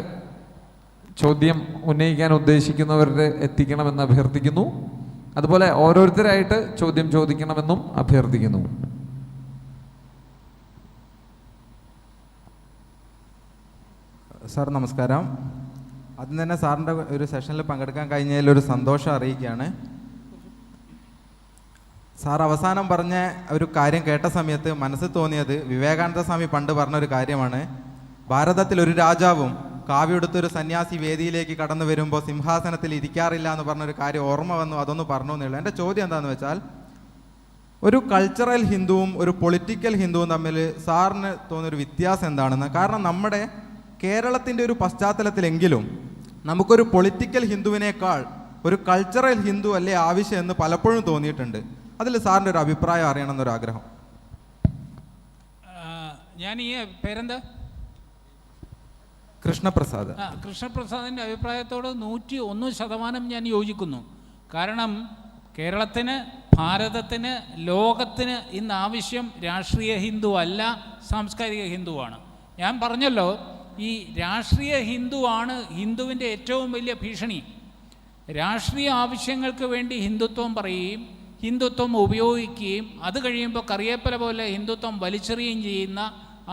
ചോദ്യം ഉന്നയിക്കാൻ ഉദ്ദേശിക്കുന്നവരുടെ എത്തിക്കണമെന്ന് അഭ്യർത്ഥിക്കുന്നു. അതുപോലെ ഓരോരുത്തരായിട്ട് ചോദ്യം ചോദിക്കണമെന്നും അഭ്യർത്ഥിക്കുന്നു. സാർ നമസ്കാരം. ആദ്യം തന്നെ സാറിൻ്റെ ഒരു സെഷനിൽ പങ്കെടുക്കാൻ കഴിഞ്ഞതിൽ ഒരു സന്തോഷം അറിയിക്കുകയാണ്. സാർ അവസാനം പറഞ്ഞ ഒരു കാര്യം കേട്ട സമയത്ത് മനസ്സിൽ തോന്നിയത് വിവേകാനന്ദ സ്വാമി പണ്ട് പറഞ്ഞൊരു കാര്യമാണ്. ഭാരതത്തിൽ ഒരു രാജാവും കാവ്യെടുത്തൊരു സന്യാസി വേദിയിലേക്ക് കടന്നു വരുമ്പോൾ സിംഹാസനത്തിൽ ഇരിക്കാറില്ല എന്ന് പറഞ്ഞൊരു കാര്യം ഓർമ്മ വന്നു. അതൊന്ന് പറഞ്ഞു എന്നുള്ളൂ. എൻ്റെ ചോദ്യം എന്താണെന്ന് വെച്ചാൽ, ഒരു കൾച്ചറൽ ഹിന്ദുവും ഒരു പൊളിറ്റിക്കൽ ഹിന്ദുവും തമ്മിൽ സാറിന് തോന്നിയൊരു വ്യത്യാസം എന്താണെന്ന്. കാരണം നമ്മുടെ കേരളത്തിൻ്റെ ഒരു പശ്ചാത്തലത്തിലെങ്കിലും നമുക്കൊരു പൊളിറ്റിക്കൽ ഹിന്ദുവിനേക്കാൾ ഒരു കൾച്ചറൽ ഹിന്ദു അല്ലേ ആവശ്യം എന്ന് പലപ്പോഴും തോന്നിയിട്ടുണ്ട്. അതിൽ സാറിൻ്റെ ഒരു അഭിപ്രായം അറിയണമെന്നൊരാഗ്രഹം. ഞാൻ ഈ പേരെന്താ? കൃഷ്ണപ്രസാദ്. കൃഷ്ണപ്രസാദിൻ്റെ അഭിപ്രായത്തോട് 101% ഞാൻ യോജിക്കുന്നു. കാരണം കേരളത്തിന്, ഭാരതത്തിന്, ലോകത്തിന് ഇന്ന് ആവശ്യം രാഷ്ട്രീയ ഹിന്ദു അല്ല, സാംസ്കാരിക ഹിന്ദുവാണ്. ഞാൻ പറഞ്ഞല്ലോ, ഈ രാഷ്ട്രീയ ഹിന്ദുവാണ് ഹിന്ദുവിൻ്റെ ഏറ്റവും വലിയ ഭീഷണി. രാഷ്ട്രീയ ആവശ്യങ്ങൾക്ക് വേണ്ടി ഹിന്ദുത്വം പറയുകയും ഹിന്ദുത്വം ഉപയോഗിക്കുകയും അത് കഴിയുമ്പോൾ കറിയേപ്പല പോലെ ഹിന്ദുത്വം വലിച്ചെറിയുകയും ചെയ്യുന്ന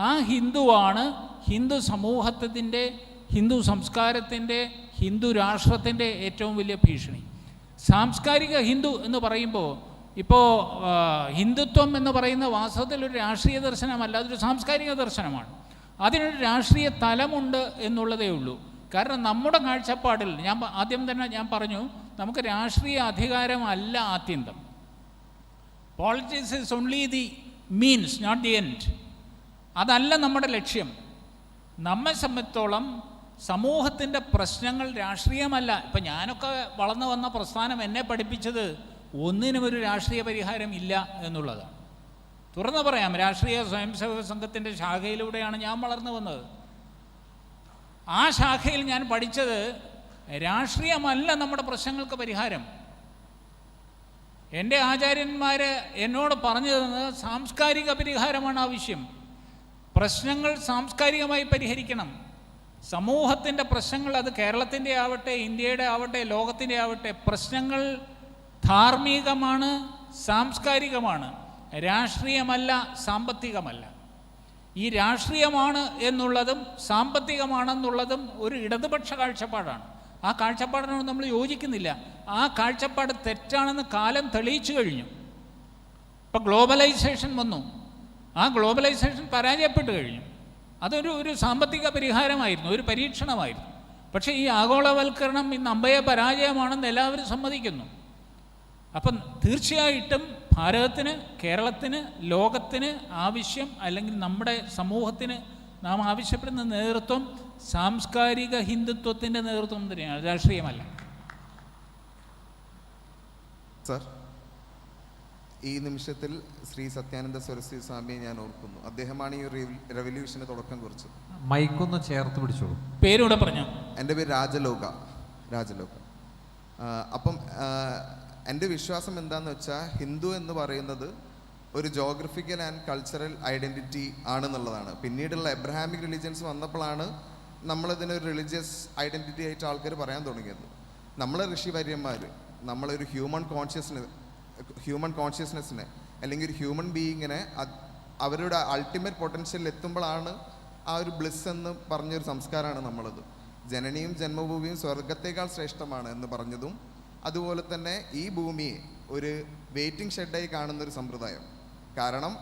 ആ ഹിന്ദുവാണ് ഹിന്ദു സമൂഹത്തിൻ്റെ, ഹിന്ദു സംസ്കാരത്തിൻ്റെ, ഹിന്ദു രാഷ്ട്രത്തിൻ്റെ ഏറ്റവും വലിയ ഭീഷണി. സാംസ്കാരിക ഹിന്ദു എന്ന് പറയുമ്പോൾ ഇപ്പോൾ ഹിന്ദുത്വം എന്ന് പറയുന്ന വാസ്തവത്തിൽ ഒരു രാഷ്ട്രീയ ദർശനമല്ല, അതൊരു സാംസ്കാരിക ദർശനമാണ്. അതിനൊരു രാഷ്ട്രീയ തലമുണ്ട് എന്നുള്ളതേ ഉള്ളൂ. കാരണം നമ്മുടെ കാഴ്ചപ്പാടിൽ ആദ്യം തന്നെ ഞാൻ പറഞ്ഞു, നമുക്ക് രാഷ്ട്രീയ അധികാരമല്ല ആത്യന്തം. Politics is only the means, not the end. അതല്ല നമ്മുടെ ലക്ഷ്യം. നമ്മെ സംബന്ധിച്ചോളം സമൂഹത്തിൻ്റെ പ്രശ്നങ്ങൾ രാഷ്ട്രീയമല്ല. ഇപ്പം ഞാനൊക്കെ വളർന്നു വന്ന പ്രസ്ഥാനം എന്നെ പഠിപ്പിച്ചത് ഒന്നിനും ഒരു രാഷ്ട്രീയ പരിഹാരം ഇല്ല എന്നുള്ളതാണ്. തുറന്നു പറയാം, രാഷ്ട്രീയ സ്വയംസേവക സംഘത്തിൻ്റെ ശാഖയിലൂടെയാണ് ഞാൻ വളർന്നു വന്നത്. ആ ശാഖയിൽ ഞാൻ പഠിച്ചത് രാഷ്ട്രീയമല്ല നമ്മുടെ പ്രശ്നങ്ങൾക്ക് പരിഹാരം. എൻ്റെ ആചാര്യന്മാർ എന്നോട് പറഞ്ഞു തന്നത് സാംസ്കാരിക പരിഹാരമാണ് ആവശ്യം. പ്രശ്നങ്ങൾ സാംസ്കാരികമായി പരിഹരിക്കണം. സമൂഹത്തിൻ്റെ പ്രശ്നങ്ങൾ, അത് കേരളത്തിൻ്റെ ആവട്ടെ, ഇന്ത്യയുടെ ആവട്ടെ, ലോകത്തിൻ്റെ ആവട്ടെ, പ്രശ്നങ്ങൾ ധാർമ്മികമാണ്, സാംസ്കാരികമാണ്, രാഷ്ട്രീയമല്ല, സാമ്പത്തികമല്ല. ഈ രാഷ്ട്രീയമാണ് എന്നുള്ളതും സാമ്പത്തികമാണെന്നുള്ളതും ഒരു ഇടതുപക്ഷ കാഴ്ചപ്പാടാണ്. ആ കാഴ്ചപ്പാടിനോട് നമ്മൾ യോജിക്കുന്നില്ല. ആ കാഴ്ചപ്പാട് തെറ്റാണെന്ന് കാലം തെളിയിച്ചു കഴിഞ്ഞു. ഇപ്പം ഗ്ലോബലൈസേഷൻ വന്നു, ആ ഗ്ലോബലൈസേഷൻ പരാജയപ്പെട്ടു കഴിഞ്ഞു. അതൊരു സാമ്പത്തിക പരിഹാരമായിരുന്നു, ഒരു പരീക്ഷണമായിരുന്നു. പക്ഷേ ഈ ആഗോളവൽക്കരണം ഇന്ന് അമ്പയ പരാജയമാണെന്ന് എല്ലാവരും സമ്മതിക്കുന്നു. അപ്പം തീർച്ചയായിട്ടും ഭാരതത്തിന്, കേരളത്തിന്, ലോകത്തിന് ആവശ്യം, അല്ലെങ്കിൽ നമ്മുടെ സമൂഹത്തിന് നാം ആവശ്യപ്പെടുന്ന നേതൃത്വം സാംസ്കാരിക ഹിന്ദുത്വത്തിൻ്റെ നേതൃത്വം തന്നെയാണ്, രാഷ്ട്രീയമല്ല. സർ, ഈ നിമിഷത്തിൽ ശ്രീ സത്യാനന്ദ സരസ്വതി സ്വാമിയെ ഞാൻ ഓർക്കുന്നു. അദ്ദേഹമാണ് ഈ റെവല്യൂഷന് തുടക്കം കുറിച്ചത്. മൈക്കൊന്ന് ചേർത്ത് പിടിച്ചോളൂ. പേരൂടെ പറഞ്ഞു. എൻ്റെ പേര് രാജലോക. അപ്പം എൻ്റെ വിശ്വാസം എന്താണെന്ന് വെച്ചാൽ, ഹിന്ദു എന്ന് പറയുന്നത് ഒരു ജോഗ്രഫിക്കൽ ആൻഡ് കൾച്ചറൽ ഐഡൻറ്റിറ്റി ആണെന്നുള്ളതാണ്. പിന്നീടുള്ള എബ്രഹാമിക് റിലീജിയൻസ് വന്നപ്പോഴാണ് നമ്മളിതിനൊരു റിലീജിയസ് ഐഡൻറ്റിറ്റി ആയിട്ട് ആൾക്കാർ പറയാൻ തുടങ്ങിയത്. നമ്മളെ ഋഷിവര്യന്മാർ നമ്മളൊരു ഹ്യൂമൻ കോൺഷ്യസ്നെസ്സിനെ അല്ലെങ്കിൽ ഒരു ഹ്യൂമൻ ബീയിങ്ങിനെ അവരുടെ അൾട്ടിമേറ്റ് പൊട്ടൻഷ്യലിൽ എത്തുമ്പോഴാണ് ആ ഒരു ബ്ലിസ് എന്ന് പറഞ്ഞൊരു സംസ്കാരമാണ് നമ്മളത്. ജനനിയും ജന്മഭൂമിയും സ്വർഗത്തേക്കാൾ ശ്രേഷ്ഠമാണ് എന്ന് പറഞ്ഞതും, അതുപോലെ തന്നെ ഈ ഭൂമിയെ ഒരു വെയിറ്റിംഗ് ഷെഡായി കാണുന്നൊരു സമ്പ്രദായം. കാരണം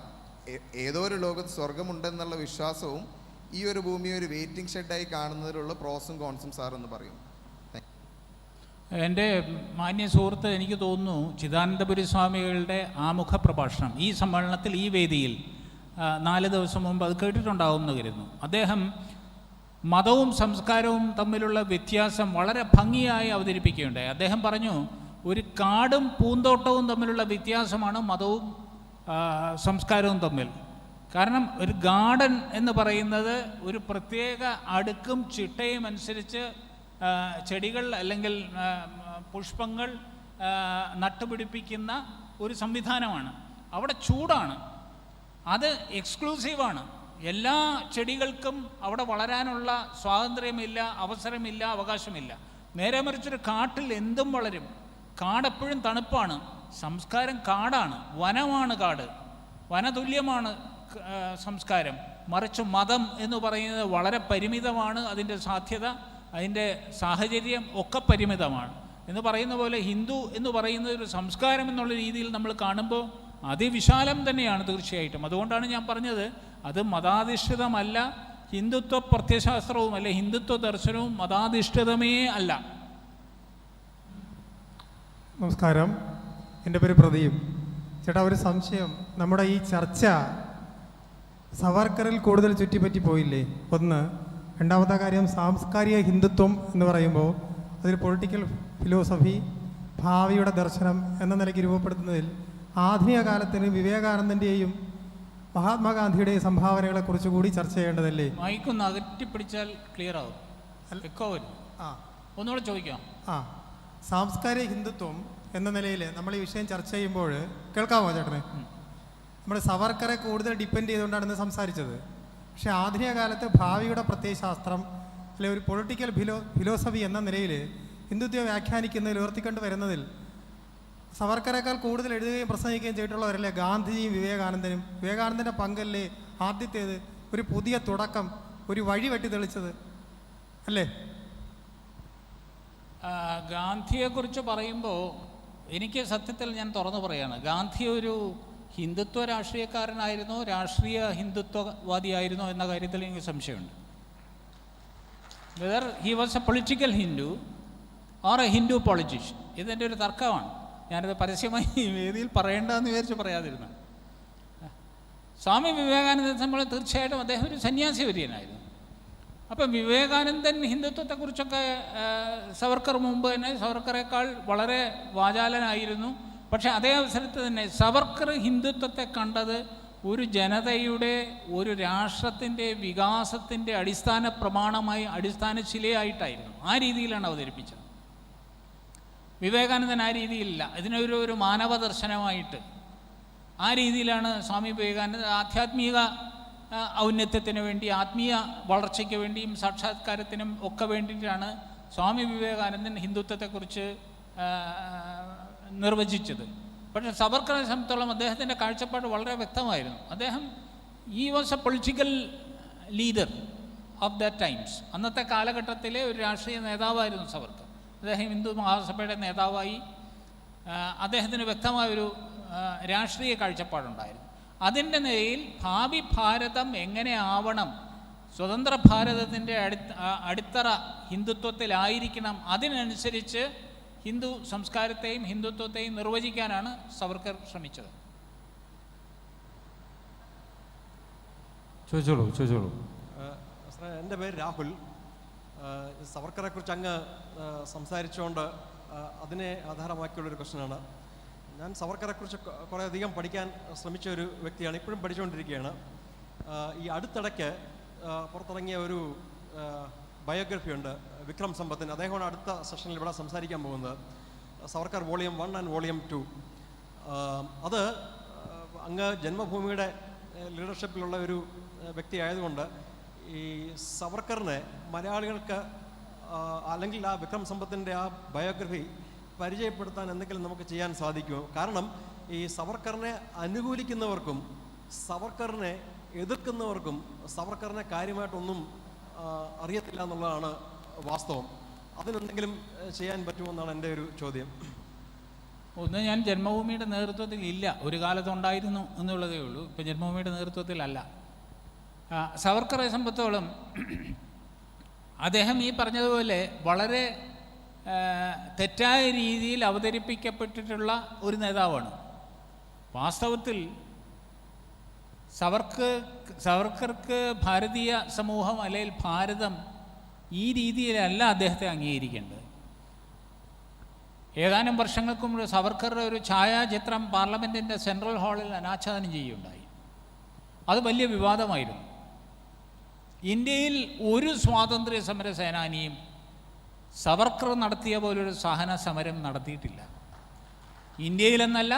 ഏതോ ഒരു ലോകത്ത് സ്വർഗമുണ്ടെന്നുള്ള വിശ്വാസവും ഈ ഒരു ഭൂമിയെ ഒരു വെയിറ്റിംഗ് ഷെഡായി കാണുന്നതിലുള്ള പ്രോസും കോൺസും സാറെന്ന് പറയും. എൻ്റെ മാന്യ സുഹൃത്ത്, എനിക്ക് തോന്നുന്നു ചിദാനന്ദപുരി സ്വാമികളുടെ ആമുഖ പ്രഭാഷണം ഈ സമ്മേളനത്തിൽ, ഈ വേദിയിൽ 4 ദിവസം മുമ്പ് അത് കേട്ടിട്ടുണ്ടാവുമെന്ന് കരുതുന്നു. അദ്ദേഹം മതവും സംസ്കാരവും തമ്മിലുള്ള വ്യത്യാസം വളരെ ഭംഗിയായി അവതരിപ്പിക്കുകയുണ്ടായി. അദ്ദേഹം പറഞ്ഞു, ഒരു കാടും പൂന്തോട്ടവും തമ്മിലുള്ള വ്യത്യാസമാണ് മതവും സംസ്കാരവും തമ്മിൽ. കാരണം ഒരു ഗാർഡൻ എന്ന് പറയുന്നത് ഒരു പ്രത്യേക അടുക്കും ചിട്ടയും അനുസരിച്ച് ചെടികൾ അല്ലെങ്കിൽ പുഷ്പങ്ങൾ നട്ടുപിടിപ്പിക്കുന്ന ഒരു സംവിധാനമാണ്. അവിടെ ചൂടാണ്, അത് എക്സ്ക്ലൂസീവാണ്. എല്ലാ ചെടികൾക്കും അവിടെ വളരാനുള്ള സ്വാതന്ത്ര്യമില്ല, അവസരമില്ല, അവകാശമില്ല. നേരെ മറിച്ചൊരു കാട്ടിൽ എന്തും വളരും. കാടെപ്പോഴും തണുപ്പാണ്. സംസ്കാരം കാടാണ്, വനമാണ് കാട്, വനതുല്യമാണ് സംസ്കാരം. മറിച്ച് മതം എന്ന് പറയുന്നത് വളരെ പരിമിതമാണ്. അതിൻ്റെ സാധ്യത, അതിൻ്റെ സാഹചര്യം ഒക്കെ പരിമിതമാണ്. എന്ന് പറയുന്ന പോലെ ഹിന്ദു എന്ന് പറയുന്നത് ഒരു സംസ്കാരം എന്നുള്ള രീതിയിൽ നമ്മൾ കാണുമ്പോൾ അതിവിശാലം തന്നെയാണ് തീർച്ചയായിട്ടും. അതുകൊണ്ടാണ് ഞാൻ പറഞ്ഞത്, അത് മതാധിഷ്ഠിതമല്ല. ഹിന്ദുത്വ പ്രത്യയശാസ്ത്രവും അല്ലെ ഹിന്ദുത്വ ദർശനവും മതാധിഷ്ഠിതമേ അല്ല. നമസ്കാരം, എൻ്റെ പേര് പ്രദീപ്. ചേട്ടാ, ഒരു സംശയം. നമ്മുടെ ഈ ചർച്ച സവർക്കറിൽ കൂടുതൽ ചുറ്റിപ്പറ്റി പോയില്ലേ? ഒന്ന്. രണ്ടാമത്തെ കാര്യം, സാംസ്കാരിക ഹിന്ദുത്വം എന്ന് പറയുമ്പോൾ അതിൽ പൊളിറ്റിക്കൽ ഫിലോസഫി, ഭാവിയുടെ ദർശനം എന്ന നിലയ്ക്ക് രൂപപ്പെടുത്തുന്നതിൽ ആധുനിക കാലത്തിന് വിവേകാനന്ദൻ്റെയും മഹാത്മാഗാന്ധിയുടെയും സംഭാവനകളെ കുറിച്ച് കൂടി ചർച്ച ചെയ്യേണ്ടതല്ലേ? മൈക്കൊന്ന് അകറ്റിപ്പിടിച്ചാൽ ക്ലിയർ ആവും. ഒന്നുകൂടെ ചോദിക്കാം. സാംസ്കാരിക ഹിന്ദുത്വം എന്ന നിലയിൽ നമ്മൾ ഈ വിഷയം ചർച്ച ചെയ്യുമ്പോൾ, കേൾക്കാമോ ചേട്ടന്? നമ്മൾ സവർക്കറെ കൂടുതൽ ഡിപ്പെൻഡ് ചെയ്തുകൊണ്ടാണ് ഇന്ന് സംസാരിച്ചത്. പക്ഷേ ആധുനിക കാലത്ത് ഭാവിയുടെ പ്രത്യയശാസ്ത്രം അല്ലെ ഒരു പൊളിറ്റിക്കൽ ഫിലോസഫി എന്ന നിലയിൽ ഹിന്ദുത്വം വ്യാഖ്യാനിക്കുന്നതിൽ ഉയർത്തിക്കൊണ്ട് വരുന്നതിൽ സവർക്കറേക്കാൾ കൂടുതൽ എഴുതുകയും പ്രസംഗിക്കുകയും ചെയ്തിട്ടുള്ളവരല്ലേ ഗാന്ധിജിയും വിവേകാനന്ദനും? വിവേകാനന്ദൻ്റെ പങ്കല്ലേ ആദ്യത്തേത്? ഒരു പുതിയ തുടക്കം, ഒരു വഴി വെട്ടി തെളിച്ചത് അല്ലേ? ഗാന്ധിയെക്കുറിച്ച് പറയുമ്പോൾ എനിക്ക് സത്യത്തിൽ ഞാൻ തുറന്നു പറയാണ്, ഗാന്ധി ഒരു ഹിന്ദുത്വ രാഷ്ട്രീയക്കാരനായിരുന്നോ രാഷ്ട്രീയ ഹിന്ദുത്വവാദിയായിരുന്നോ എന്ന കാര്യത്തിൽ എനിക്ക് സംശയമുണ്ട്. Whether he was A political Hindu or A Hindu politician, ഇതെൻ്റെ ഒരു തർക്കമാണ്. ഞാനത് പരസ്യമായി വേദിയിൽ പറയേണ്ടതെന്ന് വിചാരിച്ച് പറയാതിരുന്നു. സ്വാമി വിവേകാനന്ദനെ നമ്മൾ തീർച്ചയായിട്ടും അദ്ദേഹം ഒരു സന്യാസി വര്യനായിരുന്നു. അപ്പം വിവേകാനന്ദൻ ഹിന്ദുത്വത്തെക്കുറിച്ചൊക്കെ സവർക്കർ മുമ്പ് തന്നെ സവർക്കറേക്കാൾ വളരെ വാചാലനായിരുന്നു. പക്ഷേ അതേ അവസരത്തിൽ തന്നെ സവർക്കർ ഹിന്ദുത്വത്തെ കണ്ടത് ഒരു ജനതയുടെ, ഒരു രാഷ്ട്രത്തിൻ്റെ വികാസത്തിൻ്റെ അടിസ്ഥാന പ്രമാണമായി, അടിസ്ഥാന ശിലയായിട്ടായിരുന്നു. ആ രീതിയിലാണ് അവതരിപ്പിച്ചത്. വിവേകാനന്ദൻ ആ രീതിയിലില്ല. ഇതിനൊരു മാനവ ദർശനമായിട്ട് ആ രീതിയിലാണ് സ്വാമി വിവേകാനന്ദൻ ആധ്യാത്മിക ഔന്നത്യത്തിന് വേണ്ടി, ആത്മീയ വളർച്ചയ്ക്ക് വേണ്ടിയും സാക്ഷാത്കാരത്തിനും ഒക്കെ വേണ്ടിയിട്ടാണ് സ്വാമി വിവേകാനന്ദൻ ഹിന്ദുത്വത്തെക്കുറിച്ച് നിർവചിച്ചത്. പക്ഷേ സവർക്കറെ സംബന്ധിച്ചോളം അദ്ദേഹത്തിൻ്റെ കാഴ്ചപ്പാട് വളരെ വ്യക്തമായിരുന്നു. അദ്ദേഹം was A political leader of the times. അന്നത്തെ കാലഘട്ടത്തിലെ ഒരു രാഷ്ട്രീയ നേതാവായിരുന്നു സവർക്കർ. അദ്ദേഹം ഹിന്ദു മഹാസഭയുടെ നേതാവായി. അദ്ദേഹത്തിന് വ്യക്തമായൊരു രാഷ്ട്രീയ കാഴ്ചപ്പാടുണ്ടായിരുന്നു. അതിൻ്റെ നിലയിൽ ഭാവി ഭാരതം എങ്ങനെ ആവണം, സ്വതന്ത്ര ഭാരതത്തിൻ്റെ അടിത്തറ ഹിന്ദുത്വത്തിലായിരിക്കണം, അതിനനുസരിച്ച് ഹിന്ദു സംസ്കാരത്തെയും ഹിന്ദുത്വത്തെയും നിർവചിക്കാനാണ് സവർക്കർ ശ്രമിച്ചത്. ചോദിച്ചോളൂ. എൻ്റെ പേര് രാഹുൽ. സവർക്കറെക്കുറിച്ച് അങ്ങ് സംസാരിച്ചുകൊണ്ട് അതിനെ ആധാരമാക്കിയുള്ളൊരു ക്വസ്റ്റ്യനാണ്. ഞാൻ സവർക്കറെക്കുറിച്ച് കുറേയധികം പഠിക്കാൻ ശ്രമിച്ച ഒരു വ്യക്തിയാണ്, ഇപ്പോഴും പഠിച്ചുകൊണ്ടിരിക്കുകയാണ്. ഈ അടുത്തിടയ്ക്ക് പുറത്തിറങ്ങിയ ഒരു ബയോഗ്രഫി ഉണ്ട് വിക്രം സമ്പത്തിന്. അദ്ദേഹമാണ് അടുത്ത സെഷനിൽ ഇവിടെ സംസാരിക്കാൻ പോകുന്നത്. Savarkar volume 1 and volume 2. അത് അങ്ങ് ജന്മഭൂമിയുടെ ലീഡർഷിപ്പിലുള്ള ഒരു വ്യക്തി ആയതുകൊണ്ട് ഈ സവർക്കറിനെ മലയാളികൾക്ക് അല്ലെങ്കിൽ ആ വിക്രം സമ്പത്തിൻ്റെ ആ ബയോഗ്രഫി പരിചയപ്പെടുത്താൻ എന്തെങ്കിലും നമുക്ക് ചെയ്യാൻ സാധിക്കുമോ? കാരണം ഈ സവർക്കറിനെ അനുകൂലിക്കുന്നവർക്കും സവർക്കറിനെ എതിർക്കുന്നവർക്കും സവർക്കറിനെ കാര്യമായിട്ടൊന്നും അറിയത്തില്ല എന്നുള്ളതാണ് വാസ്തവം. അതിനെന്തെങ്കിലും ചെയ്യാൻ പറ്റുമോ എൻ്റെ ഒരു ചോദ്യം. ഒന്ന്, ഞാൻ ജന്മഭൂമിയുടെ നേതൃത്വത്തിൽ ഇല്ല. ഒരു കാലത്തുണ്ടായിരുന്നു എന്നുള്ളതേ ഉള്ളൂ. ഇപ്പം ജന്മഭൂമിയുടെ നേതൃത്വത്തിലല്ല. സവർക്കറെ സംബന്ധിച്ചോളം അദ്ദേഹം ഈ പറഞ്ഞതുപോലെ വളരെ തെറ്റായ രീതിയിൽ അവതരിപ്പിക്കപ്പെട്ടിട്ടുള്ള ഒരു നേതാവാണ്. വാസ്തവത്തിൽ സവർക്കർക്ക് ഭാരതീയ സമൂഹം അല്ലെങ്കിൽ ഭാരതം ഈ രീതിയിലല്ല അദ്ദേഹത്തെ അംഗീകരിക്കേണ്ടത്. ഏതാനും വർഷങ്ങൾക്ക് മുമ്പ് സവർക്കറുടെ ഒരു ഛായാചിത്രം പാർലമെൻറ്റിൻ്റെ സെൻട്രൽ ഹാളിൽ അനാച്ഛാദനം ചെയ്യുകയുണ്ടായി. അത് വലിയ വിവാദമായിരുന്നു. ഇന്ത്യയിൽ ഒരു സ്വാതന്ത്ര്യ സമര സേനാനിയും സവർക്കർ നടത്തിയ പോലൊരു സഹന സമരം നടത്തിയിട്ടില്ല, ഇന്ത്യയിലെന്നല്ല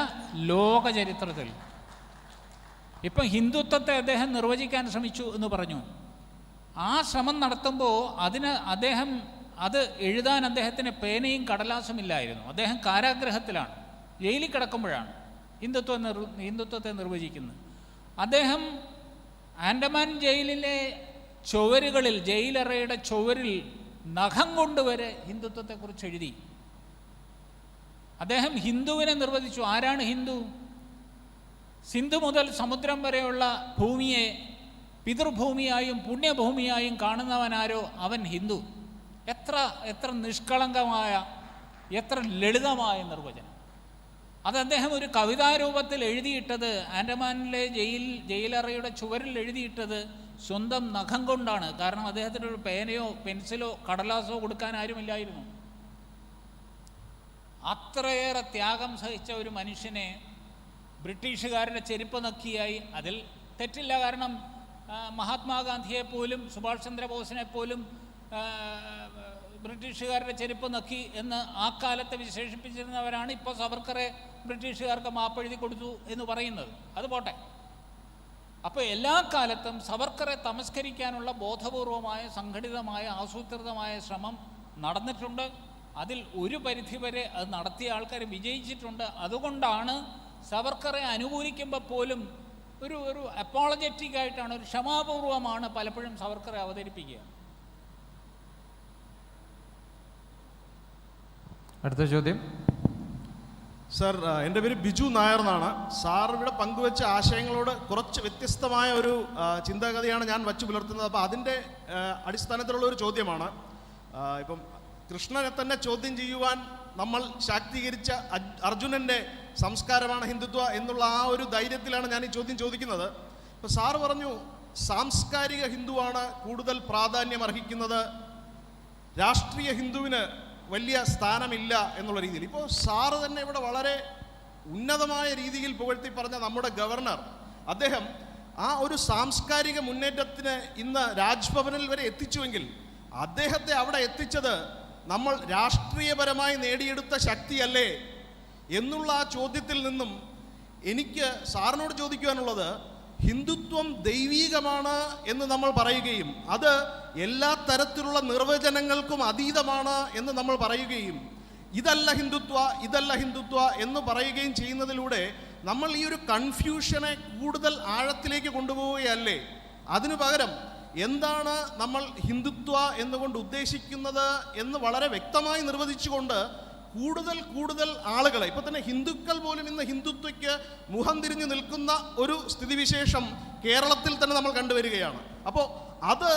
ലോക ചരിത്രത്തിൽ. ഇപ്പം ഹിന്ദുത്വത്തെ അദ്ദേഹം നിർവചിക്കാൻ ശ്രമിച്ചു എന്ന് പറഞ്ഞു. ആ ശ്രമം നടത്തുമ്പോൾ അത് എഴുതാൻ അദ്ദേഹത്തിന് പേനയും കടലാസും ഇല്ലായിരുന്നു. അദ്ദേഹം കാരാഗ്രഹത്തിലാണ്, ജയിലിൽ കിടക്കുമ്പോഴാണ് ഹിന്ദുത്വത്തെ നിർവചിക്കുന്നത്. അദ്ദേഹം ആൻഡമാൻ ജയിലിലെ ചുവരുകളിൽ, ജയിലറയുടെ ചുവരിൽ നഖം കൊണ്ടുവരെ ഹിന്ദുത്വത്തെക്കുറിച്ച് എഴുതി. അദ്ദേഹം ഹിന്ദുവിനെ നിർവചിച്ചു. ആരാണ് ഹിന്ദു? സിന്ധു മുതൽ സമുദ്രം വരെയുള്ള ഭൂമിയെ പിതൃഭൂമിയായും പുണ്യഭൂമിയായും കാണുന്നവനാരോ അവൻ ഹിന്ദു. എത്ര നിഷ്കളങ്കമായ, എത്ര ലളിതമായ നിർവചനം! അത് അദ്ദേഹം ഒരു കവിതാരൂപത്തിൽ എഴുതിയിട്ടത്, ആൻഡമാനിലെ ജയിലറയുടെ ചുവരിൽ എഴുതിയിട്ടത് സ്വന്തം നഖം കൊണ്ടാണ്. കാരണം അദ്ദേഹത്തിന് ഒരു പേനയോ പെൻസിലോ കടലാസോ കൊടുക്കാൻ ആരുമില്ലായിരുന്നു. അത്രയേറെ ത്യാഗം സഹിച്ച ഒരു മനുഷ്യനെ ബ്രിട്ടീഷുകാരുടെ ചെരുപ്പ് നക്കിയായി. അതിൽ തെറ്റില്ല, കാരണം മഹാത്മാഗാന്ധിയെപ്പോലും സുഭാഷ് ചന്ദ്രബോസിനെപ്പോലും ബ്രിട്ടീഷുകാരുടെ ചെരുപ്പ് നക്കി എന്ന് ആ കാലത്ത് വിശേഷിപ്പിച്ചിരുന്നവരാണ് ഇപ്പോൾ സവർക്കറെ ബ്രിട്ടീഷുകാർക്ക് മാപ്പെഴുതി കൊടുത്തു എന്ന് പറയുന്നത്. അത് പോട്ടെ. അപ്പോൾ എല്ലാ കാലത്തും സവർക്കറെ തമസ്കരിക്കാനുള്ള ബോധപൂർവമായ, സംഘടിതമായ, ആസൂത്രിതമായ ശ്രമം നടന്നിട്ടുണ്ട്. അതിൽ ഒരു പരിധിവരെ അത് നടത്തിയ ആൾക്കാർ വിജയിച്ചിട്ടുണ്ട്. അതുകൊണ്ടാണ് സവർക്കറെ അനുകൂലിക്കുമ്പോൾ പോലും ഒരു അപ്പോളജറ്റിക് ആയിട്ടാണ്, ഒരു ക്ഷമാപൂർവമാണ് പലപ്പോഴും സവർക്കറെ അവതരിപ്പിക്കുക. അടുത്ത ചോദ്യം. സർ, എൻ്റെ പേര് ബിജു നായർ എന്നാണ്. സാർ ഇവിടെ പങ്കുവെച്ച ആശയങ്ങളോട് കുറച്ച് വ്യത്യസ്തമായ ഒരു ചിന്താഗതിയാണ് ഞാൻ വച്ചു പുലർത്തുന്നത്. അപ്പോൾ അതിൻ്റെ അടിസ്ഥാനത്തിലുള്ള ഒരു ചോദ്യമാണ്. ഇപ്പം കൃഷ്ണനെ തന്നെ ചോദ്യം ചെയ്യുവാൻ നമ്മൾ ശാക്തീകരിച്ച അർജുനൻ്റെ സംസ്കാരമാണ് ഹിന്ദുത്വ എന്നുള്ള ആ ഒരു ധൈര്യത്തിലാണ് ഞാൻ ഈ ചോദ്യം ചോദിക്കുന്നത്. ഇപ്പോൾ സാറ് പറഞ്ഞു സാംസ്കാരിക ഹിന്ദുവാണ് കൂടുതൽ പ്രാധാന്യം അർഹിക്കുന്നത്, രാഷ്ട്രീയ ഹിന്ദുവിന് വലിയ സ്ഥാനമില്ല എന്നുള്ള രീതിയിൽ. ഇപ്പോൾ സാറ് തന്നെ ഇവിടെ വളരെ ഉന്നതമായ രീതിയിൽ പുകഴ്ത്തി പറഞ്ഞ നമ്മുടെ ഗവർണർ, അദ്ദേഹം ആ ഒരു സാംസ്കാരിക മുന്നേറ്റത്തിന് ഇന്ന് രാജ്ഭവനിൽ വരെ എത്തിച്ചുവെങ്കിൽ അദ്ദേഹത്തെ അവിടെ എത്തിച്ചത് നമ്മൾ രാഷ്ട്രീയപരമായി നേടിയെടുത്ത ശക്തിയല്ലേ എന്നുള്ള ആ ചോദ്യത്തിൽ നിന്നും എനിക്ക് സാറിനോട് ചോദിക്കുവാനുള്ളത്, ഹിന്ദുത്വം ദൈവീകമാണ് എന്ന് നമ്മൾ പറയുകയും അത് എല്ലാ തരത്തിലുള്ള നിർവചനങ്ങൾക്കും അതീതമാണ് എന്ന് നമ്മൾ പറയുകയും ഇതല്ല ഹിന്ദുത്വ എന്ന് പറയുകയും ചെയ്യുന്നതിലൂടെ നമ്മൾ ഈ ഒരു കൺഫ്യൂഷനെ കൂടുതൽ ആഴത്തിലേക്ക് കൊണ്ടുപോവുകയല്ലേ? അതിനു പകരം എന്താണ് നമ്മൾ ഹിന്ദുത്വ എന്നുകൊണ്ട് ഉദ്ദേശിക്കുന്നത് എന്ന് വളരെ വ്യക്തമായി നിർവചിച്ചുകൊണ്ട് കൂടുതൽ ആളുകളെ, ഇപ്പൊ തന്നെ ഹിന്ദുക്കൾ പോലും ഇന്ന് ഹിന്ദുത്വയ്ക്ക് മുഖം തിരിഞ്ഞു നിൽക്കുന്ന ഒരു സ്ഥിതിവിശേഷം കേരളത്തിൽ തന്നെ നമ്മൾ കണ്ടുവരികയാണ്. അപ്പോൾ അത്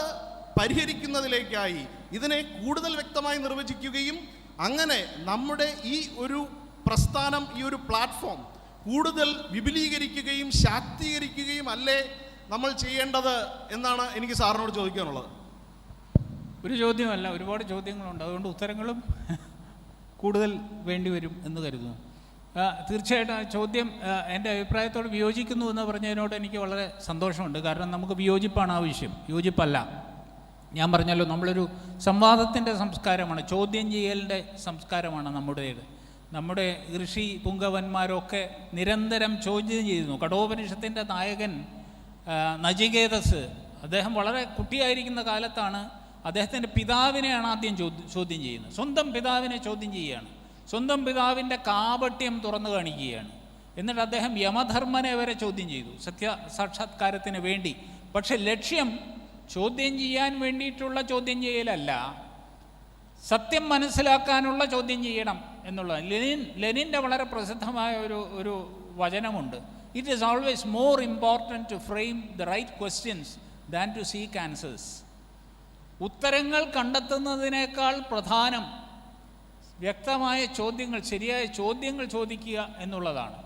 പരിഹരിക്കുന്നതിലേക്കായി ഇതിനെ കൂടുതൽ വ്യക്തമായി നിർവചിക്കുകയും അങ്ങനെ നമ്മുടെ ഈ ഒരു പ്രസ്ഥാനം, ഈ ഒരു പ്ലാറ്റ്ഫോം കൂടുതൽ വിപുലീകരിക്കുകയും ശാക്തീകരിക്കുകയും അല്ലേ നമ്മൾ ചെയ്യേണ്ടത് എന്നാണ് എനിക്ക് സാറിനോട് ചോദിക്കാനുള്ളത്. ഒരു ചോദ്യമല്ല, ഒരുപാട് ചോദ്യങ്ങളുണ്ട്. അതുകൊണ്ട് ഉത്തരങ്ങളും കൂടുതൽ വേണ്ടിവരും എന്ന് കരുതുന്നു. തീർച്ചയായിട്ടും ആ ചോദ്യം എൻ്റെ അഭിപ്രായത്തോട് വിയോജിക്കുന്നു എന്ന് പറഞ്ഞതിനോട് എനിക്ക് വളരെ സന്തോഷമുണ്ട്. കാരണം നമുക്ക് വിയോജിപ്പാണ് ആവശ്യം, യോജിപ്പല്ല. ഞാൻ പറഞ്ഞല്ലോ, നമ്മളൊരു സംവാദത്തിൻ്റെ സംസ്കാരമാണ്, ചോദ്യം ചെയ്യലിൻ്റെ സംസ്കാരമാണ് നമ്മുടേത്. നമ്മുടെ ഋഷി പുങ്കവന്മാരൊക്കെ നിരന്തരം ചോദ്യം ചെയ്യുന്നു. കഠോപനിഷത്തിൻ്റെ നായകൻ നചികേതസ്, അദ്ദേഹം വളരെ കുട്ടിയായിരിക്കുന്ന കാലത്താണ് അദ്ദേഹത്തിൻ്റെ പിതാവിനെയാണ് ആദ്യം ചോദ്യം ചെയ്യുന്നത്. സ്വന്തം പിതാവിനെ ചോദ്യം ചെയ്യുകയാണ്, സ്വന്തം പിതാവിൻ്റെ കാപട്യം തുറന്നു കാണിക്കുകയാണ്. എന്നിട്ട് അദ്ദേഹം യമധർമ്മനെ വരെ ചോദ്യം ചെയ്തു സത്യസാക്ഷാത്കാരത്തിന് വേണ്ടി. പക്ഷെ ലക്ഷ്യം ചോദ്യം ചെയ്യാൻ വേണ്ടിയിട്ടുള്ള ചോദ്യം ചെയ്യലല്ല, സത്യം മനസ്സിലാക്കാനുള്ള ചോദ്യം ചെയ്യണം എന്നുള്ളത്. ലെനിൻ്റെ വളരെ പ്രസിദ്ധമായ ഒരു വചനമുണ്ട്. It is always more important to frame the right questions than to seek answers. ഉത്തരങ്ങൾ കണ്ടെത്തുന്നതിനേക്കാൾ പ്രധാനം വ്യക്തമായ ചോദ്യങ്ങൾ, ശരിയായ ചോദ്യങ്ങൾ ചോദിക്കുക എന്നുള്ളതാണ്.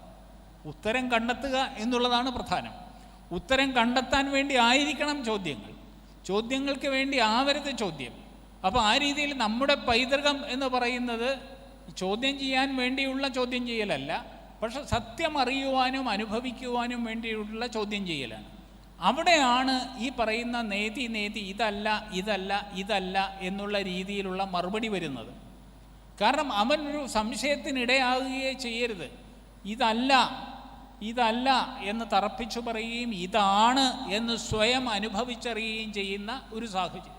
ഉത്തരം കണ്ടെത്തുക എന്നുള്ളതാണ് പ്രധാനം. ഉത്തരം കണ്ടെത്താൻ വേണ്ടി ആയിരിക്കണം ചോദ്യങ്ങൾ. ചോദ്യങ്ങൾക്ക് വേണ്ടി ആവരുത് ചോദ്യം. അപ്പോൾ ആ രീതിയിൽ നമ്മുടെ പൈതൃകം എന്ന് പറയുന്നത് ചോദ്യം ചെയ്യാൻ വേണ്ടിയുള്ള ചോദ്യം ചെയ്യലല്ല, പക്ഷെ സത്യം അറിയുവാനും അനുഭവിക്കുവാനും വേണ്ടിയുള്ള ചോദ്യം ചെയ്യലാണ്. അവിടെയാണ് ഈ പറയുന്ന നേതി ഇതല്ല ഇതല്ല ഇതല്ല എന്നുള്ള രീതിയിലുള്ള മറുപടി വരുന്നത്. കാരണം അവനൊരു സംശയത്തിനിടയാകുകയേ ചെയ്യരുത്. ഇതല്ല എന്ന് തറപ്പിച്ചു പറയുകയും ഇതാണ് എന്ന് സ്വയം അനുഭവിച്ചറിയുകയും ചെയ്യുന്ന ഒരു സാഹചര്യം.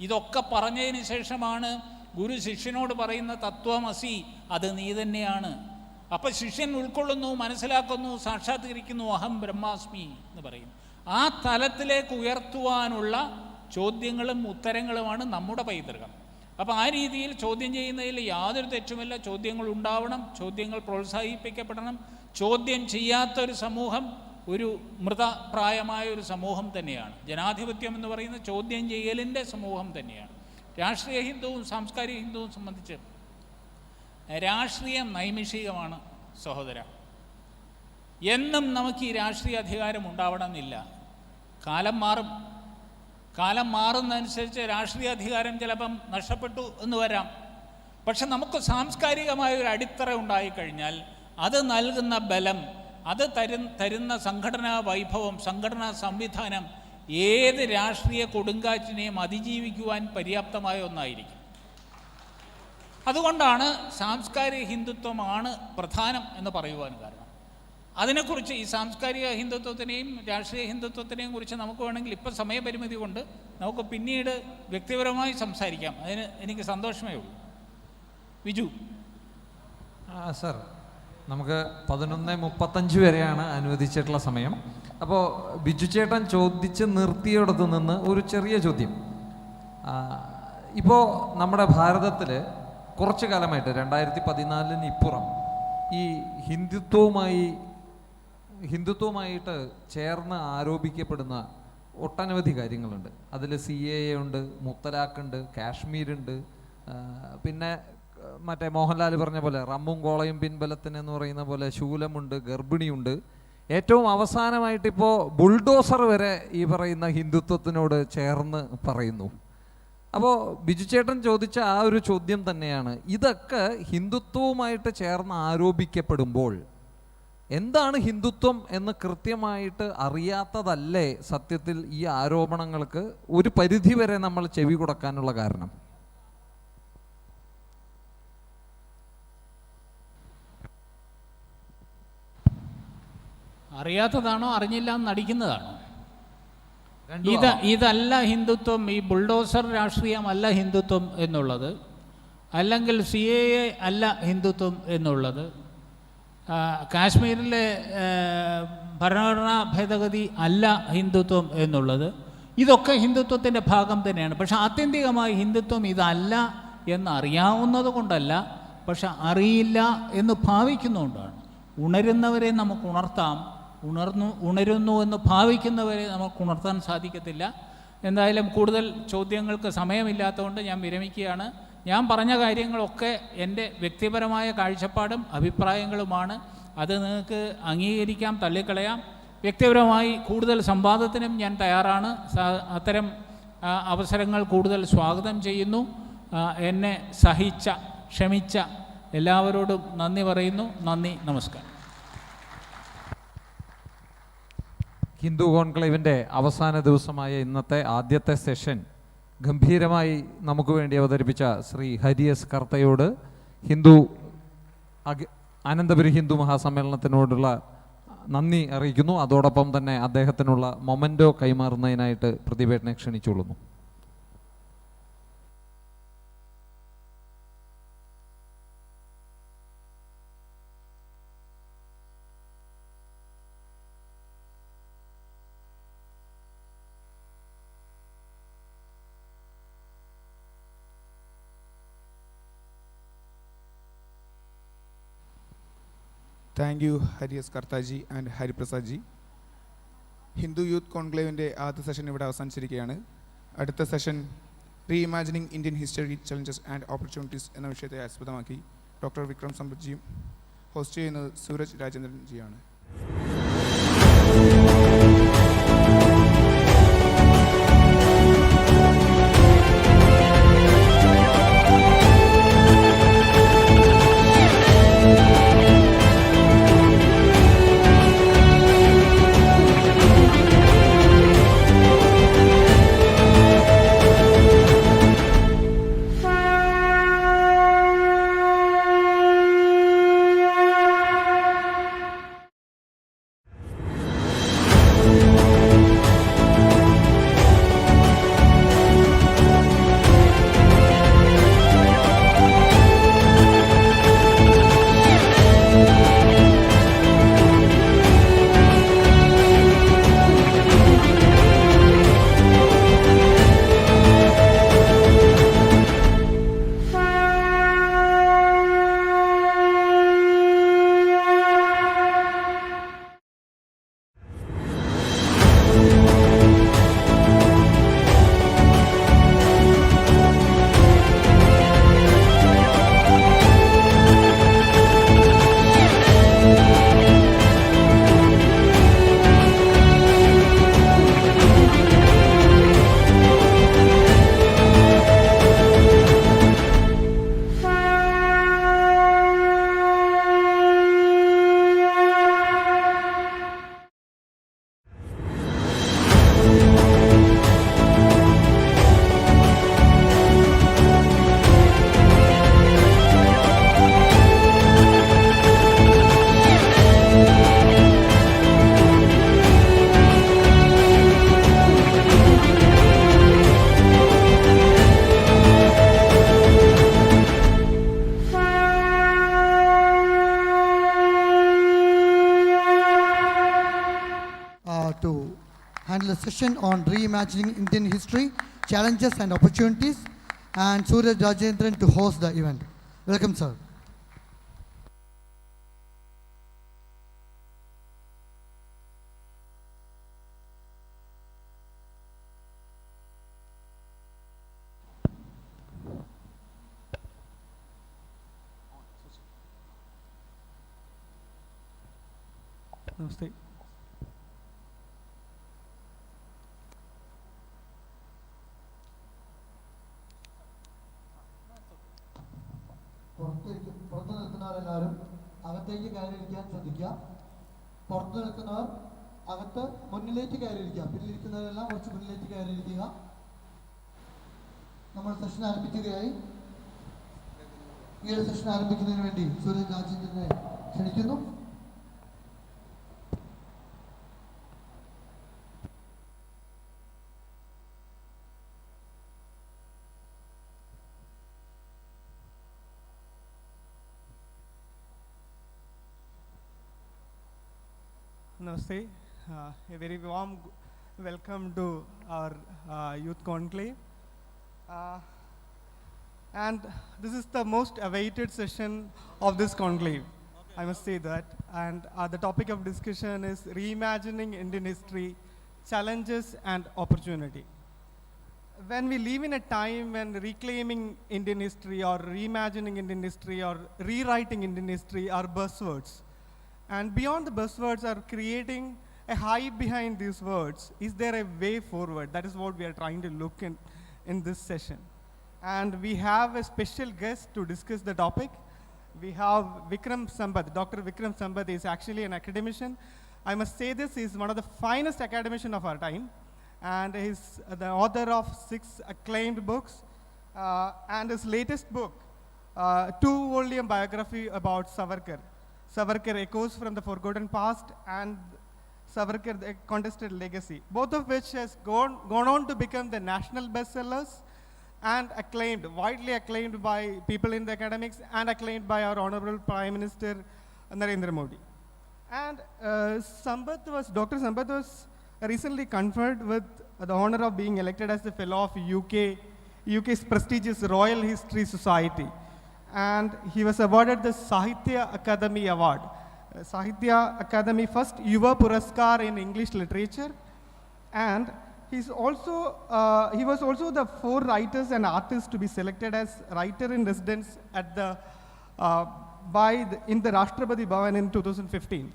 ഇതൊക്കെ പറഞ്ഞതിന് ശേഷമാണ് ഗുരു ശിഷ്യനോട് പറയുന്ന തത്വമസി, അത് നീ തന്നെയാണ്. അപ്പം ശിഷ്യൻ ഉൾക്കൊള്ളുന്നു, മനസ്സിലാക്കുന്നു, സാക്ഷാത്കരിക്കുന്നു, അഹം ബ്രഹ്മാസ്മി എന്ന് പറയും. ആ തലത്തിലേക്ക് ഉയർത്തുവാനുള്ള ചോദ്യങ്ങളും ഉത്തരങ്ങളുമാണ് നമ്മുടെ പൈതൃകം. അപ്പോൾ ആ രീതിയിൽ ചോദ്യം ചെയ്യുന്നതിൽ യാതൊരു തെറ്റുമില്ല. ചോദ്യങ്ങൾ ഉണ്ടാവണം, ചോദ്യങ്ങൾ പ്രോത്സാഹിപ്പിക്കപ്പെടണം. ചോദ്യം ചെയ്യാത്തൊരു സമൂഹം ഒരു മൃതപ്രായമായ ഒരു സമൂഹം തന്നെയാണ്. ജനാധിപത്യം എന്ന് പറയുന്ന ചോദ്യം ചെയ്യലിൻ്റെ സമൂഹം തന്നെയാണ്. രാഷ്ട്രീയ ഹിന്ദുവും സാംസ്കാരിക ഹിന്ദുവും സംബന്ധിച്ച് രാഷ്ട്രീയം നൈമിഷികമാണ് സഹോദര. എന്നും നമുക്ക് ഈ രാഷ്ട്രീയ അധികാരം ഉണ്ടാവണമെന്നില്ല. കാലം മാറുന്നതനുസരിച്ച് രാഷ്ട്രീയ അധികാരം ചിലപ്പം നഷ്ടപ്പെട്ടു എന്ന് വരാം. പക്ഷെ നമുക്ക് സാംസ്കാരികമായ ഒരു അടിത്തറ ഉണ്ടായിക്കഴിഞ്ഞാൽ അത് നൽകുന്ന ബലം, അത് തരുന്ന സംഘടനാ വൈഭവം, സംഘടനാ സംവിധാനം ഏത് രാഷ്ട്രീയ കൊടുങ്കാറ്റിനെയും അതിജീവിക്കുവാൻ പര്യാപ്തമായ ഒന്നായിരിക്കും. അതുകൊണ്ടാണ് സാംസ്കാരിക ഹിന്ദുത്വമാണ് പ്രധാനം എന്ന് പറയുവാൻ കാരണം. അതിനെക്കുറിച്ച് ഈ സാംസ്കാരിക ഹിന്ദുത്വത്തിനെയും രാഷ്ട്രീയ ഹിന്ദുത്വത്തിനെയും കുറിച്ച് നമുക്ക് വേണമെങ്കിൽ ഇപ്പം സമയപരിമിതി കൊണ്ട് നമുക്ക് പിന്നീട് വ്യക്തിപരമായി സംസാരിക്കാം. അതിന് എനിക്ക് സന്തോഷമേ ഉള്ളൂ. വിജു. സർ, നമുക്ക് 11:35 വരെയാണ് അനുവദിച്ചിട്ടുള്ള സമയം. അപ്പോൾ ബിജു ചേട്ടൻ ചോദിച്ച് നിർത്തിയിടത്ത് നിന്ന് ഒരു ചെറിയ ചോദ്യം. ഇപ്പോൾ നമ്മുടെ ഭാരതത്തിൽ കുറച്ചു കാലമായിട്ട് 2014 ഇപ്പുറം ഈ ഹിന്ദുത്വമായിട്ട് ചേർന്ന് ആരോപിക്കപ്പെടുന്ന ഒട്ടനവധി കാര്യങ്ങളുണ്ട്. അതിൽ CAA ഉണ്ട്, മുത്തലാഖുണ്ട്, കാശ്മീരുണ്ട്, പിന്നെ മറ്റേ മോഹൻലാൽ പറഞ്ഞ പോലെ റമ്മും കോളയും പിൻബലത്തിന് എന്ന് പറയുന്ന പോലെ ശൂലമുണ്ട്, ഗർഭിണിയുണ്ട്. ഏറ്റവും അവസാനമായിട്ടിപ്പോൾ ബുൾഡോസർ വരെ ഈ പറയുന്ന ഹിന്ദുത്വത്തിനോട് ചേർന്ന് പറയുന്നു. അപ്പോൾ ബിജു ചേട്ടൻ ചോദിച്ച ആ ഒരു ചോദ്യം തന്നെയാണ്, ഇതൊക്കെ ഹിന്ദുത്വവുമായിട്ട് ചേർന്ന് ആരോപിക്കപ്പെടുമ്പോൾ എന്താണ് ഹിന്ദുത്വം എന്ന് കൃത്യമായിട്ട് അറിയാത്തതല്ലേ സത്യത്തിൽ ഈ ആരോപണങ്ങൾക്ക് ഒരു പരിധിവരെ നമ്മൾ ചെവി കൊടുക്കാനുള്ള കാരണം? അറിയാത്തതാണോ അറിഞ്ഞില്ല എന്ന് നടിക്കുന്നതാണോ? ഇതല്ല ഹിന്ദുത്വം, ഈ ബുൾഡോസർ രാഷ്ട്രീയമല്ല ഹിന്ദുത്വം എന്നുള്ളത്, അല്ലെങ്കിൽ CAA അല്ല ഹിന്ദുത്വം എന്നുള്ളത്, കാശ്മീരിലെ ഭരണഘടനാ ഭേദഗതി അല്ല ഹിന്ദുത്വം എന്നുള്ളത്, ഇതൊക്കെ ഹിന്ദുത്വത്തിൻ്റെ ഭാഗം തന്നെയാണ്. പക്ഷെ ആത്യന്തികമായി ഹിന്ദുത്വം ഇതല്ല എന്നറിയാവുന്നത് കൊണ്ടല്ല, പക്ഷെ അറിയില്ല എന്ന് ഭാവിക്കുന്നതുകൊണ്ടാണ്. ഉണരുന്നവരെ നമുക്ക് ഉണർത്താം, ഉണരുന്നു എന്ന് ഭാവിക്കുന്നവരെ നമുക്ക് ഉണർത്താൻ സാധിക്കത്തില്ല. എന്തായാലും കൂടുതൽ ചോദ്യങ്ങൾക്ക് സമയമില്ലാത്തതുകൊണ്ട് ഞാൻ വിരമിക്കുകയാണ്. ഞാൻ പറഞ്ഞ കാര്യങ്ങളൊക്കെ എൻ്റെ വ്യക്തിപരമായ കാഴ്ചപ്പാടും അഭിപ്രായങ്ങളുമാണ്. അത് നിങ്ങൾക്ക് അംഗീകരിക്കാം, തള്ളിക്കളയാം. വ്യക്തിപരമായി കൂടുതൽ സംവാദത്തിനും ഞാൻ തയ്യാറാണ്. അത്തരം അവസരങ്ങൾ കൂടുതൽ സ്വാഗതം ചെയ്യുന്നു. എന്നെ ക്ഷമിച്ച എല്ലാവരോടും നന്ദി പറയുന്നു. നന്ദി, നമസ്കാരം. ഹിന്ദു കോൺക്ലേവിൻ്റെ അവസാന ദിവസമായ ഇന്നത്തെ ആദ്യത്തെ സെഷൻ ഗംഭീരമായി നമുക്ക് വേണ്ടി അവതരിപ്പിച്ച ശ്രീ ഹരിയസ് കർത്തയോട് അനന്തപുരി ഹിന്ദു മഹാസമ്മേളനത്തിനോടുള്ള നന്ദി അറിയിക്കുന്നു. അതോടൊപ്പം തന്നെ അദ്ദേഹത്തിനുള്ള മൊമെൻറ്റോ കൈമാറുന്നതിനായിട്ട് പ്രതിഭേട്ടനെ ക്ഷണിച്ചുകൊള്ളുന്നു. താങ്ക് യു ഹരിയസ് കർത്താജി ആൻഡ് ഹരിപ്രസാദ് ജി. ഹിന്ദു യൂത്ത് കോൺക്ലേവിൻ്റെ ആദ്യത്തെ സെഷൻ ഇവിടെ അവസാനിച്ചിരിക്കുകയാണ്. അടുത്ത session reimagining Indian history challenges and opportunities എന്ന വിഷയത്തെ ആസ്പദമാക്കി ഡോക്ടർ വിക്രം സമ്പത്ത് ജിയും ഹോസ്റ്റ് ചെയ്യുന്നത് Sooraj Rajendran ജിയാണ്. handle a session on reimagining Indian history, challenges and opportunities, and Suraj Rajendran to host the event. Welcome, sir. Namaste. പുറത്ത് നിൽക്കുന്നവരെല്ലാവരും അകത്തേക്ക് കയറിയിരിക്കാൻ ശ്രദ്ധിക്കുക. പുറത്ത് നിൽക്കുന്നവർ അകത്ത് മുന്നിലേക്ക് കയറിയിരിക്കുക. പിന്നിലിരിക്കുന്നവരെല്ലാം കുറച്ച് മുന്നിലേക്ക് കയറിയിരിക്കുക. നമ്മൾ സെഷൻ ആരംഭിക്കുകയായി. ഈ ഒരു സെഷൻ ആരംഭിക്കുന്നതിന് വേണ്ടി സൂരജ് രാജേന്ദ്രനെ ക്ഷണിക്കുന്നു. Namaste. A very warm welcome to our youth conclave. And this is the most awaited session of this conclave. I must say that. And the topic of discussion is reimagining Indian history, challenges and opportunity. When we live in a time when reclaiming Indian history or reimagining Indian history or rewriting Indian history are buzzwords, and beyond the buzzwords are creating a hype behind these words. Is there a way forward? That is what we are trying to look in this session. And we have a special guest to discuss the topic. We have Vikram Sampath. Dr. Vikram Sampath is actually an academician. I must say this, he is one of the finest academicians of our time. And he's the author of 6 acclaimed books. And his latest book, 2-volume biography about Savarkar. Savarkar Echoes from the Forgotten Past and Savarkar The Contested Legacy, both of which has gone on to become the national bestsellers and acclaimed, widely acclaimed by people in the academics and acclaimed by our Honorable Prime Minister Narendra Modi. And Dr. Sampath was recently conferred with the honor of being elected as the Fellow of UK's prestigious Royal History Society. And he was awarded the Sahitya Akademi Award. Sahitya Akademi first Yuva Puraskar in English literature. And he was also the 4 writers and artists to be selected as writer in residence at in the Rashtrapati Bhavan in 2015.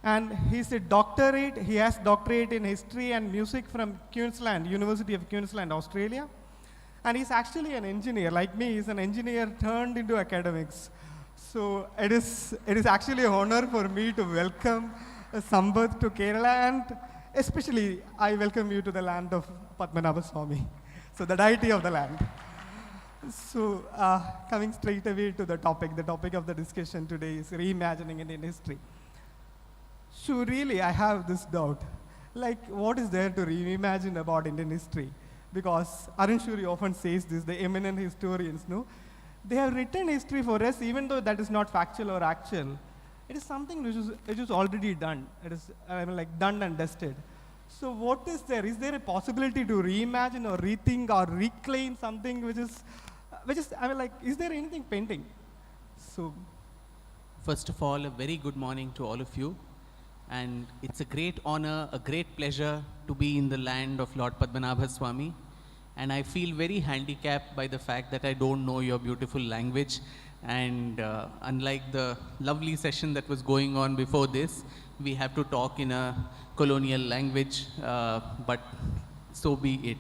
And he has doctorate in history and music from Queensland, University of Queensland, Australia. And he's actually an engineer, like me. He's an engineer turned into academics. So it is actually an honor for me to welcome Sampath to Kerala, and especially I welcome you to the land of Padmanabha Swami, so the deity of the land. So coming straight away to the topic of the discussion today is reimagining Indian history. So really, I have this doubt, like what is there to reimagine about Indian history? Because Arun Shuri often says this, the eminent historians, they have written history for us, even though that is not factual or actual. It is something which is already done. It is done and dusted. So what is there? Is there a possibility to reimagine or rethink or reclaim something which is is there anything pending? So, first of all, a very good morning to all of you. And it's a great honor, a great pleasure to be in the land of Lord Padmanabha Swami. And I feel very handicapped by the fact that I don't know your beautiful language. And unlike the lovely session that was going on before this, we have to talk in a colonial language, but so be it.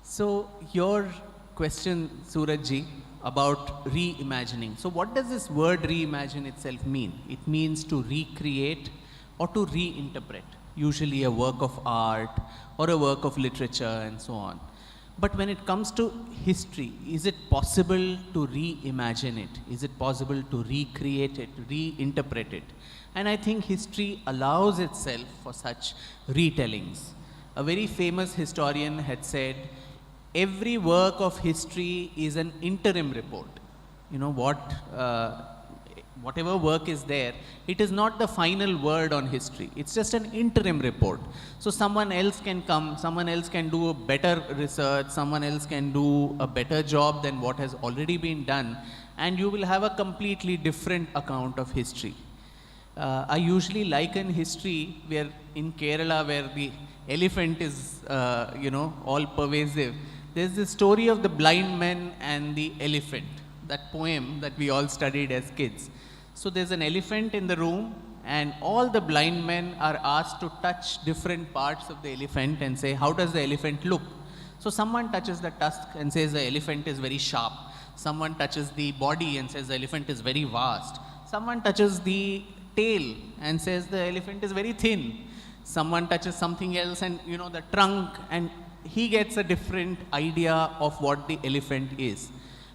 So your question, Surajji, about reimagining. So what does this word reimagine itself mean? It means to recreate or to reinterpret, usually a work of art or a work of literature and so on. But when it comes to history, is it possible to reimagine it? Is it possible to recreate it, reinterpret it? And I think history allows itself for such retellings. A very famous historian had said, every work of history is an interim report. You know what whatever work is there, it is not the final word on history. It's just an interim report. So someone else can come, someone else can do a better research, someone else can do a better job than what has already been done, and you will have a completely different account of history. I usually liken history where in Kerala, where the elephant is, all pervasive. There's the story of the blind men and the elephant, that poem that we all studied as kids. So there's an elephant in the room, and all the blind men are asked to touch different parts of the elephant and say, how does the elephant look? So someone touches the tusk and says the elephant is very sharp. Someone touches the body and says the elephant is very vast. Someone touches the tail and says the elephant is very thin. Someone touches something else and the trunk, and he gets a different idea of what the elephant is.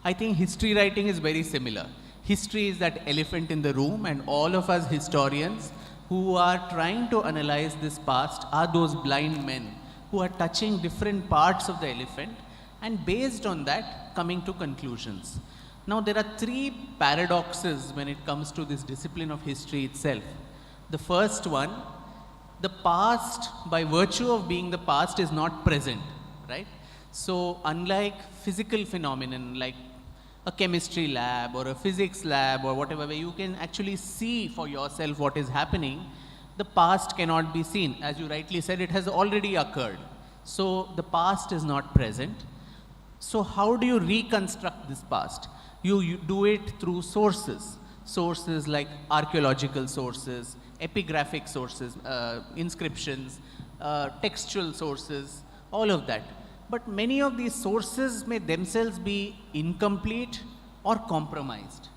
I think history writing is very similar. History is that elephant in the room, and all of us historians who are trying to analyze this past are those blind men who are touching different parts of the elephant and based on that coming to conclusions. Now there are three paradoxes when it comes to this discipline of history itself. The first one, the past, by virtue of being the past, is not present, right? So unlike physical phenomenon like a chemistry lab or a physics lab or whatever, where you can actually see for yourself what is happening, the past cannot be seen. As you rightly said, it has already occurred. So the past is not present. So how do you reconstruct this past? You do it through sources. Sources like archaeological sources, epigraphic sources, inscriptions, textual sources, all of that. But many of these sources may themselves be incomplete or compromised.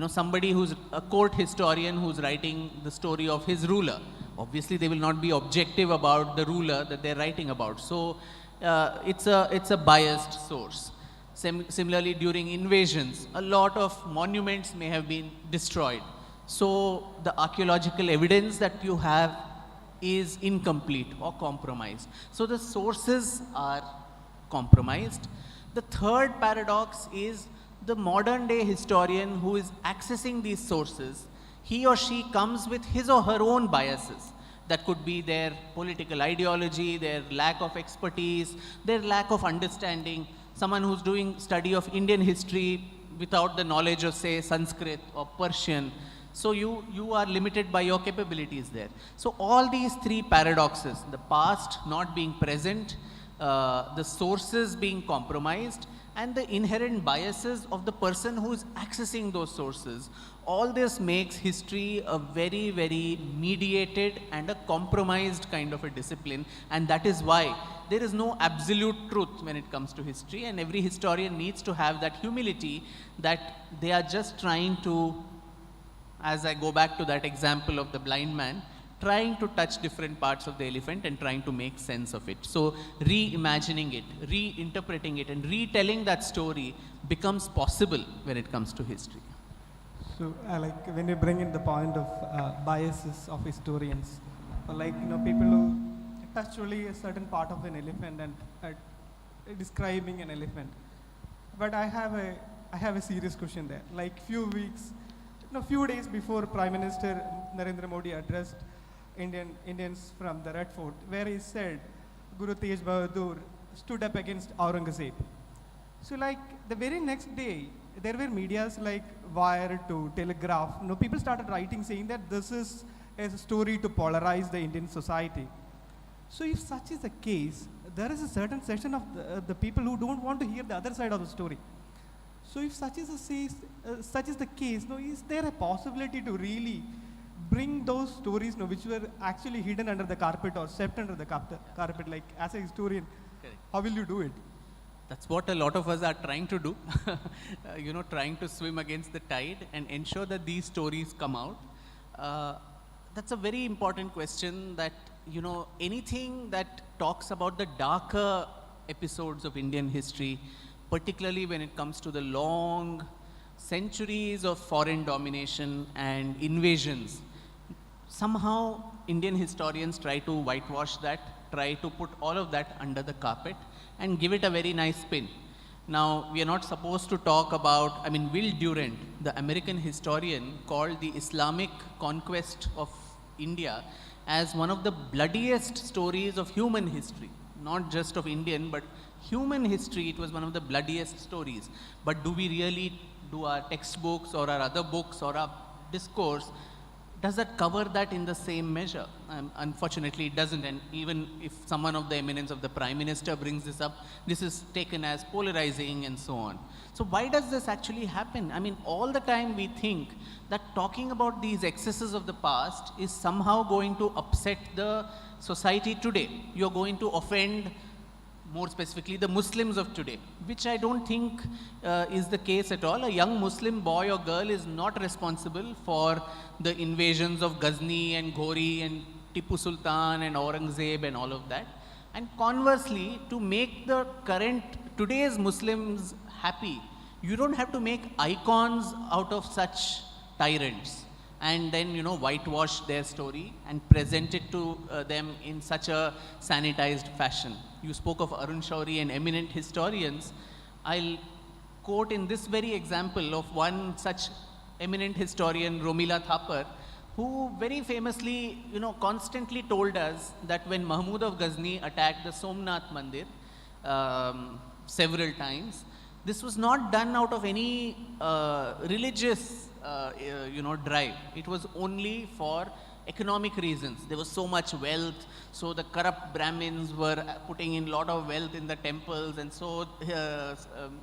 Somebody who's a court historian who's writing the story of his ruler, obviously they will not be objective about the ruler that they're writing about. So it's a biased source. Similarly, during invasions, a lot of monuments may have been destroyed. So the archaeological evidence that you have is incomplete or compromised. So the sources are compromised. The third paradox is the modern day historian who is accessing these sources, he or she comes with his or her own biases. That could be their political ideology, their lack of expertise, their lack of understanding. Someone who's doing study of Indian history without the knowledge of, say, Sanskrit or Persian. So you are limited by your capabilities there. So all these three paradoxes, the past not being present, the sources being compromised, and the inherent biases of the person who is accessing those sources, all this makes history a very, very mediated and a compromised kind of a discipline. And that is why there is no absolute truth when it comes to history, and every historian needs to have that humility that they are just trying to, as I go back to that example of the blind man, trying to touch different parts of the elephant and trying to make sense of it. So reimagining it, reinterpreting it, and retelling that story becomes possible when it comes to history. So like when you bring in the point of biases of historians, or people who touch only a certain part of an elephant and describing an elephant. But I have a serious question there. Like few days before Prime Minister Narendra Modi addressed Indians from the Red Fort, where he said Guru Tej Bahadur stood up against Aurangzeb. So the very next day, there were medias like Wire to Telegraph. People started writing saying that this is a story to polarize the Indian society. So if such is the case, there is a certain section of the people who don't want to hear the other side of the story. So if such is the case, is there a possibility to really bring those stories which were actually hidden under the carpet or swept under the carpet, like as a historian? Correct. How will you do it? That's what a lot of us are trying to do, trying to swim against the tide and ensure that these stories come out. That's a very important question that, anything that talks about the darker episodes of Indian history, particularly when it comes to the long centuries of foreign domination and invasions, somehow Indian historians try to whitewash that, try to put all of that under the carpet and give it a very nice spin. Now, we are not supposed to talk about, Will Durant, the American historian, called the Islamic conquest of India as one of the bloodiest stories of human history. Not just of Indian, but human history, it was one of the bloodiest stories. But do we really, do our textbooks or our other books or our discourse, does that cover that in the same measure? Unfortunately, it doesn't. And even if someone of the eminence of the Prime Minister brings this up, this is taken as polarizing and so on. So why does this actually happen? All the time we think that talking about these excesses of the past is somehow going to upset the society today. You're going to offend, more specifically, the Muslims of today, which I don't think is the case at all. A young Muslim boy or girl is not responsible for the invasions of Ghazni and Ghori and Tipu Sultan and Aurangzeb and all of that. And conversely, to make the today's Muslims happy, you don't have to make icons out of such tyrants and then, whitewash their story and present it to them in such a sanitized fashion. You spoke of Arun Shourie and eminent historians. I'll quote in this very example of one such eminent historian, Romila Thapar, who very famously, constantly told us that when Mahmud of Ghazni attacked the Somnath Mandir several times, this was not done out of any religious, drive. It was only for economic reasons. There was so much wealth, so the corrupt Brahmins were putting in a lot of wealth in the temples, and so,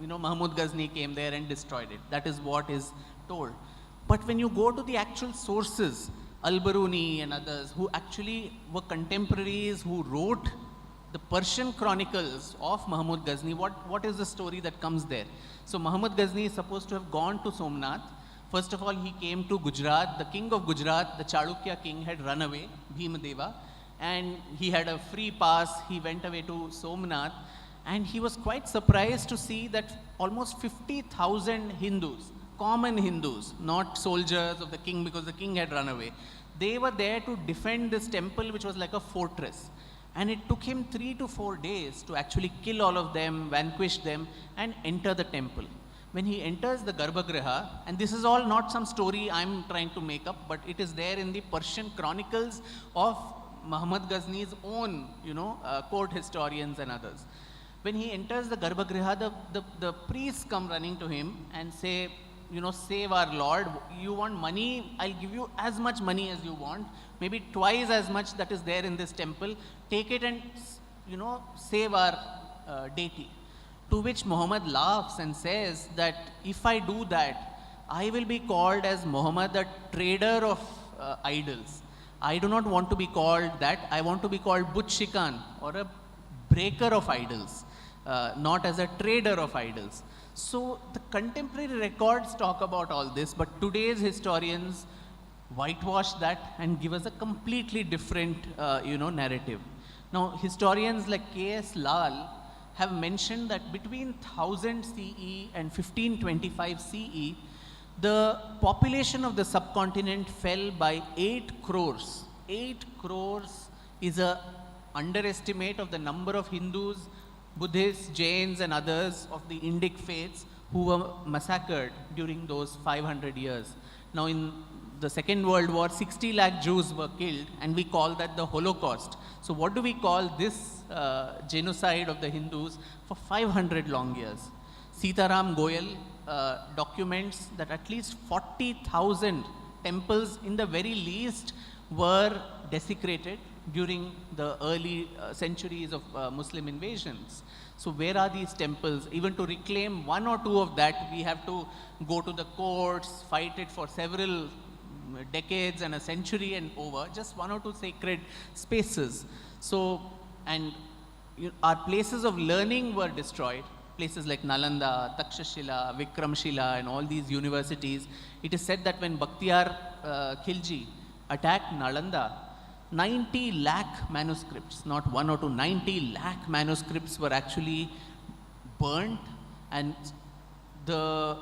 Mahmud Ghazni came there and destroyed it. That is what is told. But when you go to the actual sources, Al-Baruni and others, who actually were contemporaries, who wrote the Persian chronicles of Mahmud Ghazni, what is the story that comes there? So Mahmud Ghazni is supposed to have gone to Somnath. First of all, he came to Gujarat. The king of Gujarat, the Chalukya king, had run away, Bhimadeva, and he had a free pass. He went away to Somnath, and he was quite surprised to see that almost 50,000 Hindus, common Hindus, not soldiers of the king because the king had run away, they were there to defend this temple, which was like a fortress. And it took him 3 to 4 days to actually kill all of them, vanquish them, and enter the temple. When he enters the Garbhagriha, and this is all not some story I'm trying to make up, but it is there in the Persian chronicles of Muhammad Ghazni's own, court historians and others. When he enters the Garbhagriha, the priests come running to him and say, save our Lord. You want money? I'll give you as much money as you want, maybe twice as much that is there in this temple. Take it and, save our deity. To which Muhammad laughs and says that if I do that, I will be called as Muhammad, a trader of idols. I do not want to be called that. I want to be called But Shikan, or a breaker of idols, not as a trader of idols. So the contemporary records talk about all this, but today's historians whitewash that and give us a completely different, narrative. Now, historians like K.S. Lal have mentioned that between 1000 CE and 1525 CE, the population of the subcontinent fell by 8 crores. 8 crores is a underestimate of the number of Hindus, Buddhists, Jains and others of the Indic faiths who were massacred during those 500 years. Now in the Second World War, 60 lakh Jews were killed, and we call that the Holocaust. So what do we call this genocide of the Hindus for 500 long years? Sitaram Goyal documents that at least 40,000 temples in the very least were desecrated during the early centuries of Muslim invasions. So where are these temples? Even to reclaim 1 or 2 of that, we have to go to the courts, fight it for several decades and a century and over, just 1 or 2 sacred spaces. So, and our places of learning were destroyed. Places like Nalanda, Takshashila, Vikramshila and all these universities. It is said that when Bakhtiyar Khilji attacked Nalanda, 90 lakh manuscripts, not 1 or 2, 90 lakh manuscripts were actually burnt, and the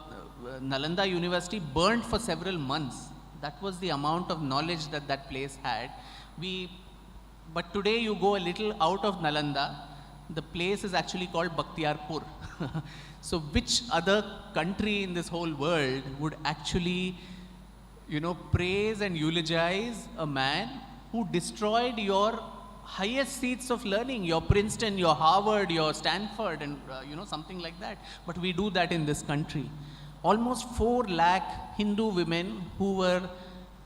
Nalanda University burned for several months. That was the amount of knowledge that that place had. But today you go a little out of Nalanda, the place is actually called Bakhtiarpur. So which other country in this whole world would actually, praise and eulogize a man who destroyed your highest seats of learning, your Princeton, your Harvard, your Stanford, and something like that. But we do that in this country. Almost 4 lakh Hindu women who were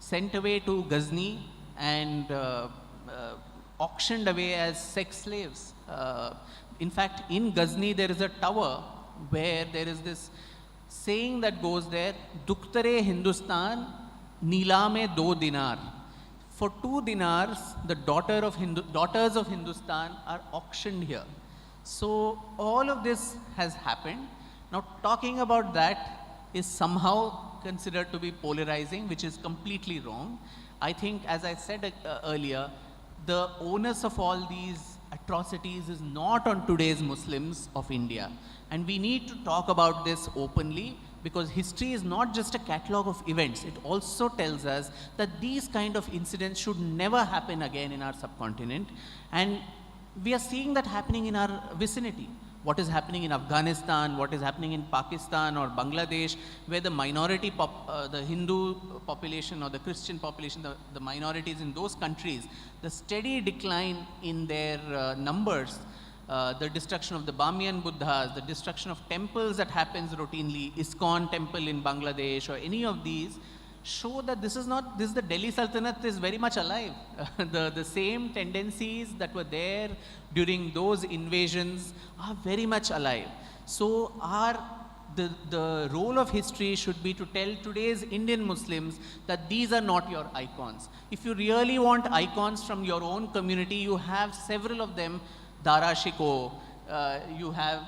sent away to Ghazni and auctioned away as sex slaves. In fact, in Ghazni there is a tower where there is this saying that goes there, Dukhtare Hindustan Nilame do dinar. For 2 dinars, the daughters of Hindustan are auctioned here. So all of this has happened. Now talking about that is somehow considered to be polarizing, which is completely wrong. I think, as I said earlier, the onus of all these atrocities is not on today's Muslims of India. And we need to talk about this openly, because history is not just a catalogue of events. It also tells us that these kind of incidents should never happen again in our subcontinent. And we are seeing that happening in our vicinity. What is happening in Afghanistan, what is happening in Pakistan or Bangladesh, where the minority, the Hindu population or the Christian population, the minorities in those countries, the steady decline in their numbers, the destruction of the Bamiyan Buddhas, the destruction of temples that happens routinely, ISKCON temple in Bangladesh or any of these, show that the Delhi Sultanate is very much alive. The same tendencies that were there during those invasions are very much alive. So the role of history should be to tell today's Indian Muslims that these are not your icons. If you really want icons from your own community, you have several of them. Dara Shikoh, you have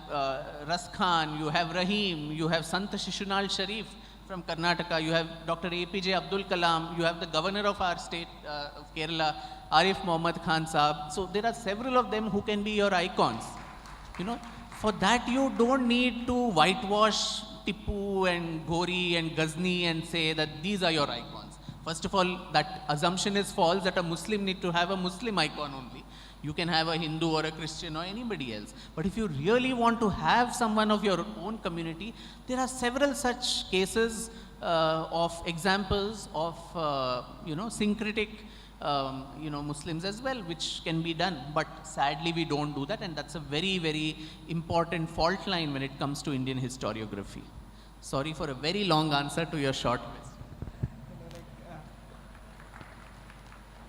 Ras Khan, you have Rahim, you have Sant Shishunal Sharif from Karnataka, you have Dr. APJ Abdul Kalam, you have the governor of our state of Kerala, Arif Muhammad Khan Saab. So there are several of them who can be your icons. For that you don't need to whitewash Tipu and Ghori and Ghazni and say that these are your icons. First of all, that assumption is false that a Muslim need to have a Muslim icon only. You can have a Hindu or a Christian or anybody else. But if you really want to have someone of your own community, there are several such cases of examples of, syncretic, Muslims as well, which can be done. But sadly, we don't do that. And that's a very, very important fault line when it comes to Indian historiography. Sorry for a very long answer to your short question.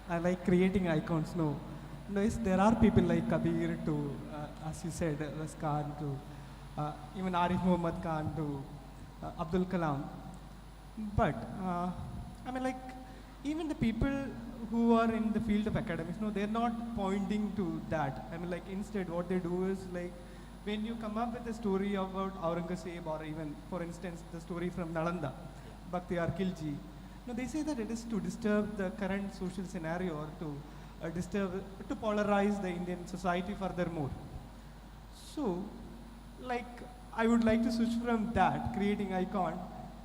I like creating icons, there are people like Kabir to, as you said, Ras Khan to, even Arif Muhammad Khan to Abdul Kalam. But, even the people who are in the field of academics, they're not pointing to that. Instead what they do is when you come up with a story about Aurangzeb or even, for instance, the story from Nalanda, Bakhtiyar Khilji, they say that it is to disturb the current social scenario or to polarize the Indian society furthermore. So, I would like to switch from that, creating icon,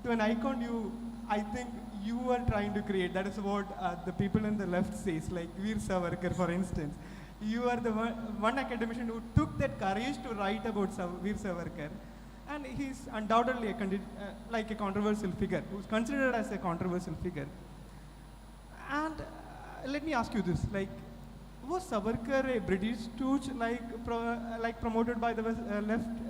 to an icon I think you are trying to create. That is what the people on the left says, like Veer Savarkar, for instance. You are the one academician who took that courage to write about Veer Savarkar. And he's undoubtedly a controversial figure, who's considered as a controversial figure. And let me ask you this, was Savarkar a British stooge, promoted by the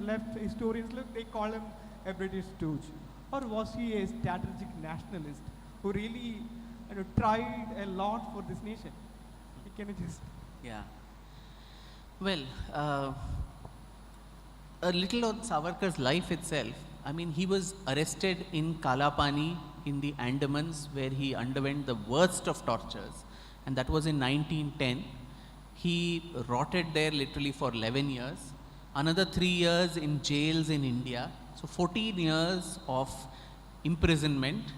left historians? Look, they call him a British stooge. Or was he a strategic nationalist who really tried a lot for this nation? Can you just... Yeah. Well, a little on Savarkar's life itself. He was arrested in Kalapani in the Andamans, where he underwent the worst of tortures. And that was in 1910. He rotted there literally for 11 years. Another 3 years in jails in India. So 14 years of imprisonment.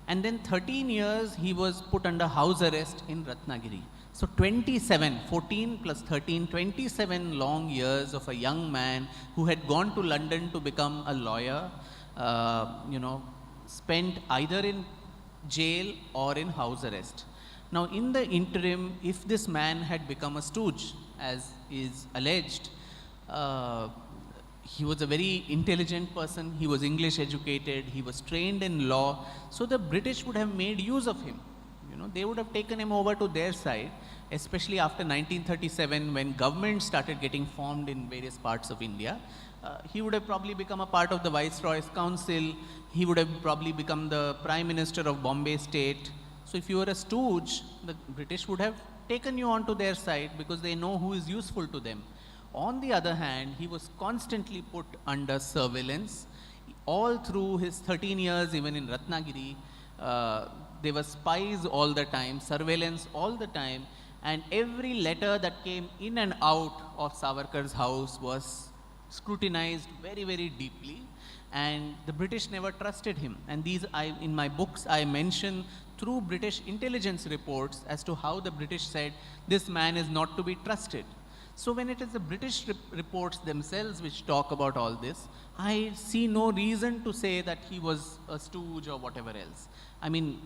And then 13 years he was put under house arrest in Ratnagiri. So 14 plus 13, 27 long years of a young man who had gone to London to become a lawyer, spent either in jail or in house arrest. Now, in the interim, if this man had become a stooge, as is alleged, He was a very intelligent person. He was English educated. He was trained in law. So the British would have made use of him. They would have taken him over to their side, especially after 1937 when governments started getting formed in various parts of India. He would have probably become a part of the Viceroy's Council. He would have probably become the Prime Minister of Bombay State. So if you were a stooge, the British would have taken you onto their side because they know who is useful to them. On the other hand, he was constantly put under surveillance. All through his 13 years, even in Ratnagiri, there were spies all the time, surveillance all the time, and every letter that came in and out of Savarkar's house was scrutinized very, very deeply, and the British never trusted him. And in my books, I mention through British intelligence reports as to how the British said this man is not to be trusted. So when it is the British reports themselves which talk about all this, I see no reason to say that he was a stooge or whatever else. I mean,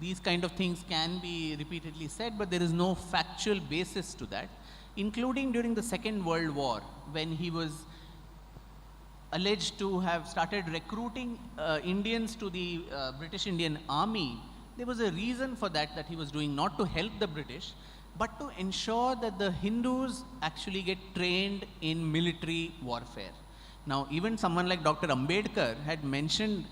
these kind of things can be repeatedly said, but there is no factual basis to that, including during the Second World War, when he was alleged to have started recruiting Indians to the British Indian Army. There was a reason for that he was doing, not to help the British, but to ensure that the Hindus actually get trained in military warfare. Now, even someone like Dr. Ambedkar had mentioned,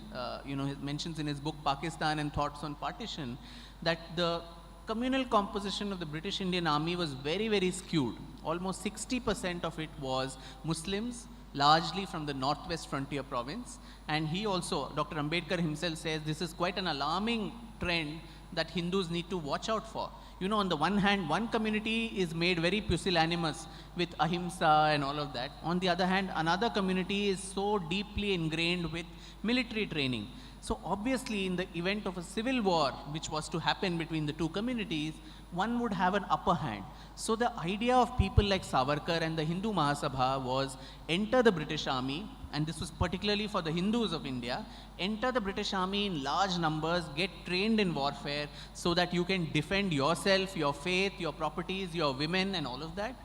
he mentions in his book Pakistan and Thoughts on Partition, that the communal composition of the British Indian Army was very, very skewed. Almost 60% of it was Muslims, largely from the northwest frontier province. And he also, Dr. Ambedkar himself says, this is quite an alarming trend that Hindus need to watch out for. On the one hand, one community is made very pusillanimous with ahimsa and all of that. On the other hand, another community is so deeply ingrained with military training. So obviously, in the event of a civil war, which was to happen between the two communities, one would have an upper hand. So the idea of people like Savarkar and the Hindu Mahasabha was enter the British Army, and this was particularly for the Hindus of India, enter the British Army in large numbers, get trained in warfare so that you can defend yourself, your faith, your properties, your women and all of that.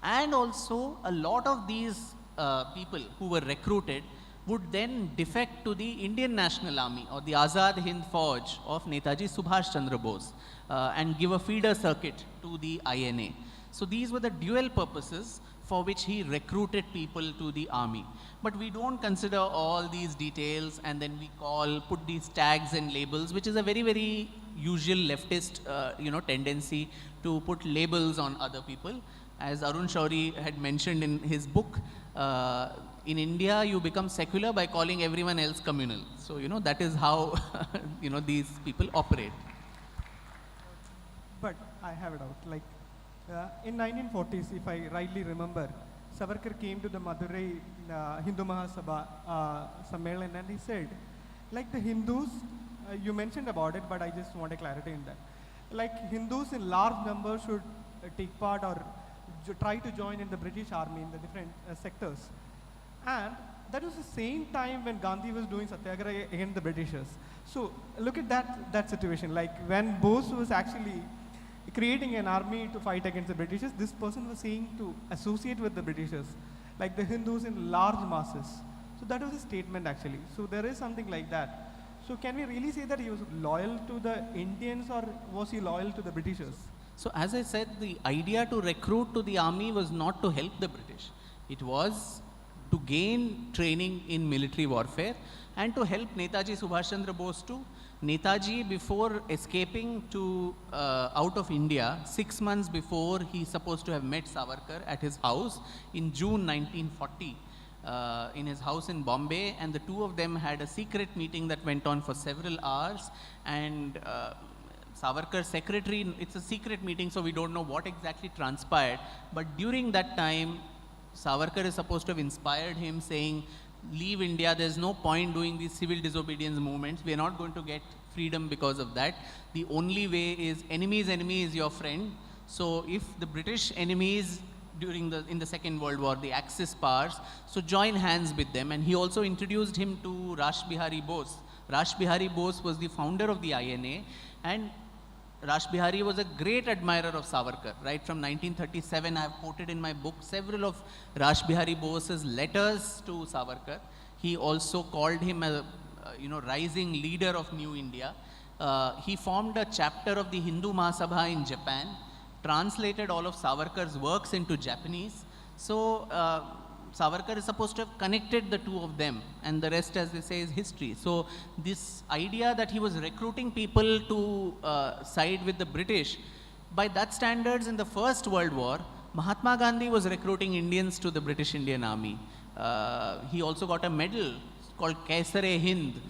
And also a lot of these people who were recruited would then defect to the Indian National Army or the Azad Hind Fauj of Netaji Subhash Chandra Bose and give a feeder circuit to the INA. So these were the dual purposes for which he recruited people to the army. But we don't consider all these details and then we put these tags and labels, which is a very, very usual leftist, tendency to put labels on other people. As Arun Shauri had mentioned in his book, in India, you become secular by calling everyone else communal. So, that is how, these people operate. But I have a doubt. In 1940s, if I rightly remember, Savarkar came to the Madurai Hindu Mahasabha Sammelanam and he said, the Hindus, you mentioned about it, but I just want a clarity in that. Hindus in large numbers should take part or try to join in the British Army in the different sectors. And that was the same time when Gandhi was doing Satyagraha against the Britishers. So look at that situation. When Bose was actually creating an army to fight against the Britishers, this person was saying to associate with the Britishers, like the Hindus in large masses. So that was a statement actually. So there is something like that. So can we really say that he was loyal to the Indians or was he loyal to the Britishers? So as I said, the idea to recruit to the army was not to help the British. It was to gain training in military warfare and to help Netaji Subhash Chandra Bose too. Netaji, before escaping out of India, 6 months before, he supposed to have met Savarkar at his house in June 1940, in his house in Bombay, and the two of them had a secret meeting that went on for several hours, and Savarkar's secretary, it's a secret meeting, so we don't know what exactly transpired, but during that time, Savarkar is supposed to have inspired him saying, leave India, there's no point doing these civil disobedience movements, we're not going to get freedom because of that. The only way is enemy's enemy is your friend. So if the British enemies in the Second World War, the Axis powers, so join hands with them. And he also introduced him to Rash Bihari Bose. Rash Bihari Bose was the founder of the INA, and Rash Bihari was a great admirer of Savarkar. Right from 1937, I have quoted in my book several of Rash Bihari Bose's letters to Savarkar. He also called him a rising leader of New India. He formed a chapter of the Hindu Mahasabha in Japan, translated all of Savarkar's works into Japanese. So Savarkar is supposed to have connected the two of them, and the rest, as they say, is history. So this idea that he was recruiting people to side with the British, by that standards in the First World War, Mahatma Gandhi was recruiting Indians to the British Indian Army. He also got a medal called Kaisar-e-Hind,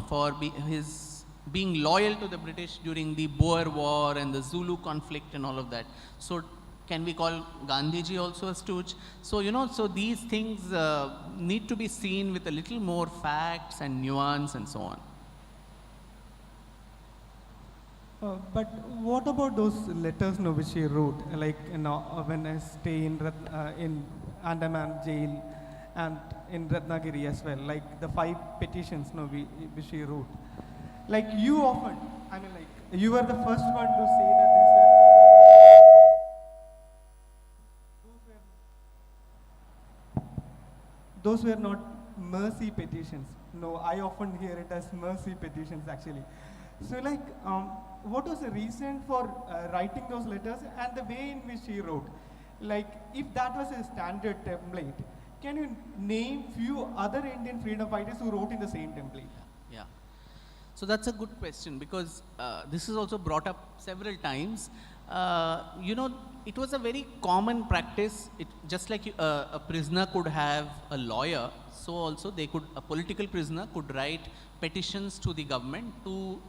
for his being loyal to the British during the Boer War and the Zulu conflict and all of that. So can we call Gandhiji also a stooge? So, so these things need to be seen with a little more facts and nuance and so on. But what about those letters which he wrote, like when I stay in Andaman jail and in Ratnagiri as well, like the 5 petitions which he wrote. Like you often, you were the first one to say that those were not mercy petitions. No, I often hear it as mercy petitions actually. So what was the reason for writing those letters and the way in which he wrote? Like if that was a standard template, can you name few other Indian freedom fighters who wrote in the same template? Yeah. So that's a good question, because this is also brought up several times. It was a very common practice. Just like a prisoner could have a lawyer, so also a political prisoner could write petitions to the government to,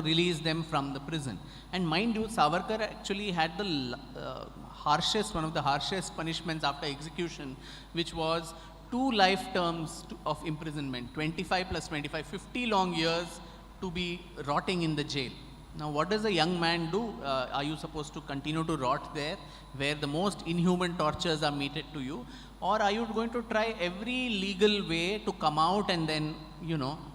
release them from the prison. And mind you, Savarkar actually had one of the harshest punishments after execution, which was 2 life terms of imprisonment, 25 plus 25, 50 long years to be rotting in the jail. Now, what does a young man do? Are you supposed to continue to rot there, where the most inhuman tortures are meted to you? Or are you going to try every legal way to come out and then,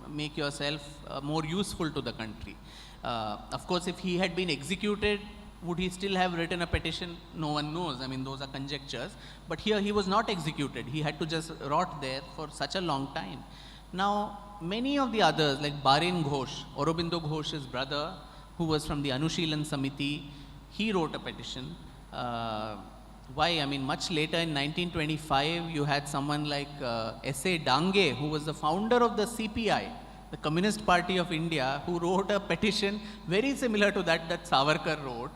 make yourself more useful to the country? Of course, if he had been executed, would he still have written a petition? No one knows. Those are conjectures. But here he was not executed. He had to just rot there for such a long time. Now, many of the others, like Barin Ghosh, Aurobindo Ghosh's brother, who was from the Anushilan Samiti, he wrote a petition. Why? Much later in 1925, you had someone like S.A. Dange, who was the founder of the CPI, the Communist Party of India, who wrote a petition very similar to that Savarkar wrote,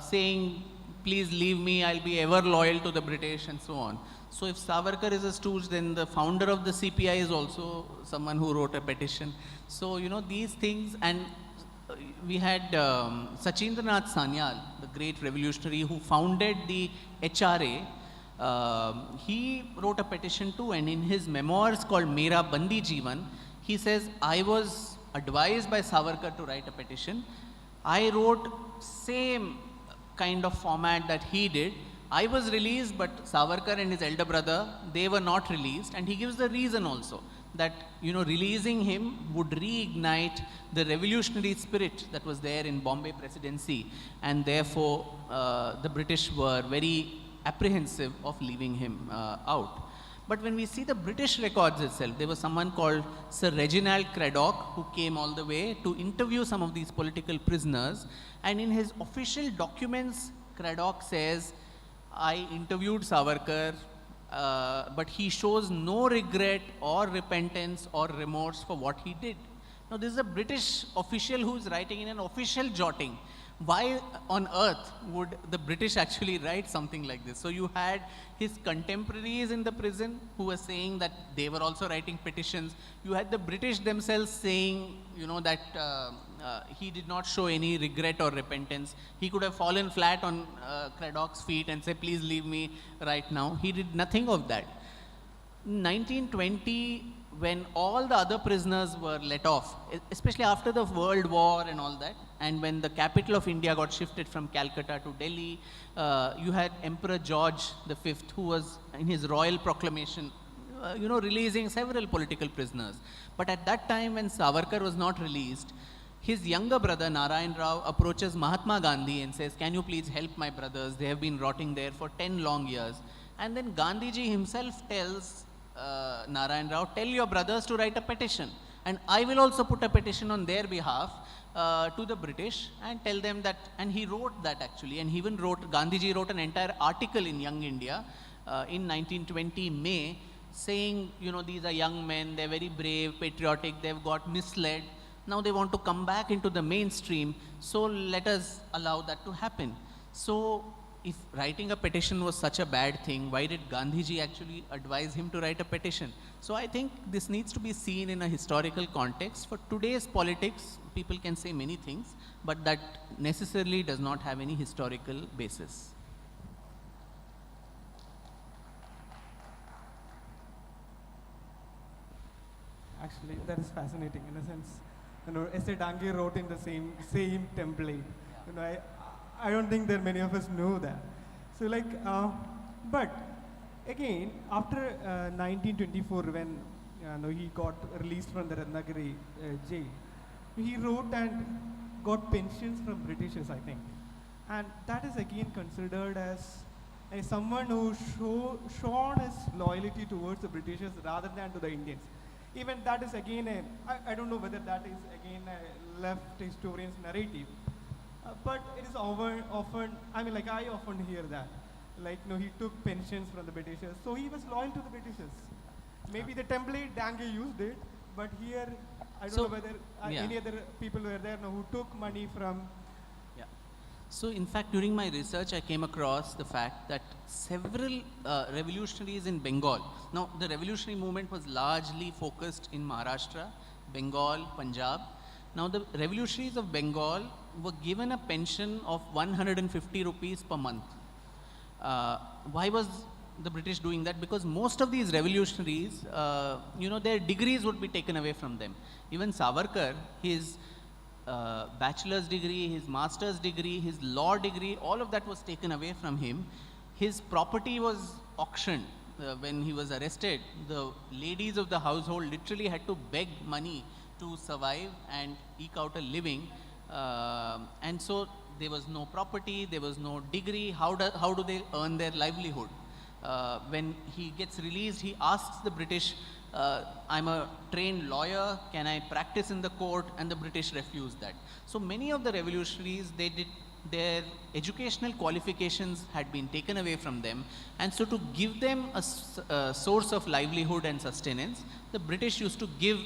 saying, please leave me, I'll be ever loyal to the British and so on. So if Savarkar is a stooge, then the founder of the CPI is also someone who wrote a petition. So, these things, and we had Sachindranath Sanyal, the great revolutionary who founded the HRA. He wrote a petition too, and in his memoirs called Mera Bandi Jeevan, he says, I was advised by Savarkar to write a petition. I wrote same kind of format that he did. I was released, but Savarkar and his elder brother, they were not released. And he gives the reason also, that releasing him would reignite the revolutionary spirit that was there in Bombay Presidency, and therefore the British were very apprehensive of leaving him out. But when we see the British records itself, there was someone called Sir Reginald Craddock who came all the way to interview some of these political prisoners, and in his official documents, Craddock says, I interviewed Savarkar, but he shows no regret or repentance or remorse for what he did. Now, this is a British official who is writing in an official jotting. Why on earth would the British actually write something like this? So you had his contemporaries in the prison who were saying that they were also writing petitions. You had the British themselves saying, that he did not show any regret or repentance. He could have fallen flat on Craddock's feet and said, please leave me right now. He did nothing of that. In 1920, when all the other prisoners were let off, especially after the World War and all that, and when the capital of India got shifted from Calcutta to Delhi, you had Emperor George V, who was in his royal proclamation, releasing several political prisoners. But at that time when Savarkar was not released, his younger brother Narayan Rao approaches Mahatma Gandhi and says, "Can you please help my brothers? They have been rotting there for 10 long years." And then Gandhiji himself tells Narayan Rao, "Tell your brothers to write a petition, and I will also put a petition on their behalf to the British and tell them that." And he wrote that actually, and he even Gandhiji wrote an entire article in Young India in 1920 May, saying, these are young men, they're very brave, patriotic, they've got misled. Now they want to come back into the mainstream, so let us allow that to happen. So if writing a petition was such a bad thing, why did Gandhiji actually advise him to write a petition? So I think this needs to be seen in a historical context. For today's politics, people can say many things, but that necessarily does not have any historical basis. Actually, that is fascinating in a sense. S.A. Dange wrote in the same template. I don't think that many of us know that. So but again, after 1924, when he got released from the Ratnagiri jail, he wrote and got pensions from Britishers, I think. And that is again considered as someone who shown his loyalty towards the Britishers rather than to the Indians. Even that is again I don't know whether that is again a left historian's narrative, but it is often, I often hear that, he took pensions from the Britishers, so he was loyal to the Britishers. Maybe the template Dange used it, but here I don't know whether any other people were there who took money from. So in fact, during my research, I came across the fact that several revolutionaries in Bengal, now the revolutionary movement was largely focused in Maharashtra, Bengal, Punjab. Now the revolutionaries of Bengal were given a pension of 150 rupees per month. Why was the British doing that? Because most of these revolutionaries, their degrees would be taken away from them. Even Savarkar, his bachelor's degree, his master's degree, his law degree, all of that was taken away from him. His property was auctioned. When he was arrested, the ladies of the household literally had to beg money to survive and eke out a living. And so there was no property, there was no degree. How do they earn their livelihood? When he gets released, he asks the British, "I'm a trained lawyer, can I practice in the court?" And the British refused that. So many of the revolutionaries, their educational qualifications had been taken away from them, and so to give them a source of livelihood and sustenance, the British used to give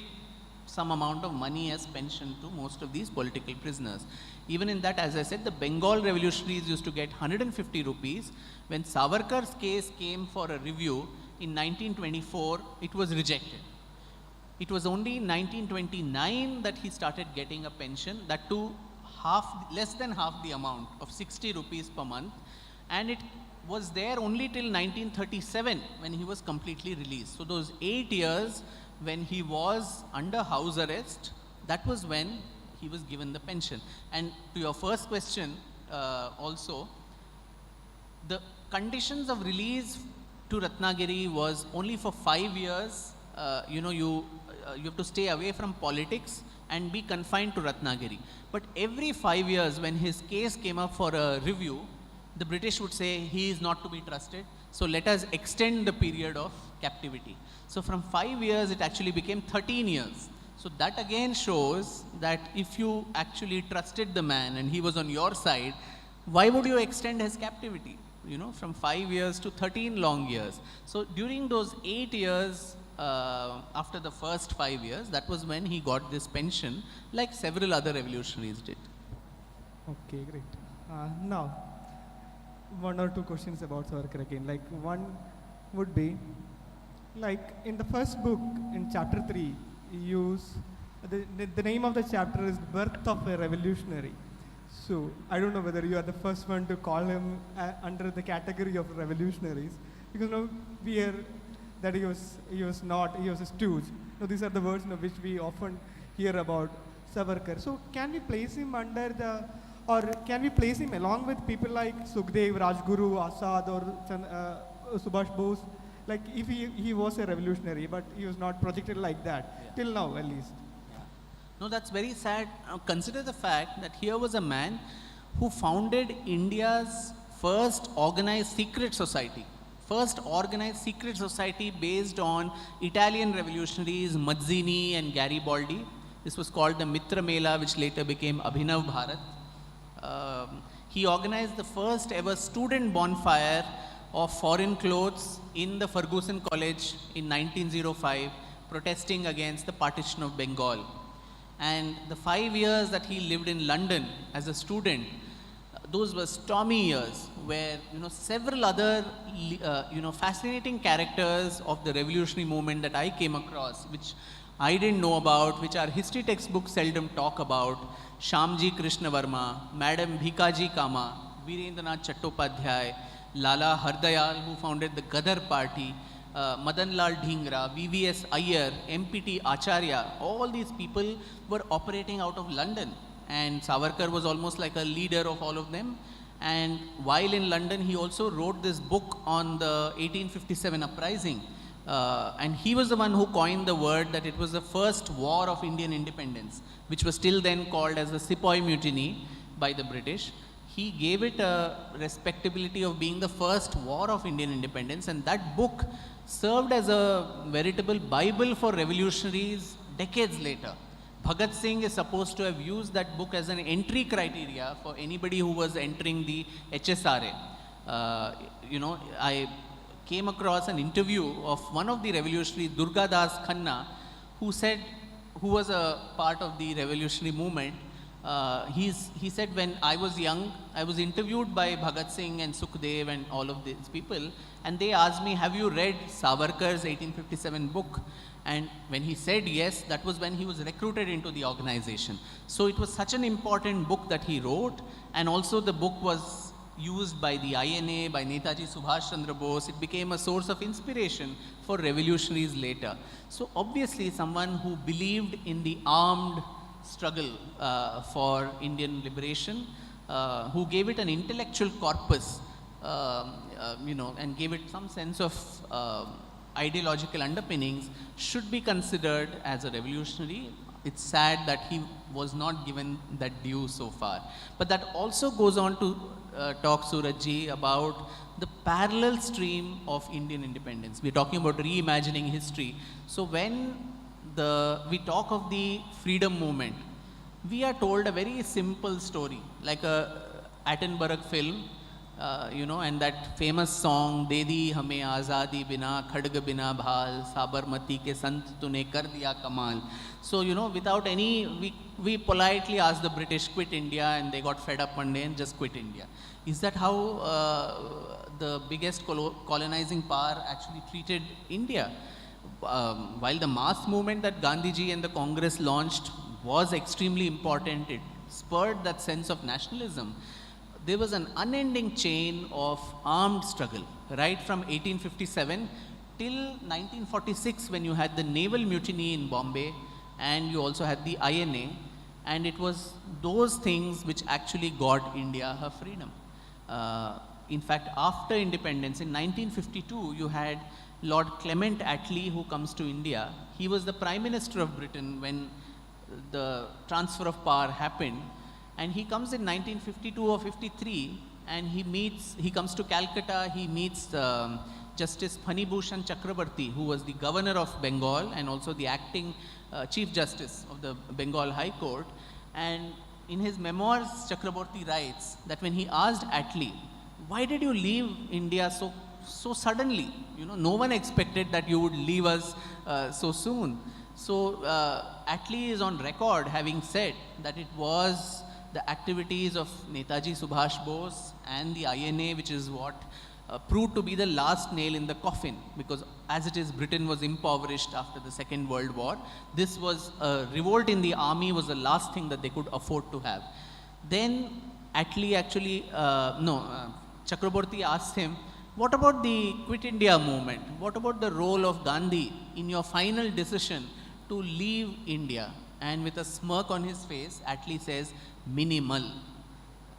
some amount of money as pension to most of these political prisoners. Even in that, as I said, the Bengal revolutionaries used to get 150 rupees. When Savarkar's case came for a review in 1924, it was rejected. It was only in 1929 that he started getting a pension, that too less than half the amount of 60 rupees per month, and it was there only till 1937 when he was completely released. So those 8 years when he was under house arrest, that was when he was given the pension. And to your first question also, the conditions of release to Ratnagiri was only for 5 years. You have to stay away from politics and be confined to Ratnagiri. But every 5 years when his case came up for a review, the British would say he is not to be trusted, so let us extend the period of captivity. So from 5 years it actually became 13 years. So that again shows that if you actually trusted the man and he was on your side, why would you extend his captivity? From 5 years to 13 long years. So during those 8 years, after the first 5 years, that was when he got this pension, like several other revolutionaries did. Okay, great. Now, one or two questions about Savarkar again. One would be, in the first book, in chapter 3, you use, the name of the chapter is Birth of a Revolutionary. So, I don't know whether you are the first one to call him under the category of revolutionaries, because we hear that he was a stooge. These are the words which we often hear about Savarkar. So, can we place him can we place him along with people like Sukhdev, Rajguru, Azad, or Subhash Bose? If he was a revolutionary, but he was not projected like that, till now at least. No, that's very sad. Consider the fact that here was a man who founded India's first organized secret society. First organized secret society based on Italian revolutionaries Mazzini and Garibaldi. This was called the Mitra Mela, which later became Abhinav Bharat. He organized the first ever student bonfire of foreign clothes in the Ferguson College in 1905, protesting against the partition of Bengal. And the 5 years that he lived in London as a student, those were stormy years where several other fascinating characters of the revolutionary movement that I came across, which I didn't know about, which our history textbooks seldom talk about: Shamji Krishna Varma, Madam Bhikaji Kama, Virendranath Chattopadhyay, Lala Hardayal, who founded the Gadar Party, Madan Lal Dhingra, VVS Iyer, MPT Acharya. All these people were operating out of London, and Savarkar was almost like a leader of all of them. And while in London, he also wrote this book on the 1857 uprising. And he was the one who coined the word that it was the first war of Indian independence, which was still then called as the Sepoy Mutiny by the British. He gave it a respectability of being the first war of Indian independence, and that book served as a veritable Bible for revolutionaries decades later. Bhagat Singh is supposed to have used that book as an entry criteria for anybody who was entering the HSRA. I came across an interview of one of the revolutionaries, Durga Das Khanna, who was a part of the revolutionary movement. He said, when I was young, I was interviewed by Bhagat Singh and Sukhdev and all of these people, and they asked me, have you read Savarkar's 1857 book? And when he said yes, that was when he was recruited into the organization. So it was such an important book that he wrote, and also the book was used by the INA, by Netaji Subhash Chandra Bose. It became a source of inspiration for revolutionaries later. So obviously someone who believed in the armed struggle for Indian liberation, who gave it an intellectual corpus, and gave it some sense of ideological underpinnings, should be considered as a revolutionary. It's sad that he was not given that due so far. But that also goes on to talk, Surajji, about the parallel stream of Indian independence. We're talking about reimagining history. So when we talk of the freedom movement, we are told a very simple story, like a Attenborough film, and that famous song, "De di hame azadi bina, khadg bina bhal, Sabarmati ke sant tune kar diya kamal." So, without any, we politely asked the British, quit India, and they got fed up one day and just quit India. Is that how the biggest colonizing power actually treated India? While the mass movement that Gandhiji and the Congress launched was extremely important, it spurred that sense of nationalism. There was an unending chain of armed struggle, right from 1857 till 1946, when you had the naval mutiny in Bombay, and you also had the INA, and it was those things which actually got India her freedom. In fact, after independence, in 1952, you had Lord Clement Attlee, who comes to India. He was the Prime Minister of Britain when the transfer of power happened, and he comes in 1952 or 53, and he comes to Calcutta. He meets Justice Phanibhushan Chakrabarti, who was the governor of Bengal and also the acting Chief Justice of the Bengal High Court. And in his memoirs, Chakrabarti writes that when he asked Attlee, why did you leave India so suddenly? No one expected that you would leave us so soon. So Attlee is on record having said that it was the activities of Netaji Subhash Bose and the INA, which is what proved to be the last nail in the coffin, because as it is, Britain was impoverished after the Second World War. This was a revolt in the army was the last thing that they could afford to have. Then Attlee Chakraborty asked him, what about the Quit India movement? What about the role of Gandhi in your final decision to leave India? And with a smirk on his face, Attlee says, minimal.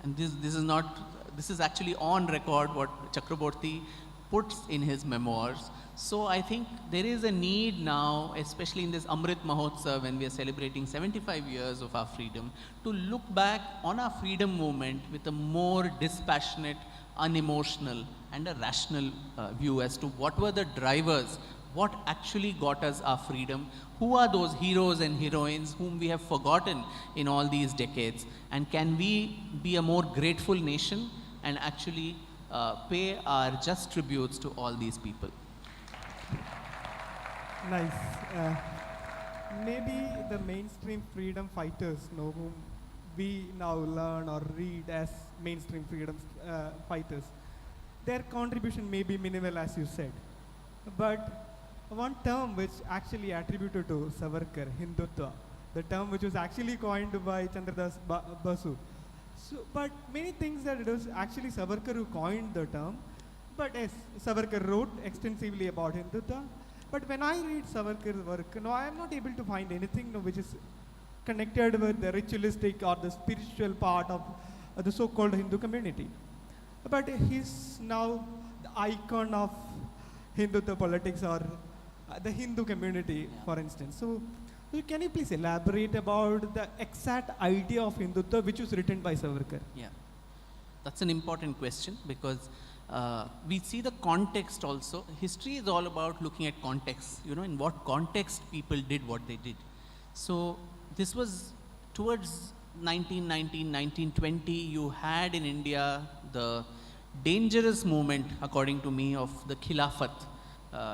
And this is actually on record what Chakraborty puts in his memoirs. So I think there is a need now, especially in this Amrit Mahotsav, when we are celebrating 75 years of our freedom, to look back on our freedom movement with a more dispassionate, unemotional, and a rational view as to what were the drivers, what actually got us our freedom, who are those heroes and heroines whom we have forgotten in all these decades, and can we be a more grateful nation and actually pay our just tributes to all these people. Nice. Maybe the mainstream freedom fighters, whom we now learn or read as mainstream freedom fighters, their contribution may be minimal, as you said. But one term which actually attributed to Savarkar, Hindutva, the term which was actually coined by Chandradas Basu. So, but many things that it was actually Savarkar who coined the term. But yes, Savarkar wrote extensively about Hindutva. But when I read Savarkar's work, I am not able to find anything which is connected with the ritualistic or the spiritual part of the so-called Hindu community. But he's now the icon of Hindutva politics or the Hindu community, for instance. So can you please elaborate about the exact idea of Hindutva which was written by Savarkar? Yeah, that's an important question, because we see the context also. History is all about looking at context, in what context people did what they did. So this was towards 1919, 1920, you had in India the dangerous movement, according to me, of the Khilafat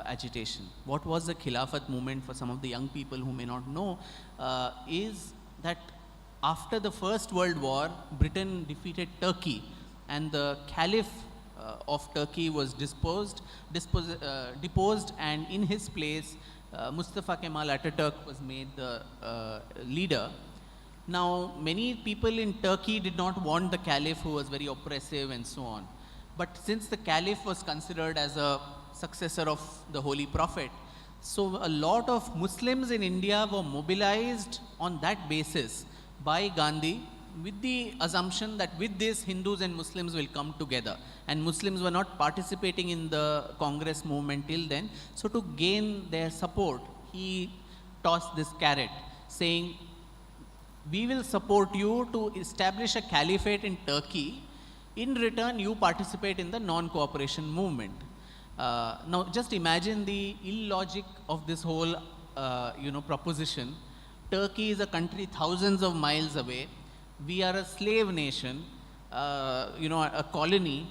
agitation. What was the Khilafat movement, for some of the young people who may not know, is that after the First World War, Britain defeated Turkey, and the Caliph of Turkey was deposed, and in his place, Mustafa Kemal Ataturk was made the leader. Now, many people in Turkey did not want the Caliph, who was very oppressive and so on. But since the Caliph was considered as a successor of the Holy Prophet, so a lot of Muslims in India were mobilized on that basis by Gandhi, with the assumption that with this, Hindus and Muslims will come together. And Muslims were not participating in the Congress movement till then. So to gain their support, he tossed this carrot, saying, we will support you to establish a caliphate in Turkey. In return, you participate in the non-cooperation movement. Now, just imagine the illogic of this whole, proposition. Turkey is a country thousands of miles away. We are a slave nation, a colony.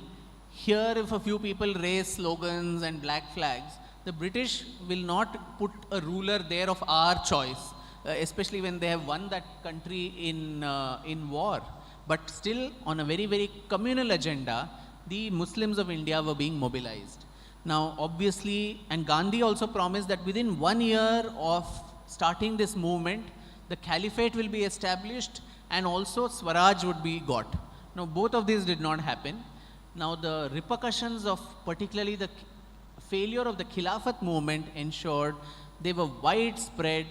Here, if a few people raise slogans and black flags, the British will not put a ruler there of our choice, especially when they have won that country in war. But still, on a very, very communal agenda, the Muslims of India were being mobilized. Now, obviously, and Gandhi also promised that within 1 year of starting this movement, the caliphate will be established and also Swaraj would be got. Now, both of these did not happen. Now, the repercussions of particularly the failure of the Khilafat movement ensured there were widespread,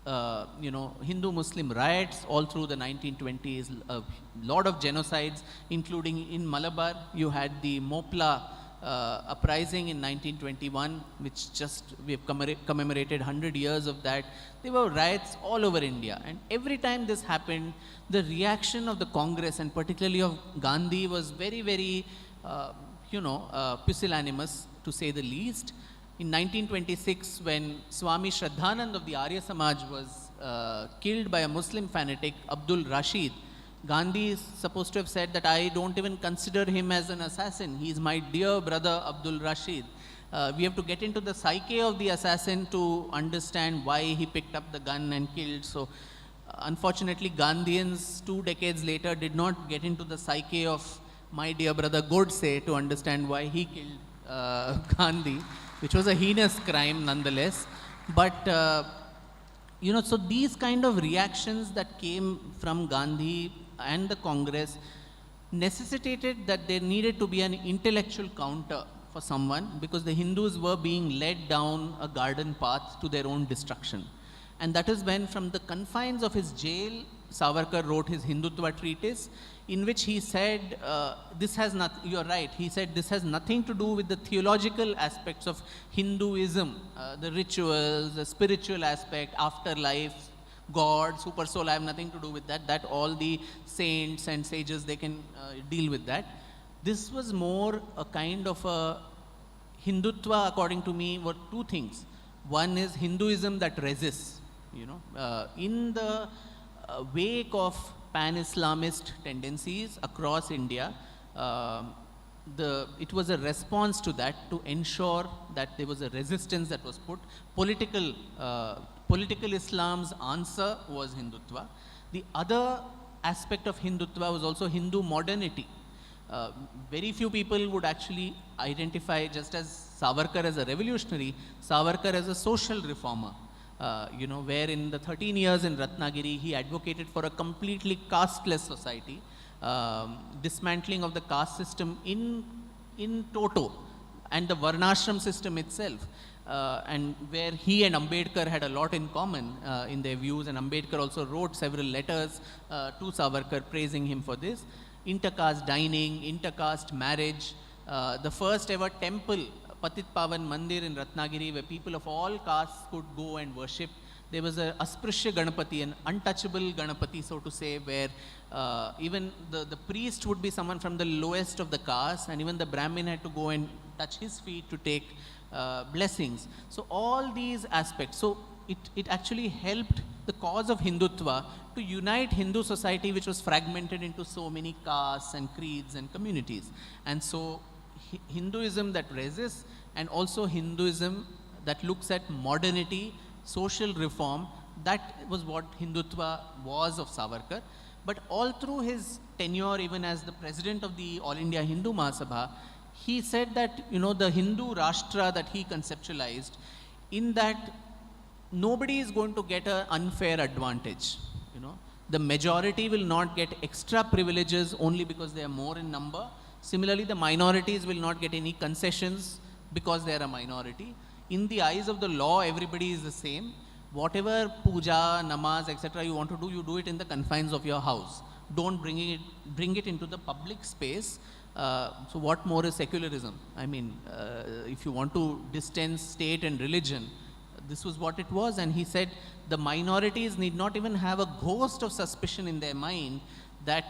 Hindu-Muslim riots all through the 1920s, a lot of genocides, including in Malabar. You had the Mopla uprising in 1921, which we have commemorated 100 years of that. There were riots all over India, and every time this happened, the reaction of the Congress and particularly of Gandhi was very, very, pusillanimous, to say the least. In 1926, when Swami Shraddhanand of the Arya Samaj was killed by a Muslim fanatic, Abdul Rashid, Gandhi is supposed to have said that I don't even consider him as an assassin. He is my dear brother Abdul Rashid. We have to get into the psyche of the assassin to understand why he picked up the gun and killed. So, unfortunately, Gandhians 2 decades later did not get into the psyche of my dear brother Godse to understand why he killed Gandhi, which was a heinous crime nonetheless. But, so these kind of reactions that came from Gandhi and the Congress necessitated that there needed to be an intellectual counter for someone, because the Hindus were being led down a garden path to their own destruction. And that is when, from the confines of his jail, Savarkar wrote his Hindutva treatise, in which he said, this has not, you're right, he said this has nothing to do with the theological aspects of Hinduism, the rituals, the spiritual aspect, afterlife, God, super soul, I have nothing to do with that. That all the saints and sages, they can deal with that. This was more a kind of a Hindutva, according to me, were two things. One is Hinduism that resists, in the wake of pan-Islamist tendencies across India. It was a response to that, to ensure that there was a resistance that was put. Political Islam's answer was Hindutva. The other aspect of Hindutva was also Hindu modernity. Very few people would actually identify, just as Savarkar as a revolutionary, Savarkar as a social reformer. Where in the 13 years in Ratnagiri, he advocated for a completely casteless society, dismantling of the caste system in toto, and the Varnashram system itself. And where he and Ambedkar had a lot in common in their views, and Ambedkar also wrote several letters to Savarkar praising him for this. Intercaste dining, intercaste marriage, the first ever temple, Patit Pavan Mandir in Ratnagiri, where people of all castes could go and worship. There was a Asprishya Ganapati, an untouchable Ganapati, so to say, where even the priest would be someone from the lowest of the caste, and even the Brahmin had to go and touch his feet to take blessings. So all these aspects, so it actually helped the cause of Hindutva to unite Hindu society, which was fragmented into so many castes and creeds and communities. And so Hinduism that resists, and also Hinduism that looks at modernity, social reform, that was what Hindutva was of Savarkar. But all through his tenure, even as the president of the All India Hindu Mahasabha, he said that, the Hindu Rashtra that he conceptualized, in that nobody is going to get an unfair advantage. The majority will not get extra privileges only because they are more in number. Similarly, the minorities will not get any concessions because they are a minority. In the eyes of the law, everybody is the same. Whatever puja, namaz, etc. you want to do, you do it in the confines of your house. Don't bring it into the public space. So what more is secularism? I mean, if you want to distance state and religion, this was what it was. And he said the minorities need not even have a ghost of suspicion in their mind that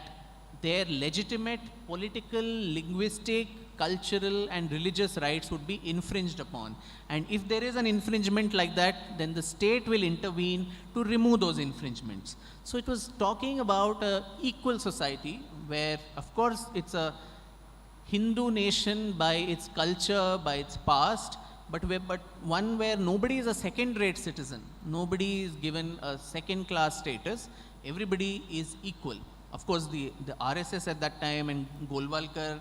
their legitimate political, linguistic, cultural and religious rights would be infringed upon. And if there is an infringement like that, then the state will intervene to remove those infringements. So it was talking about an equal society where, of course, it's a Hindu nation by its culture, by its past, but one where nobody is a second-rate citizen. Nobody is given a second-class status. Everybody is equal. Of course, the RSS at that time and Golwalkar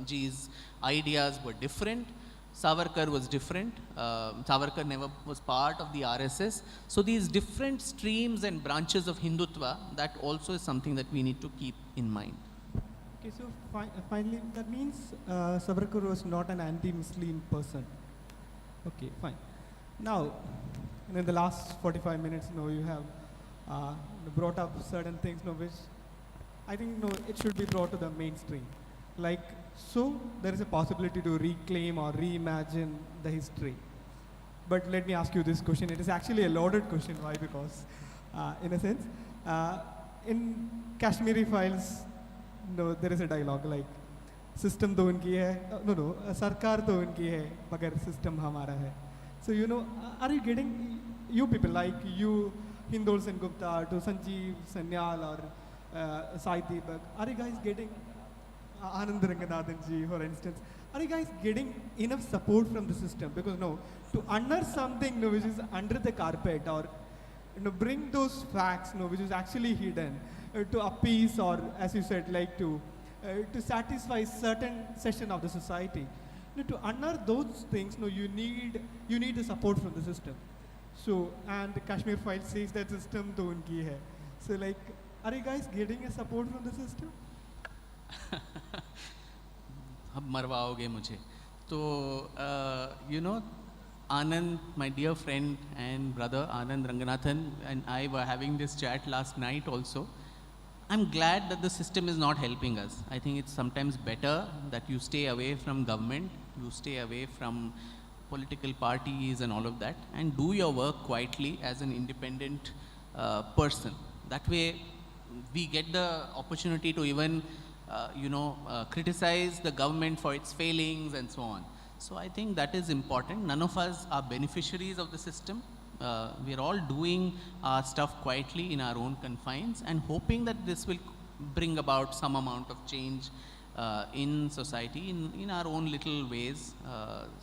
ji's ideas were different. Savarkar was different. Savarkar never was part of the RSS. So these different streams and branches of Hindutva, that also is something that we need to keep in mind. Okay, so finally, that means Savarkar was not an anti-Muslim person. Okay, fine. Now, in the last 45 minutes, you have brought up certain things, which I think it should be brought to the mainstream. So there is a possibility to reclaim or reimagine the history. But let me ask you this question. It is actually a loaded question. Why? Because, in a sense, in Kashmiri files, there is a dialogue like, system to unki hai, sarkar to unki hai, magar system hamara hai. So, are you getting, you people like you, Hindol Sen Gupta, to Sanjeev Sanyal or Sai Deepak, are you guys getting, Anand Ranganathan ji, for instance, are you guys getting enough support from the system? Because to unearth something which is under the carpet, or bring those facts which is actually hidden, to appease, or as you said, like to satisfy certain section of the society. To unearth those things, you need the support from the system. So, and the Kashmir file says that system to unki hai. So, are you guys getting a support from the system? अब मरवाओगे मुझे तो Anand, my dear friend and brother Anand Ranganathan, and I were having this chat last night also. I'm glad that the system is not helping us. I think it's sometimes better that you stay away from government, you stay away from political parties and all of that, and do your work quietly as an independent person. That way, we get the opportunity to even, criticize the government for its failings and so on. So I think that is important. None of us are beneficiaries of the system. We are all doing our stuff quietly in our own confines and hoping that this will bring about some amount of change in society in our own little ways.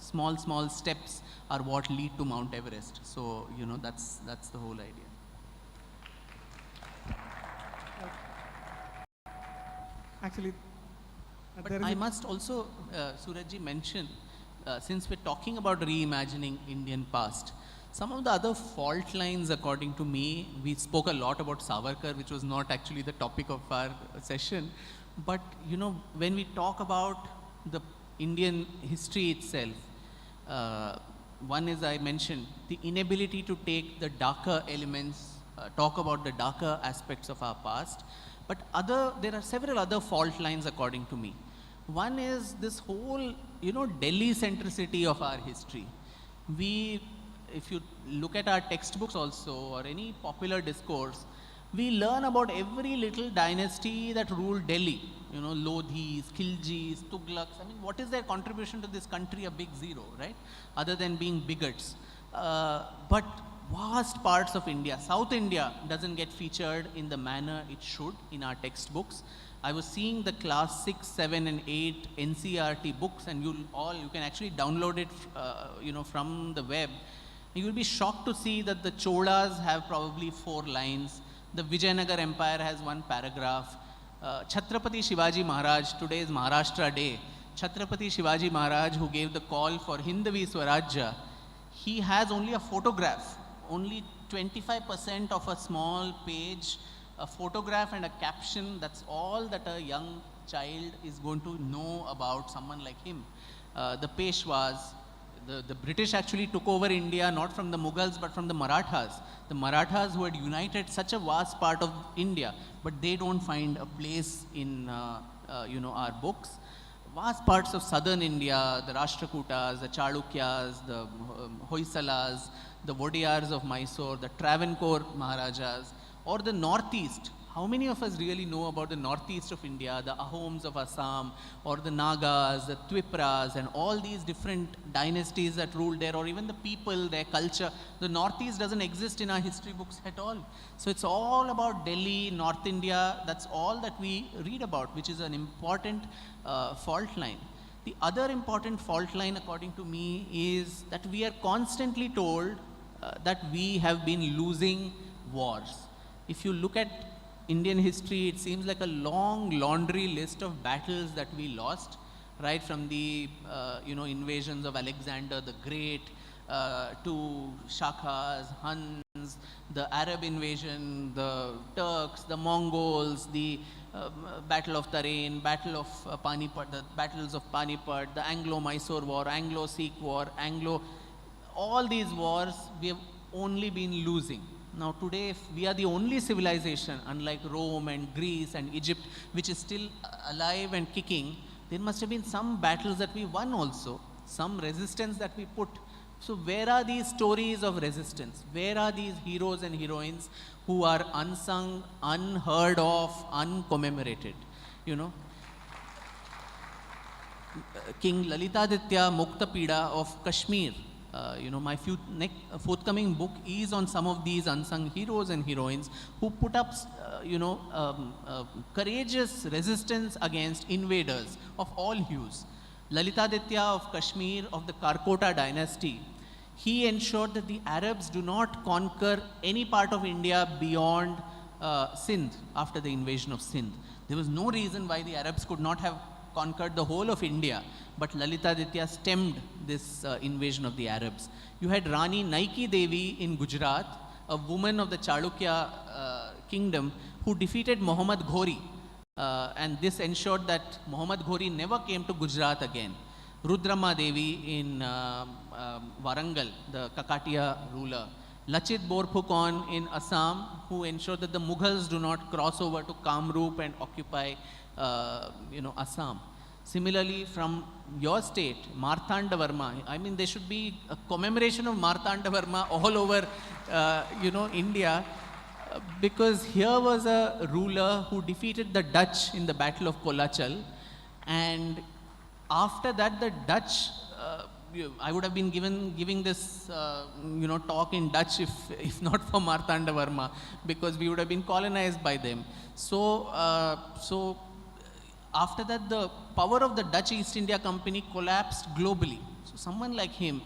Small steps are what lead to Mount Everest. So, that's the whole idea. Actually, But I must also, Surajji, mention, since we're talking about reimagining Indian past, some of the other fault lines, according to me, we spoke a lot about Savarkar, which was not actually the topic of our session. But, when we talk about the Indian history itself, one is, I mentioned, the inability to take the darker elements, talk about the darker aspects of our past. But there are several other fault lines, according to me. One is this whole, Delhi centricity of our history. If you look at our textbooks also, or any popular discourse, we learn about every little dynasty that ruled Delhi. Lodhis, Khiljis, Tughlaqs. I mean, what is their contribution to this country? A big zero, right? Other than being bigots. But vast parts of India, South India, doesn't get featured in the manner it should in our textbooks. I was seeing the class 6, 7 and 8 NCERT books, and you can actually download it from the web. You will be shocked to see that the Cholas have probably 4 lines. The Vijayanagar Empire has 1 paragraph. Chhatrapati Shivaji Maharaj, today is Maharashtra Day. Chhatrapati Shivaji Maharaj, who gave the call for Hindvi Swarajya, he has only a photograph, only 25% of a small page, a photograph and a caption. That's all that a young child is going to know about someone like him. The Peshwas, the British actually took over India not from the Mughals but from the Marathas. The Marathas who had united such a vast part of India, but they don't find a place in our books. Vast parts of southern India, the Rashtrakutas, the Chalukyas, the Hoysalas, the Vodiyars of Mysore, the Travancore Maharajas, or the northeast. How many of us really know about the northeast of India, the Ahoms of Assam, or the Nagas, the Twipras, and all these different dynasties that ruled there, or even the people, their culture? The northeast doesn't exist in our history books at all. So it's all about Delhi, North India. That's all that we read about, which is an important fault line. The other important fault line, according to me, is that we are constantly told that we have been losing wars. If you look at Indian history, it seems like a long laundry list of battles that we lost, right from the invasions of Alexander the Great to Shakas, Huns, the Arab invasion, the Turks, the Mongols, the Battle of Tarain, Battle of Panipat, the battles of Panipat, the Anglo-Mysore War, Anglo-Sikh War, all these wars we have only been losing. Now today, if we are the only civilization, unlike Rome and Greece and Egypt, which is still alive and kicking, there must have been some battles that we won also, some resistance that we put. So where are these stories of resistance? Where are these heroes and heroines who are unsung, unheard of, uncommemorated? King Lalitaditya Muktapida of Kashmir. My forthcoming book is on some of these unsung heroes and heroines who put up, courageous resistance against invaders of all hues. Lalitaditya of Kashmir, of the Karkota dynasty, he ensured that the Arabs do not conquer any part of India beyond Sindh after the invasion of Sindh. There was no reason why the Arabs could not have conquered the whole of India, but Lalitaditya stemmed this invasion of the Arabs. You had Rani Naiki Devi in Gujarat, a woman of the Chalukya kingdom, who defeated Muhammad Ghori, and this ensured that Muhammad Ghori never came to Gujarat again. Rudrama Devi in Warangal, the Kakatiya ruler, Lachit Borphukon in Assam, who ensured that the Mughals do not cross over to Kamrup and occupy, Assam. Similarly, from your state, Marthanda Varma, I mean, there should be a commemoration of Marthanda Varma all over, India, because here was a ruler who defeated the Dutch in the Battle of Kolachal, and after that, the Dutch, I would have been giving this, talk in Dutch if not for Marthanda Varma, because we would have been colonized by them. So after that, the power of the Dutch East India Company collapsed globally. So someone like him,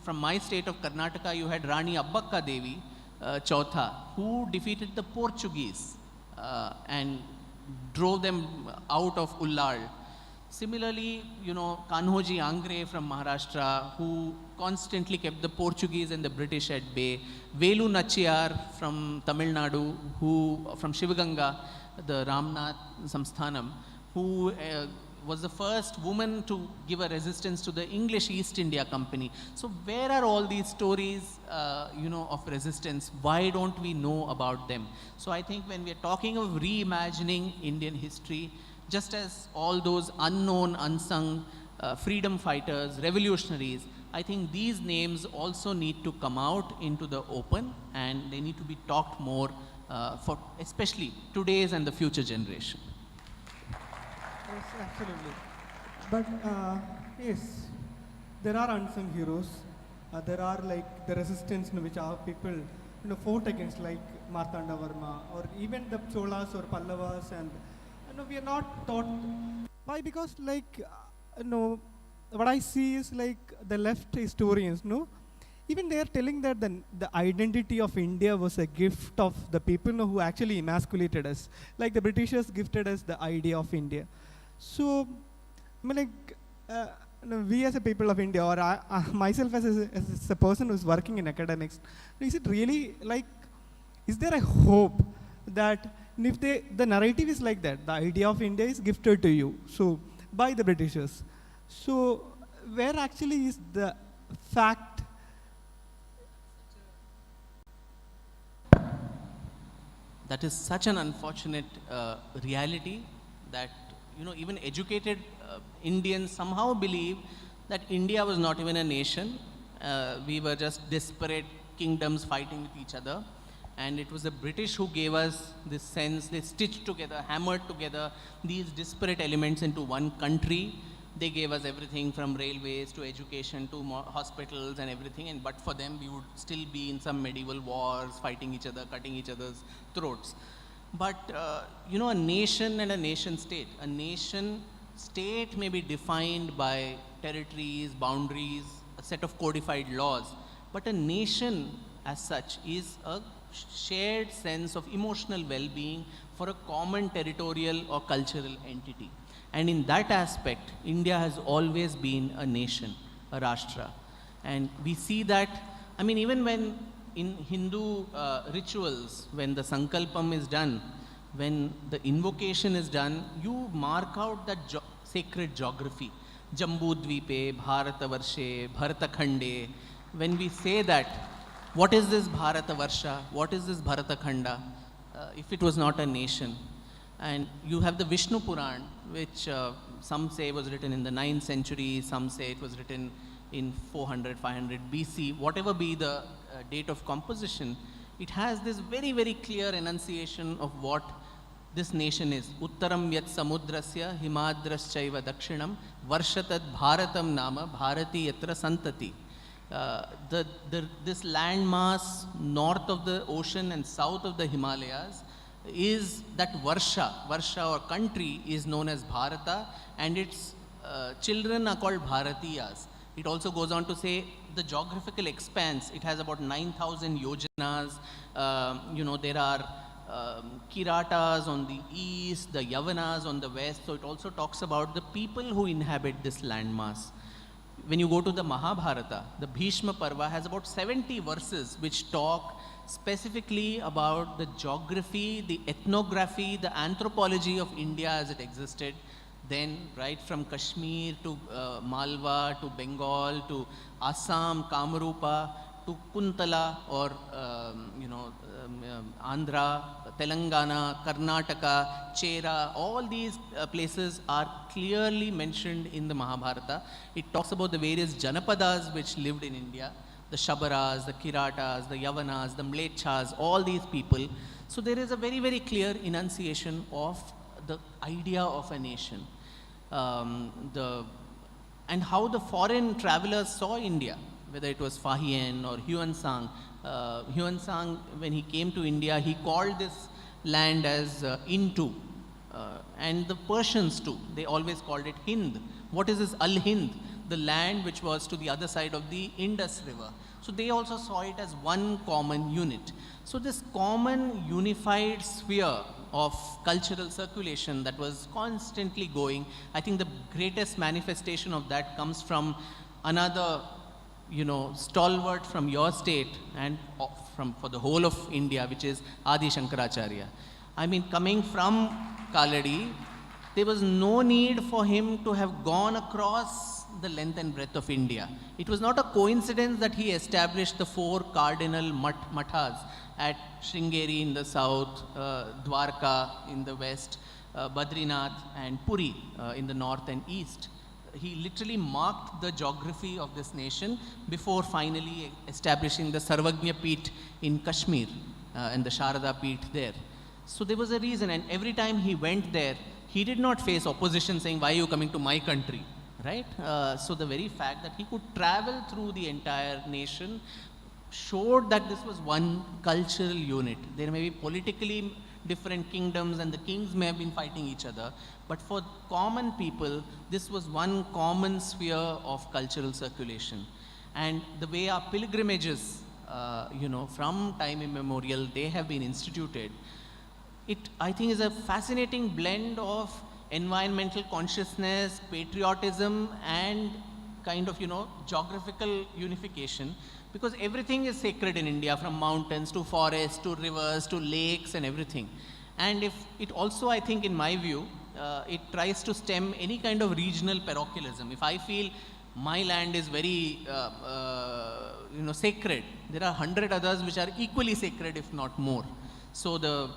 from my state of Karnataka, you had Rani Abbakka Devi, Chautha, who defeated the Portuguese and drove them out of Ullal. Similarly, Kanhoji Angre from Maharashtra, who constantly kept the Portuguese and the British at bay. Velu Nachiyar from Tamil Nadu, from Shivaganga, the Ramnath Samsthanam, who was the first woman to give a resistance to the English East India Company. So where are all these stories, of resistance? Why don't we know about them? So I think when we are talking of reimagining Indian history, just as all those unknown, unsung freedom fighters, revolutionaries, I think these names also need to come out into the open, and they need to be talked more for especially today's and the future generation. Yes, absolutely. But yes, there are unsung heroes. There are like the resistance which our people fought against, like Marthanda Varma, or even the Cholas or Pallavas, and we are not taught. Why? Because what I see is like the left historians, even they are telling that the identity of India was a gift of the people who actually emasculated us. Like the Britishers gifted us the idea of India. So, we as a people of India, or I myself as a person who's working in academics, is it really is there a hope that if the narrative is like that, the idea of India is gifted to you, so by the Britishers. So where actually is the fact? That is such an unfortunate reality that even educated Indians somehow believe that India was not even a nation. We were just disparate kingdoms fighting with each other. And it was the British who gave us this sense. They stitched together, hammered together these disparate elements into one country. They gave us everything from railways to education to hospitals and everything. But for them, we would still be in some medieval wars, fighting each other, cutting each other's throats. But, a nation and a nation state. A nation state may be defined by territories, boundaries, a set of codified laws. But a nation as such is a shared sense of emotional well-being for a common territorial or cultural entity. And in that aspect, India has always been a nation, a Rashtra. And we see that, even when in Hindu rituals, when the Sankalpam is done, when the invocation is done, you mark out that sacred geography. Jambudvipe, Bharatavarshe, Bharatakhande. When we say that, what is this Bharatavarsha? What is this Bharatakhanda? If it was not a nation. And you have the Vishnu Puran, which some say was written in the 9th century, some say it was written in 400, 500 BC. Whatever be the date of composition, it has this very, very clear enunciation of what this nation is. Uttaram yat samudrasya himadraschaiva dakshinam varshatad bharatam nama bharati yatra santati. This landmass north of the ocean and south of the Himalayas is that Varsha or country is known as Bharata, and its children are called Bharatiyas. It also goes on to say the geographical expanse, it has about 9,000 yojanas. There are Kiratas on the east, the Yavanas on the west. So it also talks about the people who inhabit this landmass. When you go to the Mahabharata, the Bhishma Parva has about 70 verses which talk specifically about the geography, the ethnography, the anthropology of India as it existed, Then right from Kashmir to Malwa to Bengal to Assam, Kamarupa to Kuntala or Andhra, Telangana, Karnataka, Chera, all these places are clearly mentioned in the Mahabharata. It talks about the various Janapadas which lived in India, the Shabaras, the Kiratas, the Yavanas, the Mlechas, all these people. So there is a very, very clear enunciation of the idea of a nation. And how the foreign travelers saw India, whether it was Fahien or Huan Sang. Huan Sang, when he came to India, he called this land as Intu. And the Persians too, they always called it Hind. What is this Al-Hind? The land which was to the other side of the Indus River. So they also saw it as one common unit. So this common unified sphere of cultural circulation that was constantly going, I think the greatest manifestation of that comes from another stalwart from your state and for the whole of India, which is Adi Shankaracharya. I mean, coming from Kaladi, there was no need for him to have gone across the length and breadth of India. It was not a coincidence that he established the 4 cardinal mathas at Sringeri in the south, Dwarka in the west, Badrinath and Puri in the north and east. He literally marked the geography of this nation before finally establishing the Sarvagnya Peeth in Kashmir and the Sharada Peeth there. So there was a reason, and every time he went there, he did not face opposition saying, why are you coming to my country, right? So the very fact that he could travel through the entire nation showed that this was one cultural unit. There may be politically different kingdoms and the kings may have been fighting each other, but for common people, this was one common sphere of cultural circulation. And the way our pilgrimages, from time immemorial, they have been instituted, it, I think, is a fascinating blend of environmental consciousness, patriotism, and kind of, geographical unification, because everything is sacred in India, from mountains to forests to rivers to lakes and everything. And if it also, I think, in my view, it tries to stem any kind of regional parochialism. If I feel my land is very, sacred, there are 100 others which are equally sacred, if not more. So the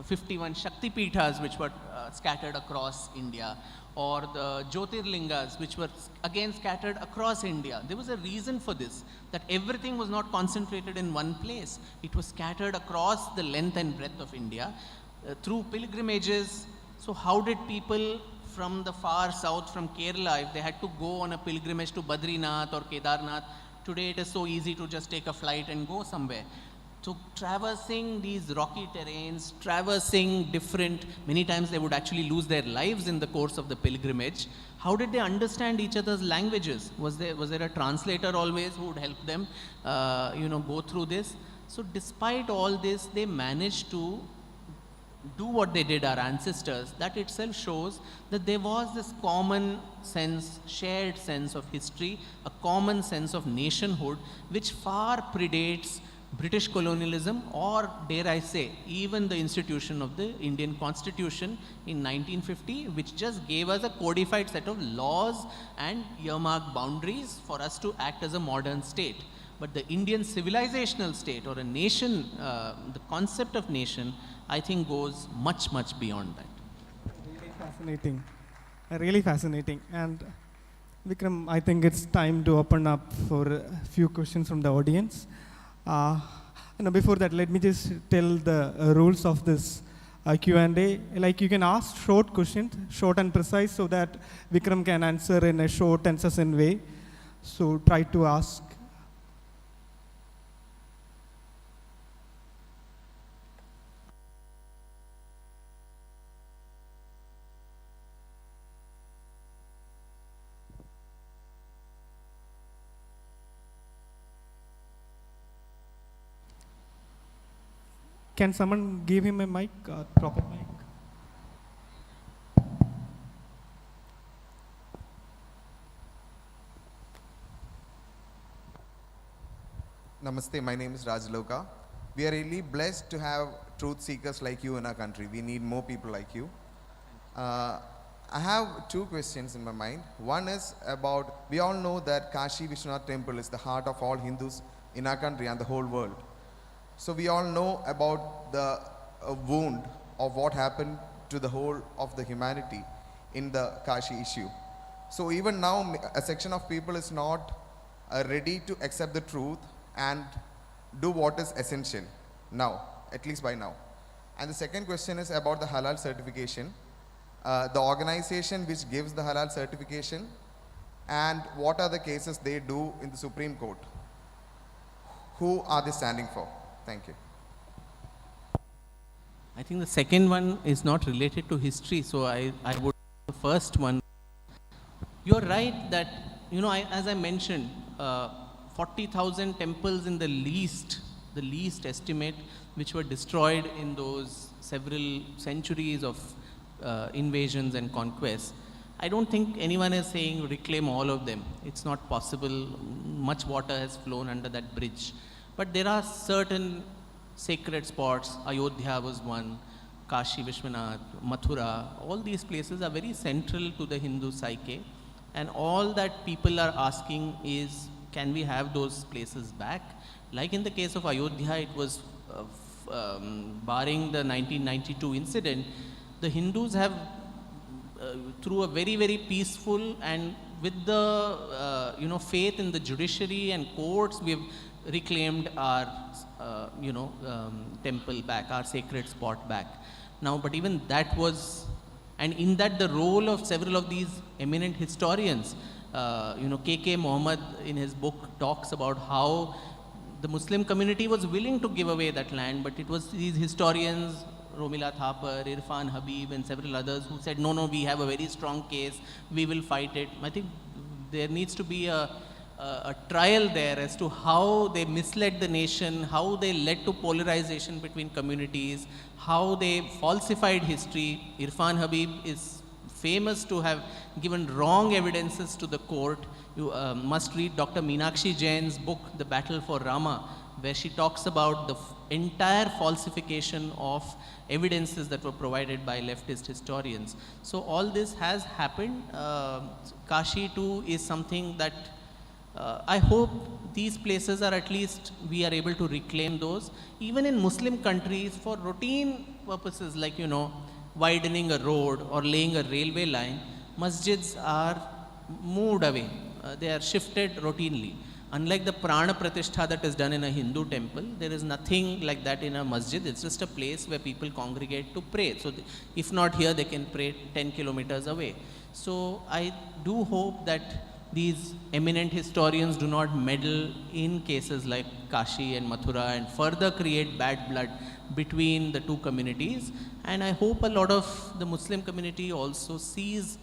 51 Shakti Peethas which were scattered across India, or the Jyotirlingas which were again scattered across India. There was a reason for this, that everything was not concentrated in one place. It was scattered across the length and breadth of India through pilgrimages. So how did people from the far south, from Kerala, if they had to go on a pilgrimage to Badrinath or Kedarnath, today it is so easy to just take a flight and go somewhere. So traversing these rocky terrains, traversing different, many times they would actually lose their lives in the course of the pilgrimage. How did they understand each other's languages? Was there a translator always who would help them, go through this? So despite all this, they managed to do what they did, our ancestors. That itself shows that there was this common sense, shared sense of history, a common sense of nationhood, which far predates British colonialism, or dare I say, even the institution of the Indian Constitution in 1950, which just gave us a codified set of laws and earmarked boundaries for us to act as a modern state. But the Indian civilizational state, or a nation, the concept of nation, I think goes much, much beyond that. Really fascinating. Really fascinating. And Vikram, I think it's time to open up for a few questions from the audience. Before that, let me just tell the rules of this Q&A. Like, you can ask short questions, short and precise, so that Vikram can answer in a short and succinct way. So try to ask. Can someone give him a mic, proper mic? Namaste, my name is Rajloka. We are really blessed to have truth seekers like you in our country. We need more people like you. I have two questions in my mind. One is about, we all know that Kashi Vishwanath temple is the heart of all Hindus in our country and the whole world. So we all know about the wound of what happened to the whole of the humanity in the Kashi issue. So even now, a section of people is not ready to accept the truth and do what is essential now, at least by now. And the second question is about the halal certification. The organization which gives the halal certification, and what are the cases they do in the Supreme Court? Who are they standing for? Thank you. I think the second one is not related to history, so I would, the first one. You're right that, as I mentioned, 40,000 temples in the least estimate, which were destroyed in those several centuries of invasions and conquests. I don't think anyone is saying reclaim all of them. It's not possible. Much water has flown under that bridge. But there are certain sacred spots. Ayodhya was one, Kashi Vishwanath, Mathura. All these places are very central to the Hindu psyche. And all that people are asking is, can we have those places back? Like in the case of Ayodhya, it was barring the 1992 incident, the Hindus have, through a very, very peaceful and with the, faith in the judiciary and courts, we have reclaimed our, temple back, our sacred spot back. Now, but even that was, and in that the role of several of these eminent historians, K.K. Mohammed in his book talks about how the Muslim community was willing to give away that land, but it was these historians, Romila Thapar, Irfan Habib and several others who said, no, we have a very strong case, we will fight it. I think there needs to be a trial there as to how they misled the nation, how they led to polarization between communities, how they falsified history. Irfan Habib is famous to have given wrong evidences to the court. You must read Dr. Meenakshi Jain's book, The Battle for Rama, where she talks about the entire falsification of evidences that were provided by leftist historians. So all this has happened. Kashi too is something that I hope these places are, at least we are able to reclaim those. Even in Muslim countries, for routine purposes like, widening a road or laying a railway line, masjids are moved away. They are shifted routinely. Unlike the Prana Pratishtha that is done in a Hindu temple, there is nothing like that in a masjid. It's just a place where people congregate to pray. So if not here, they can pray 10 kilometers away. So I do hope that these eminent historians do not meddle in cases like Kashi and Mathura and further create bad blood between the two communities. And I hope a lot of the Muslim community also sees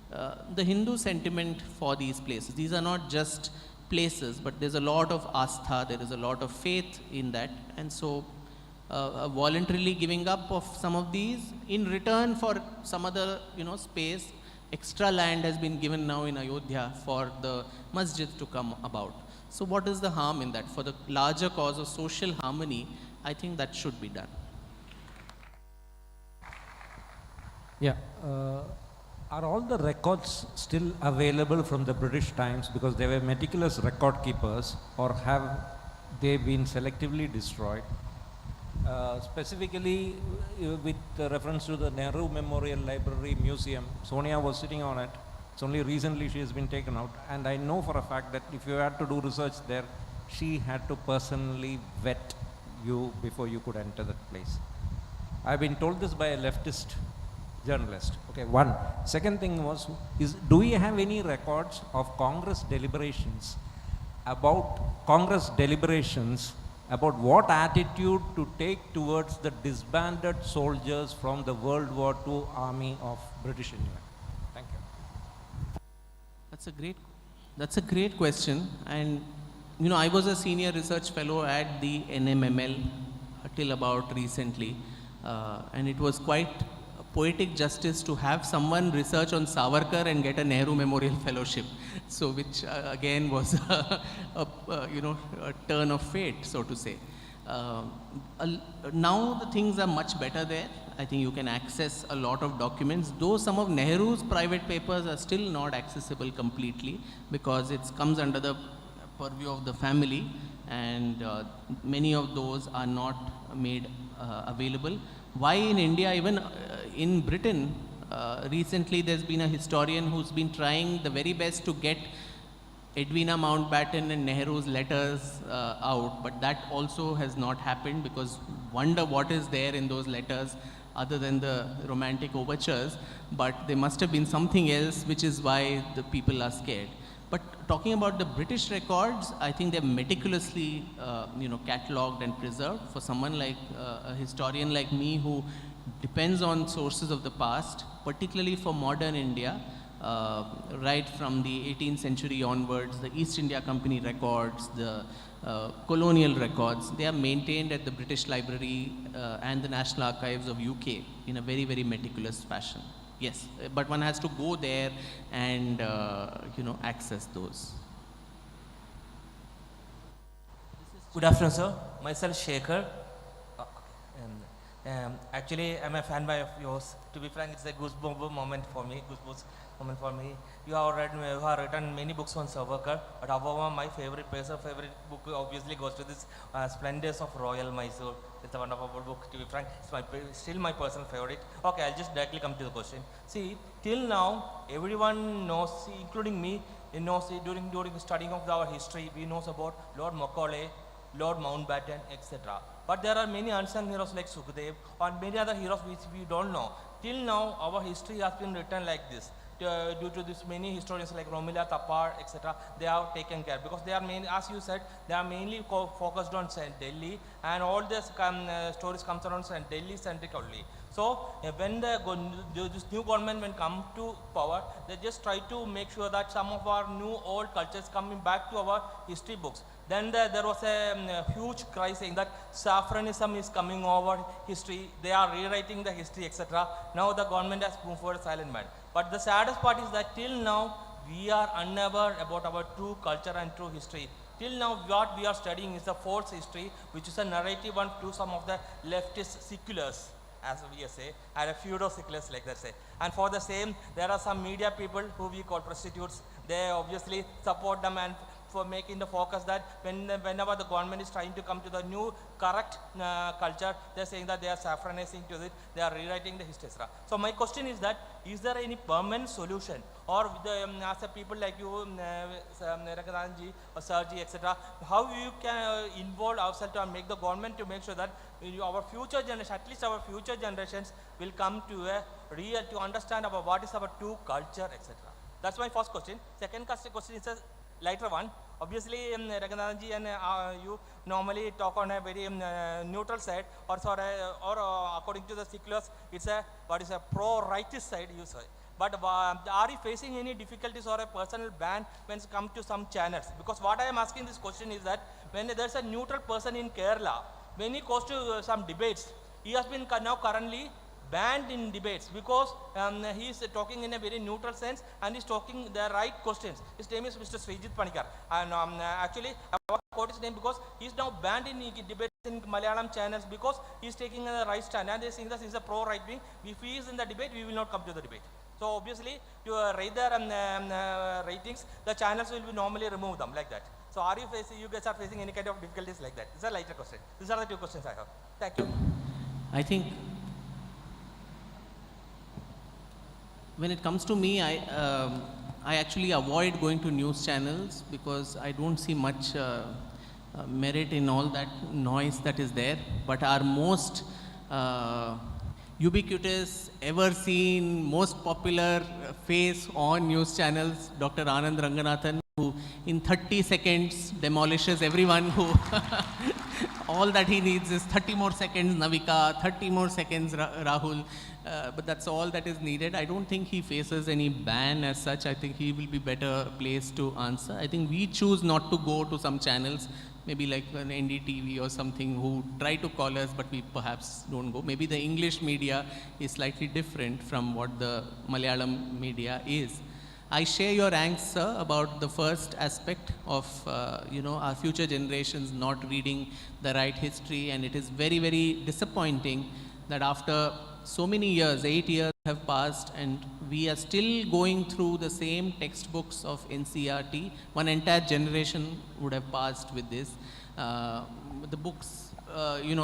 the Hindu sentiment for these places. These are not just places, but there's a lot of astha, there is a lot of faith in that. And so voluntarily giving up of some of these in return for some other space, extra land has been given now in Ayodhya for the masjid to come about. So what is the harm in that? For the larger cause of social harmony, I think that should be done. Yeah. Are all the records still available from the British times, because they were meticulous record keepers, or have they been selectively destroyed? Specifically with reference to the Nehru Memorial Library Museum, Sonia was sitting on it. It's only recently she has been taken out, and I know for a fact that if you had to do research there, she had to personally vet you before you could enter that place. I've been told this by a leftist journalist. Okay, one. Second thing was, do we have any records of Congress deliberations about what attitude to take towards the disbanded soldiers from the World War II army of British England? Thank you. That's a great question. And I was a senior research fellow at the NMML till about recently, and it was quite poetic justice to have someone research on Savarkar and get a Nehru Memorial Fellowship. So which again was a turn of fate, so to say. Now the things are much better there. I think you can access a lot of documents, though some of Nehru's private papers are still not accessible completely because it comes under the purview of the family, and many of those are not made available. Why in India, even in Britain, recently there's been a historian who's been trying the very best to get Edwina Mountbatten and Nehru's letters out, but that also has not happened because wonder what is there in those letters other than the romantic overtures, but there must have been something else, which is why the people are scared. But talking about the British records, I think they're meticulously, catalogued and preserved. For someone like a historian like me who depends on sources of the past, particularly for modern India, right from the 18th century onwards, the East India Company records, the colonial records, they are maintained at the British Library and the National Archives of UK in a very, very meticulous fashion. Yes, but one has to go there and, access those. Good afternoon, sir. Myself, Shekhar. Actually, I'm a fan of yours. To be frank, it's a goosebump moment for me. You have written many books on Savarkar, but however, my favorite book obviously goes to this Splendors of Royal Mysore. It's a wonderful book. To be frank, it's still my personal favorite. Okay, I'll just directly come to the question. See, till now, everyone knows, including me, during studying of our history, we knows about Lord Macaulay, Lord Mountbatten, etc. But there are many unsung heroes like Sukhdev or many other heroes which we don't know. Till now, our history has been written like this. Due to this, many historians like Romila Thapar, etc., they have taken care because they are mainly, as you said, they are mainly focused on Delhi, and all this stories comes around Delhi centric only. So when this new government when come to power, they just try to make sure that some of our new old cultures coming back to our history books. Then there was a huge cry saying that saffranism is coming over history, they are rewriting the history, etc. Now the government has moved for a silent man. But the saddest part is that till now, we are unaware about our true culture and true history. Till now, what we are studying is a false history, which is a narrative one to some of the leftist seculars, as we say, and a feudal seculars like that say. And for the same, there are some media people who we call prostitutes. They obviously support them and for making the focus that whenever the government is trying to come to the new correct culture, they're saying that they are saffronizing to it, they are rewriting the history. So my question is that, is there any permanent solution? Or as a people like you, Raghunathji or Sarji, etc., how you can involve ourselves to make the government to make sure that our future generation, at least our future generations, will come to a real, to understand about what is our true culture, etc. That's my first question. Second question is a lighter one. Obviously, Raghunathji and you normally talk on a very neutral side, or according to the seculars, it's a pro-rightist side you say. But are you facing any difficulties or a personal ban when it comes to some channels? Because what I am asking this question is that when there's a neutral person in Kerala, when he goes to some debates, he has been now currently banned in debates because he is talking in a very neutral sense and is talking the right questions. His name is Mr. Srijit Panikar, and actually I want to quote his name because he is now banned in debates in Malayalam channels because he is taking the right stand and they are saying that he is a pro-right wing. If he is in the debate, we will not come to the debate. So obviously to raise their ratings, the channels will be normally remove them like that. So are you guys are facing any kind of difficulties like that? This is a lighter question. These are the two questions I have. Thank you. I think when it comes to me, I actually avoid going to news channels because I don't see much merit in all that noise that is there. But our most ubiquitous, ever seen, most popular face on news channels, Dr. Anand Ranganathan, who in 30 seconds demolishes everyone who all that he needs is 30 more seconds Navika, 30 more seconds Rahul, but that's all that is needed. I don't think he faces any ban as such. I think he will be better placed to answer. I think we choose not to go to some channels, maybe like an NDTV or something, who try to call us, but we perhaps don't go. Maybe the English media is slightly different from what the Malayalam media is. I share your angst, sir, about the first aspect of our future generations not reading the right history, and it is very, very disappointing that after so many years, 8 years have passed, and we are still going through the same textbooks of NCERT. One entire generation would have passed with this. The books,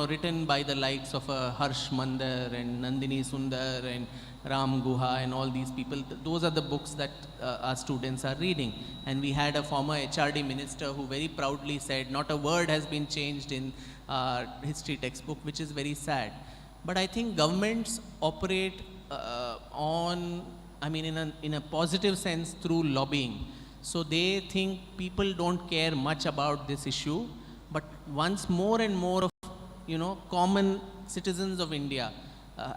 written by the likes of Harsh Mandar and Nandini Sundar and Ram Guha and all these people, those are the books that our students are reading. And we had a former HRD minister who very proudly said, not a word has been changed in our history textbook, which is very sad. But I think governments operate in a positive sense through lobbying. So they think people don't care much about this issue, but once more and more of common citizens of India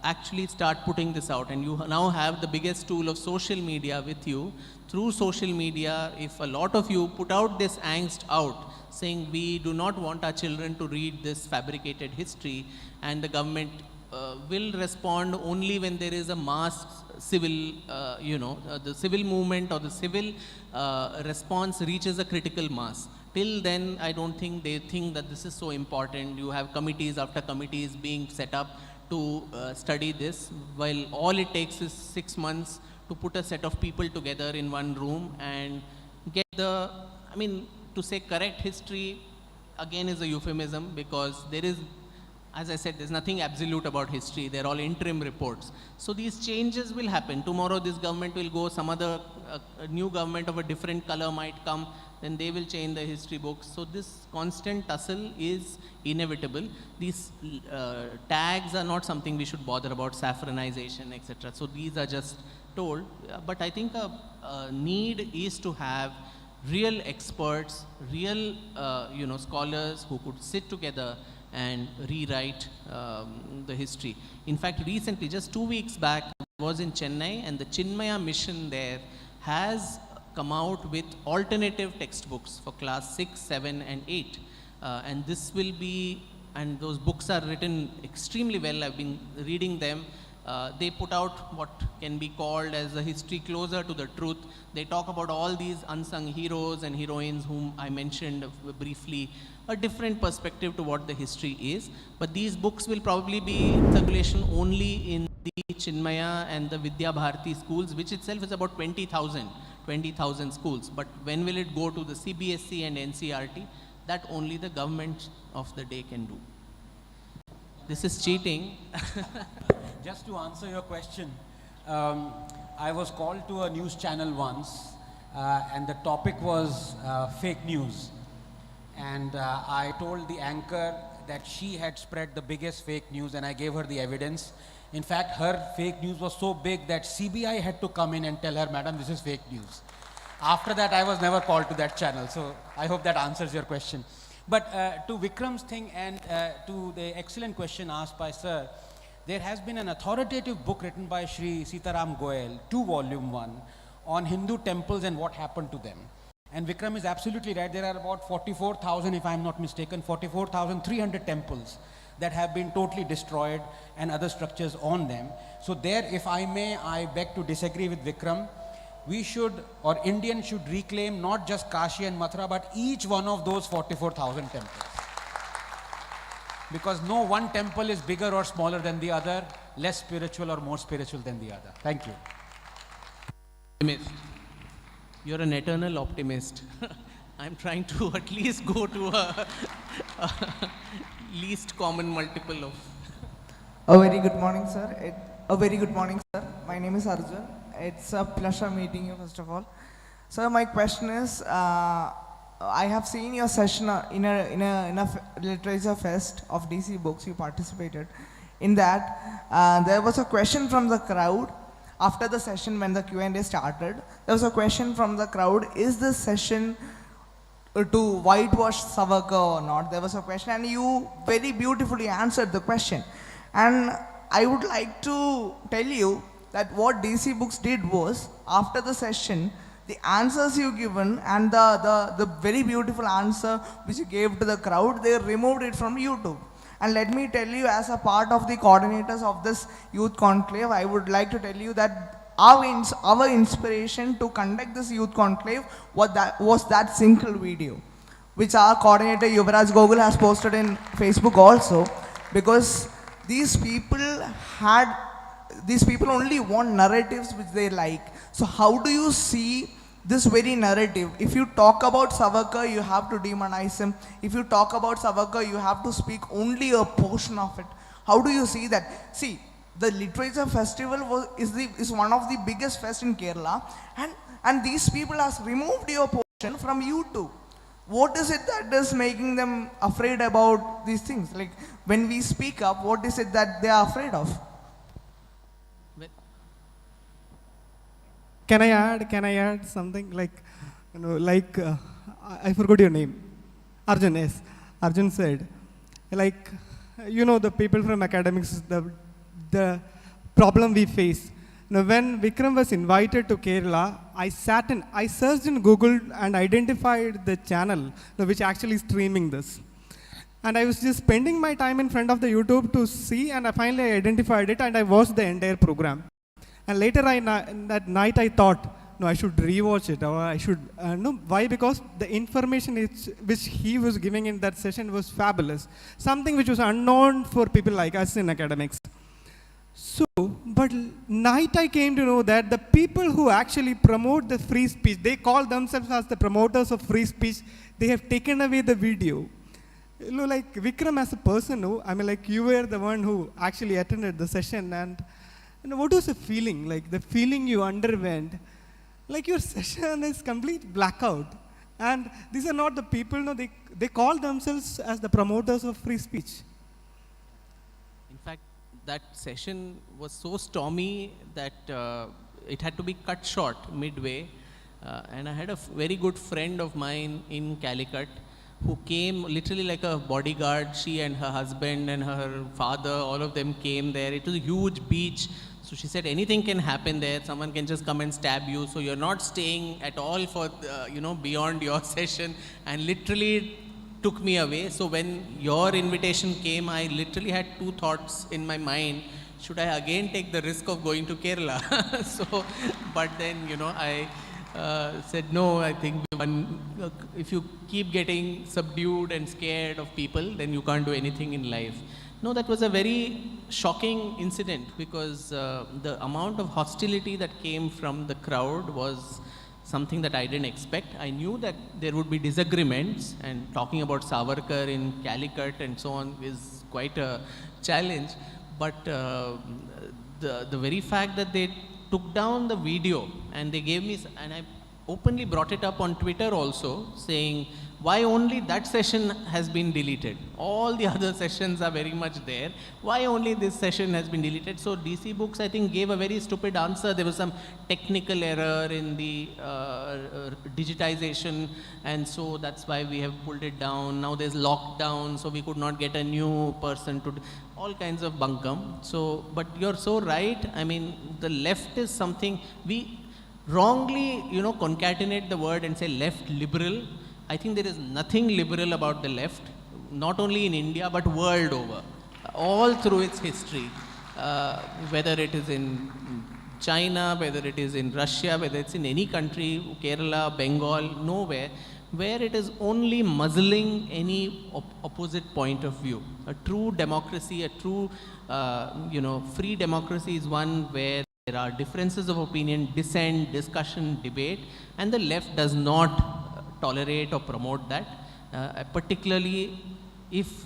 actually start putting this out, and you now have the biggest tool of social media with you. Through social media, if a lot of you put out this angst out, saying we do not want our children to read this fabricated history, and the government will respond only when there is a mass civil, the civil movement or the civil response reaches a critical mass. Till then, I don't think they think that this is so important. You have committees after committees being set up to study this, while all it takes is 6 months to put a set of people together in one room and get to say correct history again is a euphemism, because there is, as I said, there's nothing absolute about history. They're all interim reports. So these changes will happen. Tomorrow this government will go, some other new government of a different color might come, then they will change the history books. So this constant tussle is inevitable. These tags are not something we should bother about, saffronization, etc. So these are just told. But I think a need is to have real experts, real scholars who could sit together and rewrite the history. In fact, recently, just 2 weeks back, I was in Chennai, and the Chinmaya mission there has come out with alternative textbooks for class 6, 7 and 8. And this will be, and those books are written extremely well. I've been reading them. They put out what can be called as a history closer to the truth. They talk about all these unsung heroes and heroines whom I mentioned briefly, a different perspective to what the history is. But these books will probably be in circulation only in the Chinmaya and the Vidya Bharati schools, which itself is about 20,000 schools. But when will it go to the CBSE and NCERT? That only the government of the day can do. This is cheating. Just to answer your question, I was called to a news channel once, and the topic was fake news. And I told the anchor that she had spread the biggest fake news, and I gave her the evidence. In fact, her fake news was so big that CBI had to come in and tell her, "Madam, this is fake news." After that, I was never called to that channel. So I hope that answers your question. But to Vikram's thing and to the excellent question asked by Sir, there has been an authoritative book written by Shri Sitaram Goel, 2-volume one, on Hindu temples and what happened to them. And Vikram is absolutely right. There are about 44,000, if I'm not mistaken, 44,300 temples that have been totally destroyed and other structures on them. So there, if I may, I beg to disagree with Vikram. We should, or Indians should reclaim not just Kashi and Mathura, but each one of those 44,000 temples. Because no one temple is bigger or smaller than the other, less spiritual or more spiritual than the other. Thank you. You're an eternal optimist. I'm trying to at least go to a least common multiple of. A very good morning, sir. A very good morning, sir. My name is Arjun. It's a pleasure meeting you, first of all. Sir, my question is, I have seen your session in a literature fest of DC books. You participated in that. There was a question from the crowd after the session when the Q&A started. There was a question from the crowd: is this session to whitewash Savarkar or not? There was a question, and you very beautifully answered the question. And I would like to tell you that what DC Books did was, after the session, the answers you given and the very beautiful answer which you gave to the crowd, they removed it from YouTube. And let me tell you, as a part of the coordinators of this youth conclave, I would like to tell you that our inspiration to conduct this youth conclave was that single video, which our coordinator Yuvraj Gogul has posted in Facebook also, because these people only want narratives which they like. So how do you see this very narrative? If you talk about Savarkar, you have to demonize him. If you talk about Savarkar, you have to speak only a portion of it. How do you see that? See, the literature festival is one of the biggest fest in Kerala, and these people has removed your portion from YouTube. What is it that is making them afraid about these things? Like, when we speak up, what is it that they are afraid of? Can I add something like, I forgot your name. Arjun, yes. Arjun said, like, the people from academics, the problem we face. Now, when Vikram was invited to Kerala, I searched in Google and identified the channel which actually streaming this. And I was just spending my time in front of the YouTube to see, and I finally identified it, and I watched the entire program. And later that night I thought, no, I should rewatch it, or I should, no, why? Because the information which he was giving in that session was fabulous. Something which was unknown for people like us in academics. So, but night I came to know that the people who actually promote the free speech, they call themselves as the promoters of free speech, they have taken away the video. Like Vikram as a person, you were the one who actually attended the session, and what was the feeling? Like the feeling you underwent, like your session is complete blackout. And these are not the people, they call themselves as the promoters of free speech. In fact, that session was so stormy that it had to be cut short midway. And I had a very good friend of mine in Calicut who came literally like a bodyguard. She and her husband and her father, all of them came there. It was a huge beach. So she said, anything can happen there. Someone can just come and stab you. So you're not staying at all for, beyond your session. And literally took me away. So when your invitation came, I literally had two thoughts in my mind. Should I again take the risk of going to Kerala? But then, I said, no, I think if you keep getting subdued and scared of people, then you can't do anything in life. No, that was a very shocking incident, because the amount of hostility that came from the crowd was something that I didn't expect. I knew that there would be disagreements, and talking about Savarkar in Calicut and so on is quite a challenge. But the very fact that they took down the video and they gave me, and I openly brought it up on Twitter also, saying, why only that session has been deleted? All the other sessions are very much there. Why only this session has been deleted? So DC Books, I think, gave a very stupid answer. There was some technical error in the digitization, and so that's why we have pulled it down. Now there's lockdown, so we could not get a new person to all kinds of bunkum. So, but you're so right. I mean, the left is something, we wrongly, concatenate the word and say left liberal. I think there is nothing liberal about the left, not only in India, but world over, all through its history, whether it is in China, whether it is in Russia, whether it's in any country, Kerala, Bengal, nowhere, where it is only muzzling any opposite point of view. A true democracy, a true, free democracy is one where there are differences of opinion, dissent, discussion, debate, and the left does not tolerate or promote that, particularly if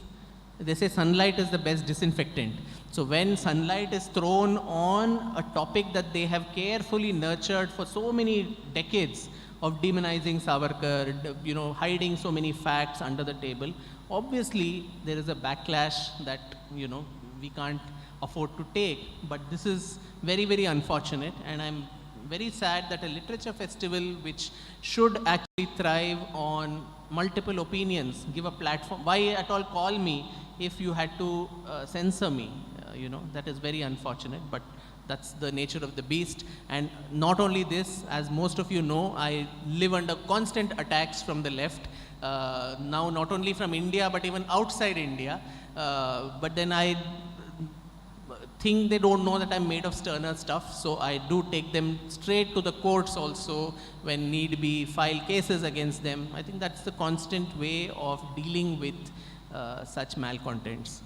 they say sunlight is the best disinfectant. So when sunlight is thrown on a topic that they have carefully nurtured for so many decades of demonizing Savarkar, hiding so many facts under the table, obviously there is a backlash that, we can't afford to take. But this is very, very unfortunate, and I'm very sad that a literature festival which should actually thrive on multiple opinions, give a platform. Why at all call me if you had to censor me? That is very unfortunate, but that's the nature of the beast. And not only this, as most of you know, I live under constant attacks from the left, now not only from India, but even outside India. But then I think they don't know that I'm made of sterner stuff, so I do take them straight to the courts also when need be, file cases against them. I think that's the constant way of dealing with such malcontents.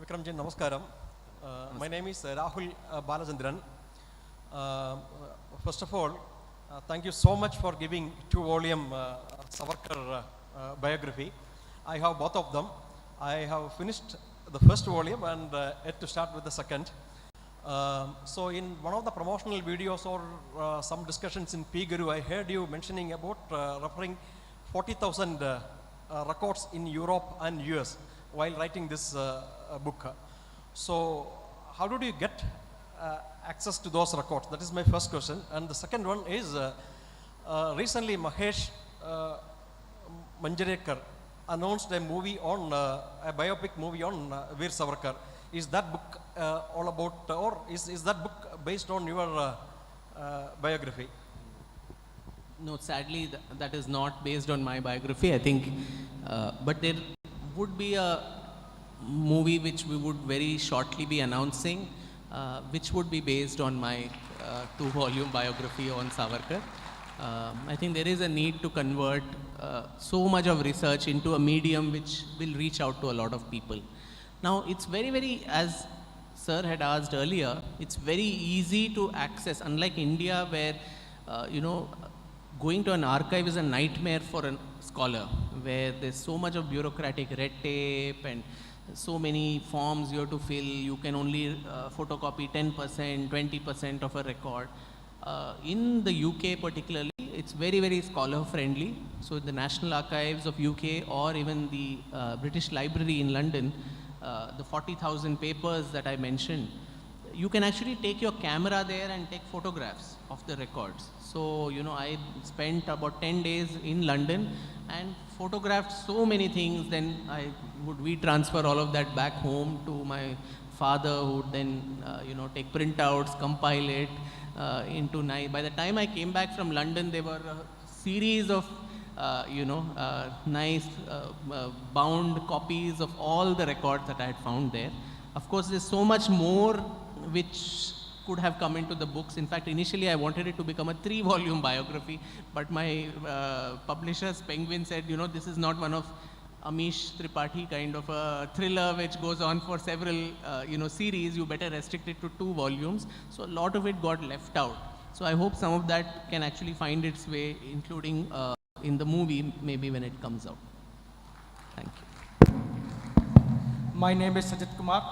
Vikramji, namaskaram. My name is Rahul Balachandran. First of all, thank you so much for giving 2-volume Savarkar biography. I have both of them. I have finished the first volume and yet to start with the second. So in one of the promotional videos or some discussions in P Guru, I heard you mentioning about referring 40,000 records in Europe and US while writing this book. So how did you get access to those records? That is my first question. And the second one is, recently Mahesh Manjrekar announced a movie on, a biopic movie on Veer Savarkar. Is that book all about, or is that book based on your biography? No, sadly, that is not based on my biography, I think. But there would be a movie which we would very shortly be announcing, which would be based on my 2-volume biography on Savarkar. I think there is a need to convert so much of research into a medium which will reach out to a lot of people. Now, it's very, as Sir had asked earlier, it's very easy to access, unlike India where, going to an archive is a nightmare for a scholar, where there's so much of bureaucratic red tape and so many forms you have to fill. You can only photocopy 10%, 20% of a record. In the UK particularly, it's very scholar friendly. So the National Archives of UK or even the British Library in London, the 40,000 papers that I mentioned, you can actually take your camera there and take photographs of the records. So, I spent about 10 days in London and photographed so many things. Then I would retransfer all of that back home to my father, who would then, take printouts, compile it into by the time I came back from London, there were a series of, nice bound copies of all the records that I had found there. Of course, there's so much more which could have come into the books. In fact, initially I wanted it to become a 3-volume biography, but my publishers, Penguin, said, this is not one of Amish Tripathi kind of a thriller which goes on for several, series. You better restrict it to 2 volumes. So a lot of it got left out. So I hope some of that can actually find its way, including in the movie, maybe when it comes out. Thank you. My name is Sajid Kumar.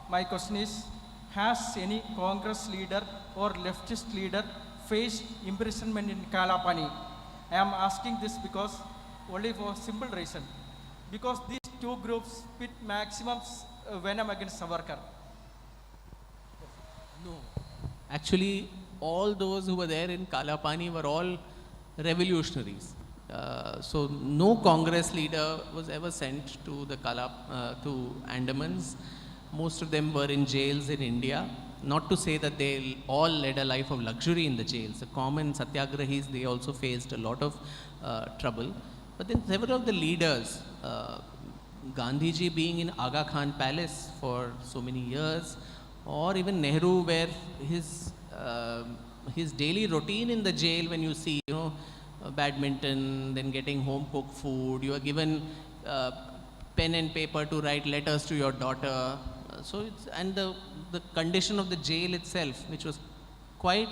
My question is, has any Congress leader or leftist leader faced imprisonment in Kalapani? I am asking this because only for a simple reason. Because these two groups pit maximum venom against Savarkar. No. Actually, all those who were there in Kalapani were all revolutionaries. So no Congress leader was ever sent to the to Andamans. Most of them were in jails in India. Not to say that they all led a life of luxury in the jails. The common satyagrahis, they also faced a lot of trouble. But then several of the leaders, Gandhiji being in Aga Khan Palace for so many years, or even Nehru, where his daily routine in the jail, when you see, badminton, then getting home cooked food, you are given pen and paper to write letters to your daughter. And the condition of the jail itself, which was quite,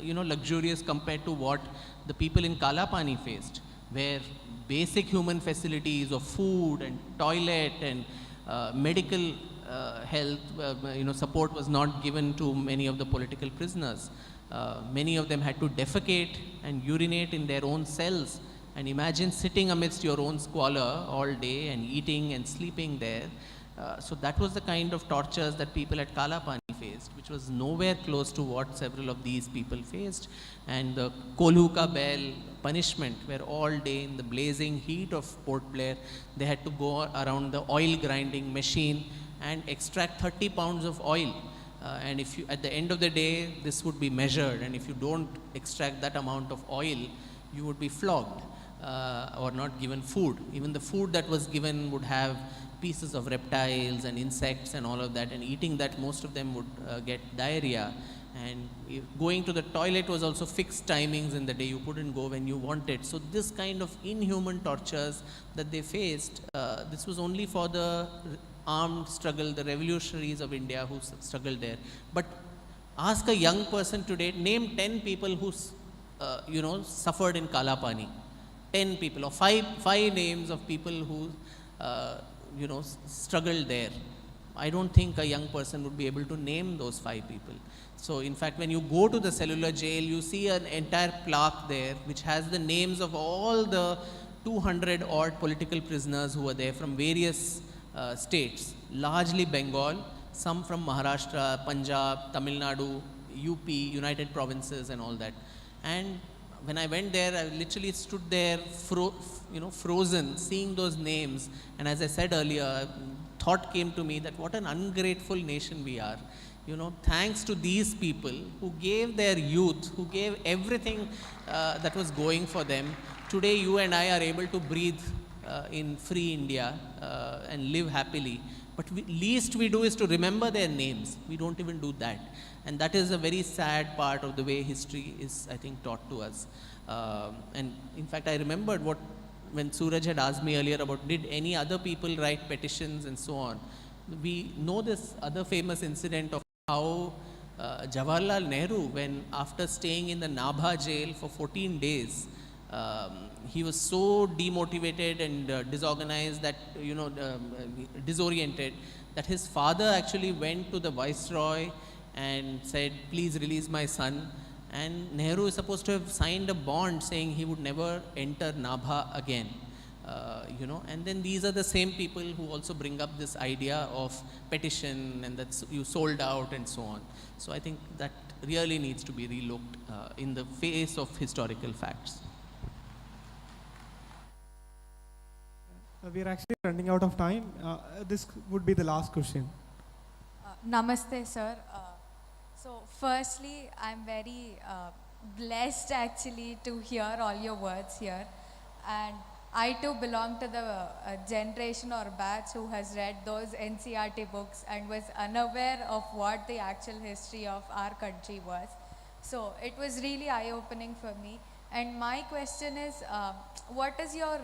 luxurious compared to what the people in Kalapani faced, where basic human facilities of food and toilet and medical health, support was not given to many of the political prisoners. Many of them had to defecate and urinate in their own cells. And imagine sitting amidst your own squalor all day and eating and sleeping there. So that was the kind of tortures that people at Kalapani faced, which was nowhere close to what several of these people faced. And the Kolhuka Bell punishment, where all day in the blazing heat of Port Blair, they had to go around the oil grinding machine and extract 30 pounds of oil. And if you, at the end of the day, this would be measured, and if you don't extract that amount of oil, you would be flogged or not given food. Even the food that was given would have pieces of reptiles and insects and all of that, and eating that, most of them would get diarrhea. And going to the toilet was also fixed timings in the day. You couldn't go when you wanted. So this kind of inhuman tortures that they faced, this was only for the armed struggle, the revolutionaries of India who struggled there. But ask a young person today, name 10 people who suffered in Kalapani. 10 people, or five names of people who struggled there. I don't think a young person would be able to name those 5 people. So in fact, when you go to the cellular jail, you see an entire plaque there which has the names of all the 200 odd political prisoners who were there from various states, largely Bengal, some from Maharashtra, Punjab, Tamil Nadu, UP, United Provinces and all that. And when I went there, I literally stood there frozen, seeing those names. And as I said earlier, thought came to me that what an ungrateful nation we are. Thanks to these people who gave their youth, who gave everything that was going for them, today you and I are able to breathe in free India and live happily. But least we do is to remember their names. We don't even do that. And that is a very sad part of the way history is, I think, taught to us. And in fact, I remembered when Suraj had asked me earlier about did any other people write petitions and so on. We know this other famous incident of how Jawaharlal Nehru, when after staying in the Nabha jail for 14 days, he was so demotivated and disorganized that, disoriented, that his father actually went to the viceroy and said, please release my son. And Nehru is supposed to have signed a bond saying he would never enter Nabha again. And then these are the same people who also bring up this idea of petition and that you sold out and so on. So I think that really needs to be relooked in the face of historical facts. We are actually running out of time. This would be the last question. Namaste, sir. So firstly, I'm very blessed actually to hear all your words here. And I too belong to the generation or batch who has read those NCERT books and was unaware of what the actual history of our country was. So it was really eye-opening for me. And my question is, what is your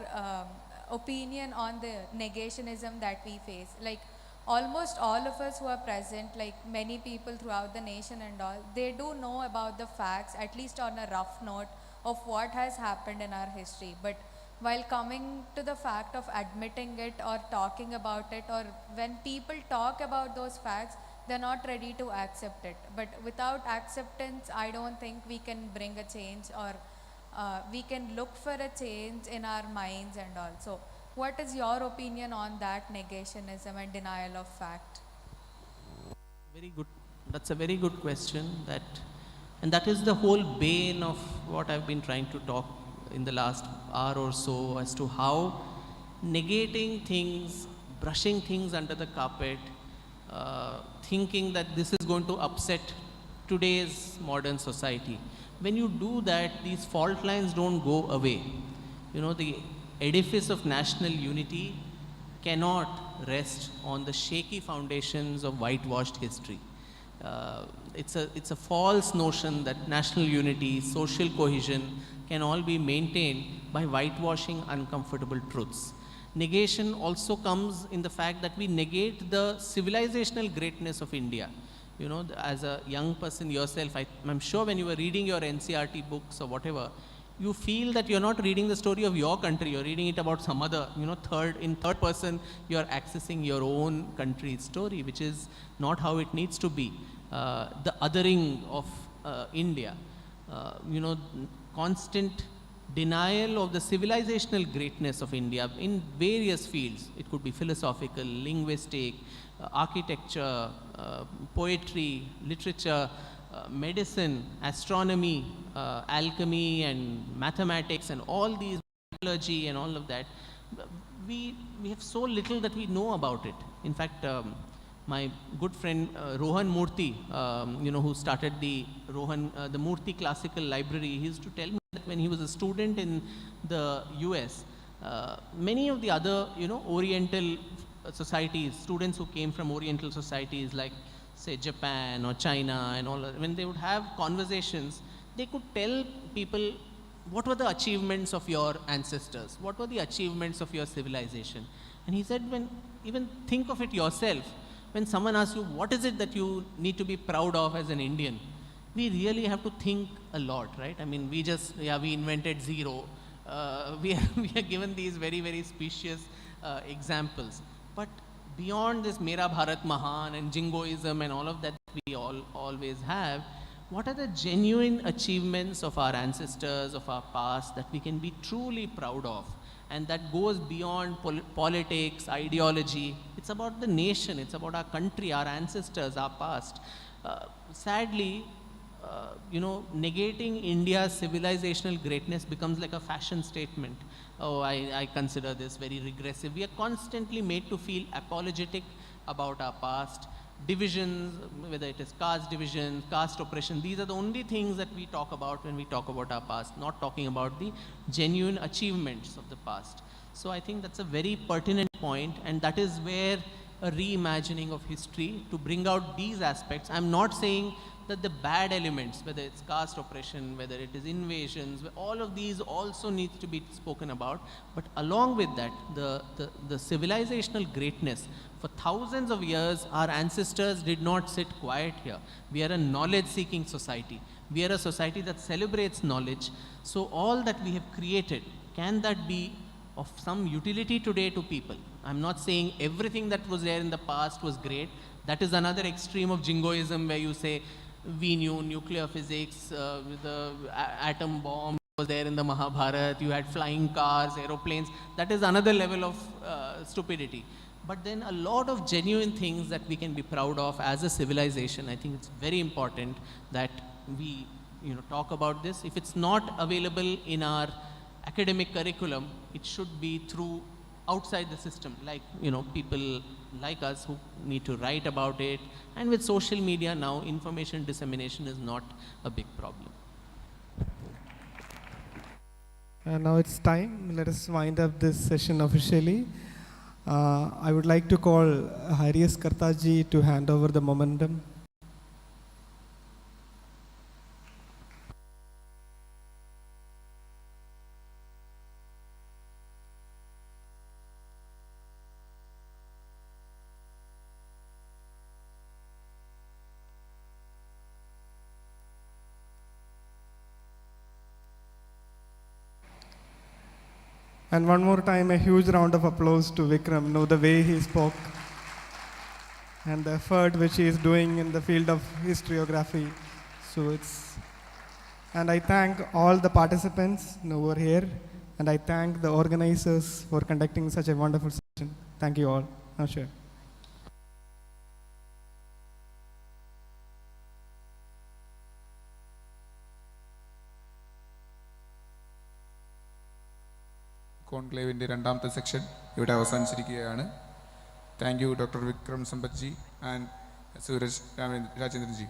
opinion on the negationism that we face? Like almost all of us who are present, like many people throughout the nation and all, they do know about the facts, at least on a rough note, of what has happened in our history. But while coming to the fact of admitting it or talking about it, or when people talk about those facts, they're not ready to accept it. But without acceptance, I don't think we can bring a change, or we can look for a change in our minds and all. So what is your opinion on that negationism and denial of fact? Very good. That's a very good question. And that is the whole bane of what I've been trying to talk in the last hour or so, as to how negating things, brushing things under the carpet, thinking that this is going to upset today's modern society. When you do that, these fault lines don't go away. The edifice of national unity cannot rest on the shaky foundations of whitewashed history. It's a false notion that national unity, social cohesion can all be maintained by whitewashing uncomfortable truths. Negation also comes in the fact that we negate the civilizational greatness of India. As a young person yourself, I'm sure when you were reading your NCERT books or whatever, you feel that you're not reading the story of your country, you're reading it about some other, in third person, you're accessing your own country's story, which is not how it needs to be. The othering of India, constant denial of the civilizational greatness of India in various fields. It could be philosophical, linguistic, architecture, poetry, literature, medicine, astronomy, alchemy and mathematics and all these, metallurgy and all of that. We have so little that we know about it. In fact, my good friend Rohan Murthy, who started the Murthy Classical Library, he used to tell me that when he was a student in the US, many of the other, Oriental societies, students who came from Oriental societies like, say, Japan or China and all, when they would have conversations, they could tell people what were the achievements of your ancestors, what were the achievements of your civilization. And he said, even think of it yourself. When someone asks you, what is it that you need to be proud of as an Indian? We really have to think a lot, right? I mean, we invented zero. We are given these very, very specious examples. But beyond this Mera Bharat Mahan and Jingoism and all of that we always have, what are the genuine achievements of our ancestors, of our past, that we can be truly proud of? And that goes beyond politics, ideology. It's about the nation, it's about our country, our ancestors, our past. Sadly, negating India's civilizational greatness becomes like a fashion statement. Oh, I consider this very regressive. We are constantly made to feel apologetic about our past. Divisions, whether it is caste division, caste oppression, these are the only things that we talk about when we talk about our past, not talking about the genuine achievements of the past. So I think that's a very pertinent point, and that is where a reimagining of history to bring out these aspects. I'm not saying that the bad elements, whether it's caste oppression, whether it is invasions, all of these also needs to be spoken about. But along with that, the civilizational greatness, for thousands of years, our ancestors did not sit quiet here. We are a knowledge-seeking society. We are a society that celebrates knowledge. So all that we have created, can that be of some utility today to people? I'm not saying everything that was there in the past was great. That is another extreme of jingoism, where you say, we knew nuclear physics, the atom bomb was there in the Mahabharata, you had flying cars, aeroplanes. That is another level of stupidity. But then a lot of genuine things that we can be proud of as a civilization. I think it's very important that we talk about this. If it's not available in our academic curriculum, it should be through outside the system, like people like us who need to write about it. And with social media now, information dissemination is not a big problem. And now it's time. Let us wind up this session officially. I would like to call Harius Kartaji to hand over the momentum. And one more time, a huge round of applause to Vikram. The way he spoke and the effort which he is doing in the field of historiography. And I thank all the participants who were here, and I thank the organizers for conducting such a wonderful session. Thank you all. Namaskar. കോൺക്ലേവിൻ്റെ രണ്ടാമത്തെ section ഇവിടെ അവസാനിച്ചിരിക്കുകയാണ്. Thank you doctor Vikram Sampathji and Suraj രാജേന്ദ്രൻജി.